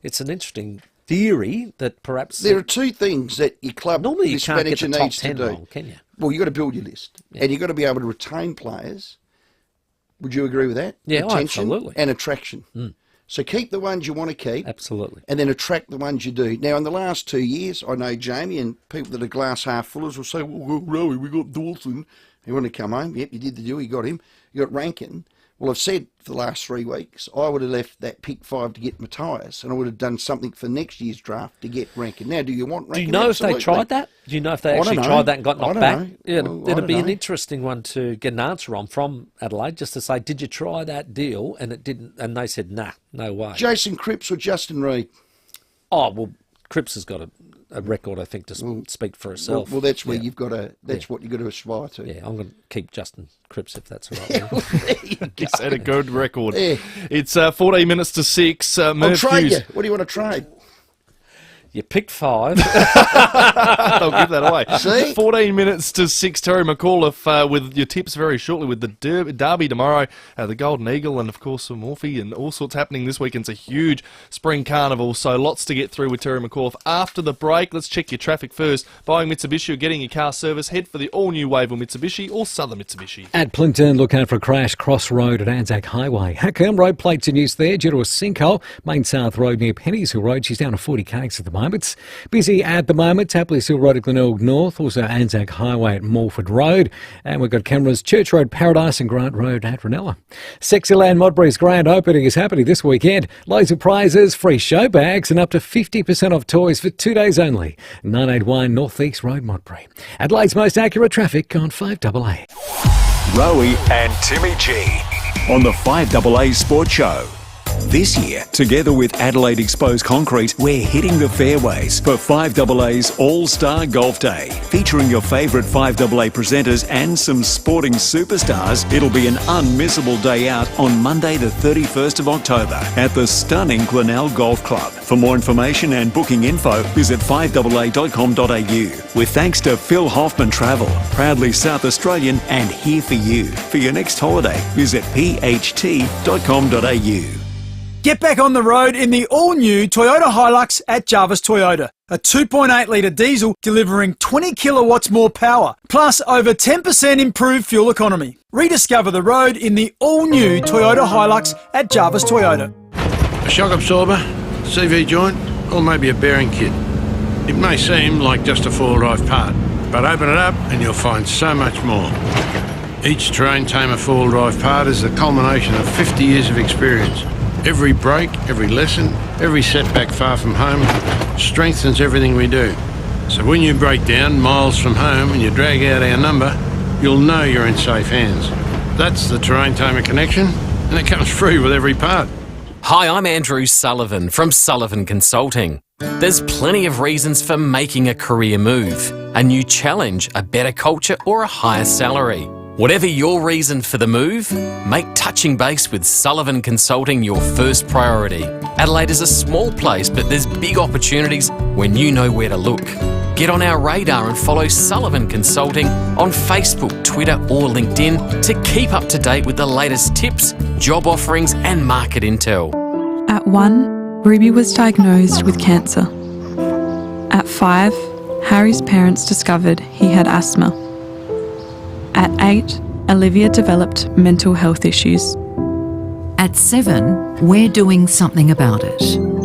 it's an interesting theory that perhaps... There are two things that your club normally you can't get manager the top needs 10 to do. wrong, can you? Well, you've got to build your list, and you've got to be able to retain players. Would you agree with that? Yeah, Retention absolutely. and attraction. Mm. So keep the ones you want to keep. Absolutely. And then attract the ones you do. Now, in the last 2 years, I know Jamie and people that are glass half fullers will say, well, Rowey, we got Dawson. He wanted to come home. Yep, you did the deal. You got him. You got Rankin. Well, I've said for the last 3 weeks, I would have left that pick 5 to get Matthias, and I would have done something for next year's draft to get Rankin. Now, do you want Rankin? Do you know Absolutely. if they tried that? Do you know if they actually tried that and got knocked back? Yeah, well, it'd be an interesting one to get an answer on from Adelaide, just to say, did you try that deal? And it didn't, and they said, nah, no way. Jason Cripps or Justin Reid? Oh, well, Cripps has got a record, I think, to speak for itself. Well, that's where you've got to. That's what you've got to aspire to. Yeah, I'm going to keep Justin Cripps if that's all right. He's had a good record. Yeah. It's 14 minutes to 6. I'll trade you. What do you want to trade? You picked 5. I'll give that away. See? 14 minutes to 6. Terry McAuliffe with your tips very shortly with the Derby tomorrow, the Golden Eagle, and of course some Morphy and all sorts happening this weekend. It's a huge spring carnival, so lots to get through with Terry McAuliffe. After the break, let's check your traffic first. Buying Mitsubishi or getting your car service, head for the all-new Wavell Mitsubishi or Southern Mitsubishi. At Plinkton, look out for a crash, Cross Road at Anzac Highway. Hackham Road plates in use there due to a sinkhole. Main South Road near Penny's Hill Road, she's down to 40 k's at the moment. It's busy at the moment. Tapley's Hill Road at Glenelg North, also Anzac Highway at Morford Road. And we've got cameras Church Road, Paradise and Grant Road at Ranella. Sexyland Modbury's grand opening is happening this weekend. Loads of prizes, free show bags and up to 50% off toys for 2 days only. 981 North East Road, Modbury. Adelaide's most accurate traffic on 5AA. Rowey and Timmy G on the 5AA Sports Show. This year, together with Adelaide Exposed Concrete, we're hitting the fairways for 5AA's All-Star Golf Day. Featuring your favourite 5AA presenters and some sporting superstars, it'll be an unmissable day out on Monday the 31st of October at the stunning Glenelg Golf Club. For more information and booking info, visit 5AA.com.au. With thanks to Phil Hoffman Travel, proudly South Australian and here for you. For your next holiday, visit pht.com.au. Get back on the road in the all-new Toyota Hilux at Jarvis Toyota. A 2.8-litre diesel delivering 20 kilowatts more power, plus over 10% improved fuel economy. Rediscover the road in the all-new Toyota Hilux at Jarvis Toyota. A shock absorber, CV joint, or maybe a bearing kit. It may seem like just a four-wheel-drive part, but open it up and you'll find so much more. Each terrain tamer four-wheel-drive part is the culmination of 50 years of experience. Every break, every lesson, every setback far from home strengthens everything we do. So when you break down miles from home and you drag out our number, you'll know you're in safe hands. That's the Terrain Tamer connection, and it comes free with every part. Hi, I'm Andrew Sullivan from Sullivan Consulting. There's plenty of reasons for making a career move. A new challenge, a better culture, or a higher salary. Whatever your reason for the move, make touching base with Sullivan Consulting your first priority. Adelaide is a small place, but there's big opportunities when you know where to look. Get on our radar and follow Sullivan Consulting on Facebook, Twitter or LinkedIn to keep up to date with the latest tips, job offerings and market intel. At 1, Ruby was diagnosed with cancer. At 5, Harry's parents discovered he had asthma. At 8, Olivia developed mental health issues. At 7, we're doing something about it.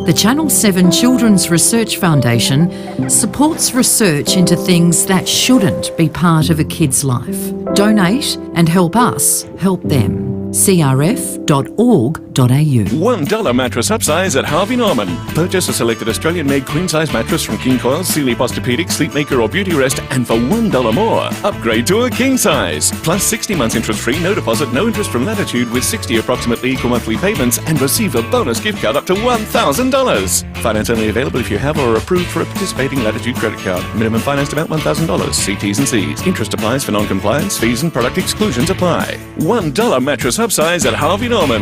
The Channel 7 Children's Research Foundation supports research into things that shouldn't be part of a kid's life. Donate and help us help them. crf.org.au $1 mattress upsize at Harvey Norman. Purchase a selected Australian-made queen-size mattress from King Coil, Sealy Posturepedic, Sleepmaker or Beauty Rest, and for $1 more, upgrade to a king size. Plus 60 months interest-free, no deposit, no interest from Latitude with 60 approximately equal monthly payments and receive a bonus gift card up to $1,000. Finance only available if you have or are approved for a participating Latitude credit card. Minimum financed amount $1,000. See T's and C's. Interest applies for non-compliance. Fees and product exclusions apply. $1 mattress upsize at Harvey Norman.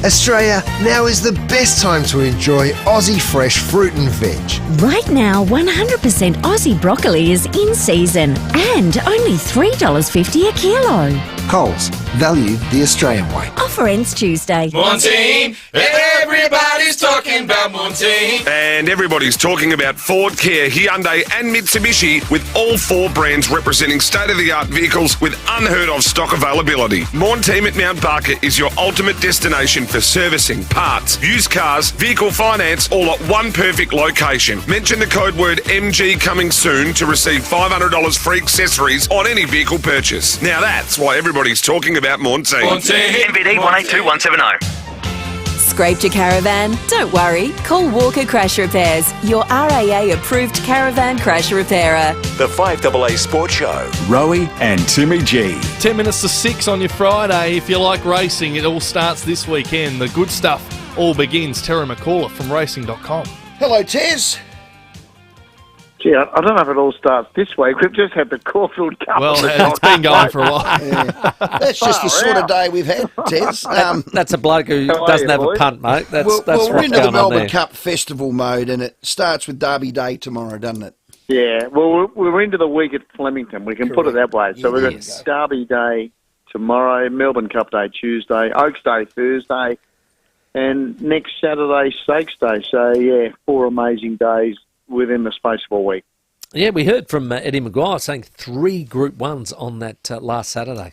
Australia, now is the best time to enjoy Aussie fresh fruit and veg. Right now, 100% Aussie broccoli is in season and only $3.50 a kilo. Coles, value the Australian way. Offer ends Tuesday. Montein, everybody's talking about Montein. And everybody's talking about Ford, Kia, Hyundai and Mitsubishi, with all four brands representing state-of-the-art vehicles with unheard-of stock availability. Montein at Mount Barker is your ultimate destination for servicing, parts, used cars, vehicle finance, all at one perfect location. Mention the code word MG coming soon to receive $500 free accessories on any vehicle purchase. Now that's why everybody's talking about Montein. MVD 182170. Scraped your caravan? Don't worry. Call Walker Crash Repairs, your RAA-approved caravan crash repairer. The 5AA Sports Show. Rowey and Timmy G. 10 minutes to 6 on your Friday. If you like racing, it all starts this weekend. The good stuff all begins. Terry McCullough from racing.com. Hello, Tez. Gee, I don't know if it all starts this week. We've just had the Caulfield Cup. Well, it's been going for a while. Yeah. That's just the sort of day we've had, Tez. That's a bloke who doesn't have a punt, mate. That's we're into the Melbourne there. Cup festival mode, and it starts with Derby Day tomorrow, doesn't it? Yeah, well, we're into the week at Flemington. We can put it that way. So we've got Derby Day tomorrow, Melbourne Cup Day Tuesday, Oaks Day Thursday, and next Saturday, Stakes Day. So, yeah, 4 amazing days within the space of a week. Yeah, we heard from Eddie McGuire saying 3 Group 1s on that last Saturday.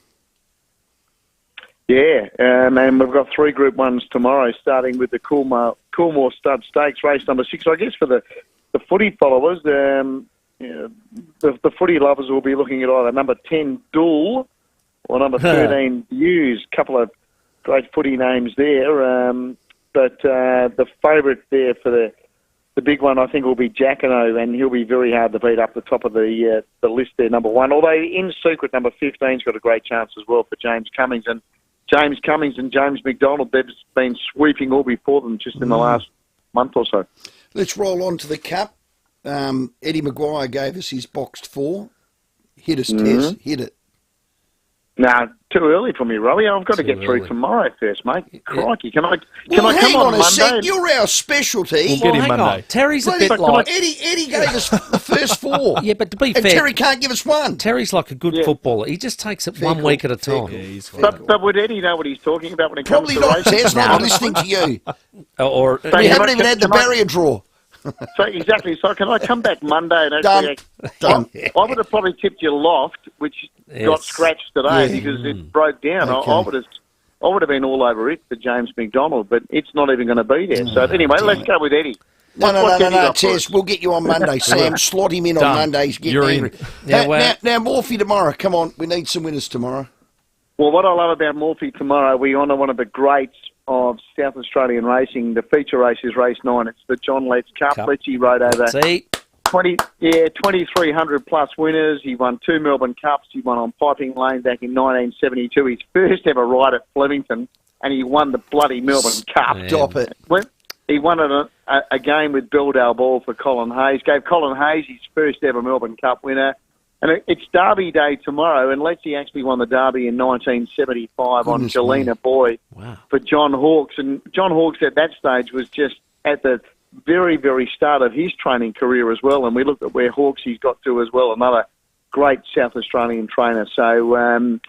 Yeah, and we've got 3 Group 1s tomorrow, starting with the Coolmore Stud Stakes, race number 6. I guess for the footy followers, the footy lovers will be looking at either number 10, Duel, or number 13, Hughes. Couple of great footy names there. But the favourite there for the big one, I think, will be Jacquino, and he'll be very hard to beat up the top of the list there, number 1. Although in secret, number 15's got a great chance as well for James Cummings. And James Cummings and James McDonald, they've been sweeping all before them just in the last month or so. Let's roll on to the Cup. Eddie McGuire gave us his boxed 4. Hit us, Tez. Hit it. No, too early for me, Rowey. I've got to get through tomorrow first, mate. Crikey, can I hang come on on a Monday? sec. You're our specialty. We'll get him Monday. Terry's a bit like... Eddie gave us the first 4. Yeah, but to be and fair... Terry can't give us 1. Terry's like a good footballer. He just takes it one week at a time. But would Eddie know what he's talking about when it Probably comes to not, racing? Tez. Not listening to you. So you haven't even had the barrier draw. So exactly. So can I come back Monday and actually... Done. I would have probably tipped your loft, which got scratched today because it broke down. Okay. I would have been all over it for James McDonald, but it's not even going to be there. So anyway, let's go with Eddie. No, Tez. We'll get you on Monday, Sam. Slot him in on Mondays. Get angry. Now, Morphy tomorrow. Come on. We need some winners tomorrow. Well, what I love about Morphy tomorrow, we honour one of the greats of South Australian racing. The feature race is race 9. It's the John Letts Cup. Lettsy rode over 2,300 plus winners. He won 2 Melbourne Cups. He won on Piping Lane back in 1972. His first ever ride at Flemington, and he won the bloody Melbourne Cup. Stop it. He won a game with Belldale Ball for Colin Hayes. Gave Colin Hayes his first ever Melbourne Cup winner. And it's Derby Day tomorrow, and Lettsy actually won the Derby in 1975 on Jelena Boy for John Hawkes. And John Hawkes at that stage was just at the very, very start of his training career as well. And we looked at where Hawkesy's got to as well, another great South Australian trainer. So,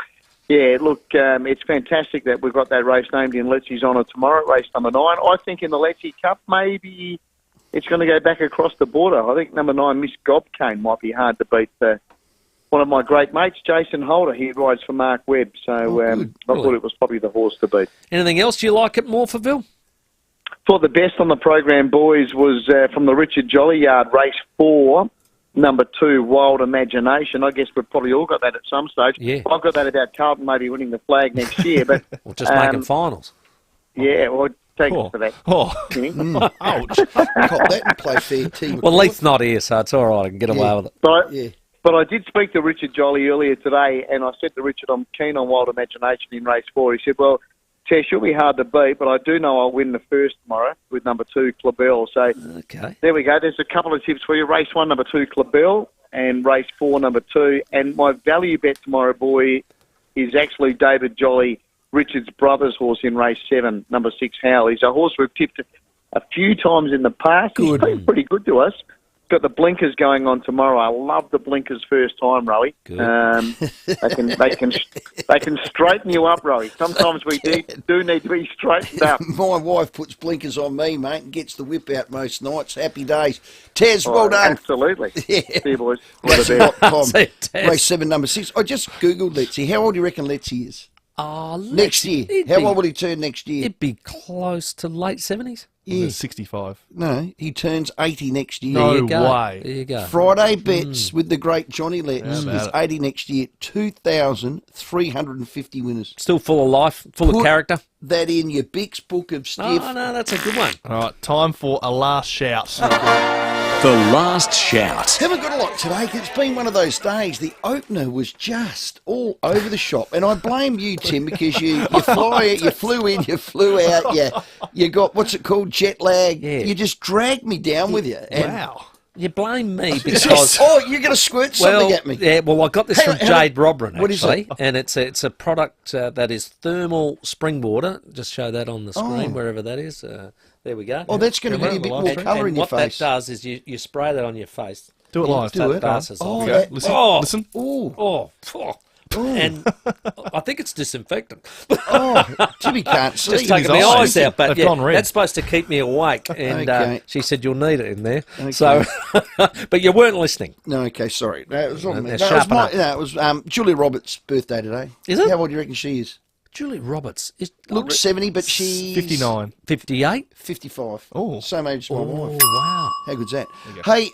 it's fantastic that we've got that race named in Lettsy's honour tomorrow, race number 9. I think in the Lettsy Cup, maybe it's going to go back across the border. I think number 9, Miss Gobcane, might be hard to beat one of my great mates, Jason Holder. He rides for Mark Webb, so I thought it was probably the horse to beat. Anything else you like at Morphettville? Thought the best on the program, boys, was from the Richard Jolly Yard, race 4, number 2, Wild Imagination. I guess we've probably all got that at some stage. Yeah. I've got that about Carlton maybe winning the flag next year. But or just making finals. Yeah, well, thanks for that. Ouch. Cop that and play fair team. Well, Leith's not here, so it's all right. I can get away with it. But I did speak to Richard Jolly earlier today, and I said to Richard, I'm keen on Wild Imagination in race 4. He said, well, Tess, you'll be hard to beat, but I do know I'll win the first tomorrow with number 2, Clabell. So there we go. There's a couple of tips for you. Race 1, number 2, Clabell, and race 4, number 2. And my value bet tomorrow, boy, is actually David Jolly, Richard's brother's horse in race 7, number 6, Howl. He's a horse we've tipped a few times in the past. He's been pretty good to us. Got the blinkers going on tomorrow. I love the blinkers first time, Rowey. They can straighten you up, Rowey. Sometimes we do need to be straightened up. My wife puts blinkers on me, mate, and gets the whip out most nights. Happy days. Tez, well done. Absolutely. Yeah. See you, boys. Race 7, number 6. I just Googled Letzi. How old do you reckon Letzi is? Next year. How old will he turn next year? It'd be close to late 70s. Yeah. 65. No, he turns 80 next year. No way. There you go. Friday bets with the great Johnny Letts is 80 next year. 2,350 winners. Still full of life, full of character. That in your Bix book of stiff. Oh, no, that's a good one. All right, time for a last shout. The last shout. Haven't got a lot today because it's been one of those days. The opener was just all over the shop. And I blame you, Tim, because you flew in, you flew out, you got, what's it called, jet lag. Yeah. You just dragged me down with you. Wow. You blame me because... you're going to squirt something at me. Yeah, well, I got this from Jade Robrin, what is actually. it? And it's a product that is thermal spring water. Just show that on the screen, wherever that is. There we go. Oh, that's going to give you a bit more colour in your face. What that does is you spray that on your face. Do it live. Do it. Passes off. Okay. Listen. Oh. And I think it's disinfectant. Timmy can't see. Just taking the eyes out, but They've gone red. that's supposed to keep me awake. And Okay. she said you'll need it in there. Okay. So, but you weren't listening. No, okay, sorry. No, it was on me. Sharpen up. It was Julia Roberts' birthday today. Is it? How old do you reckon she is? Julie Roberts Looks 70, but she's 59. 58? 55. Oh. Same age as my wife. Wow. How good's that? Hey,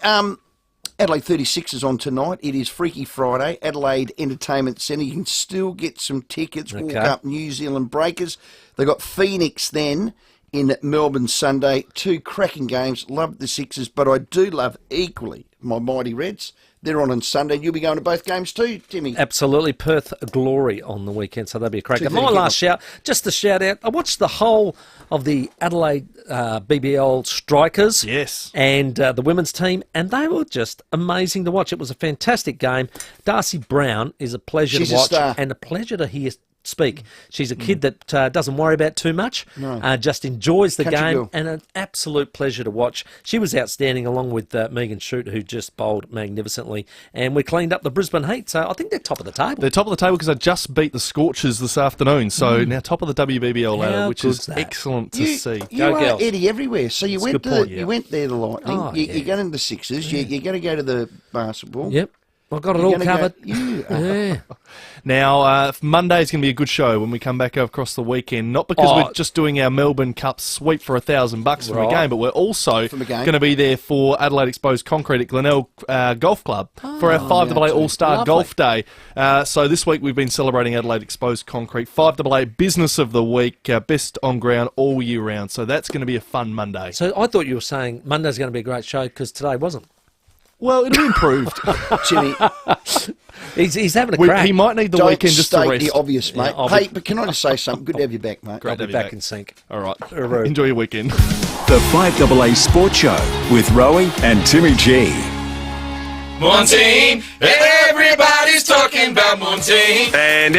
Adelaide 36 is on tonight. It is Freaky Friday, Adelaide Entertainment Centre. You can still get some tickets. Walk up New Zealand Breakers. They got Phoenix then in Melbourne Sunday. 2 cracking games. Love the Sixers, but I do love equally my Mighty Reds. They're on Sunday. You'll be going to both games too, Timmy. Absolutely. Perth Glory on the weekend, so that'll be a cracker. 2:30 My last shout, just to shout out, I watched the whole of the Adelaide BBL Strikers and the women's team, and they were just amazing to watch. It was a fantastic game. Darcy Brown is a pleasure to watch and a pleasure to hear speak. She's a kid that doesn't worry about too much, just enjoys the game, and an absolute pleasure to watch. She was outstanding along with Megan Shute, who just bowled magnificently, and we cleaned up the Brisbane Heat, so I think they're top of the table. They're top of the table because they just beat the Scorchers this afternoon, so now top of the WBBL ladder, which is excellent to see. You are Eddie everywhere. So you went you went there the Lightning. You're going to the Sixers. You're going to go to the basketball. Yep. I've got it all covered. Now, Monday's going to be a good show when we come back across the weekend. Not because we're just doing our Melbourne Cup sweep for $1,000 from a game, but we're also going to be there for Adelaide Exposed Concrete at Glenelg Golf Club for our 5AA All-Star Golf Day. So this week we've been celebrating Adelaide Exposed Concrete. 5AA Business of the Week, best on ground all year round. So that's going to be a fun Monday. So I thought you were saying Monday's going to be a great show because today wasn't. Well, it'll be improved. Jimmy, he's having a crack. He might need the weekend just to rest. The obvious, mate. Hey, but can I just say something? Good to have you back, mate. Great to be back in sync. All right. Enjoy your weekend. The 5AA Sports Show with Rowey and Timmy G. Montein, everybody's talking about Montein. And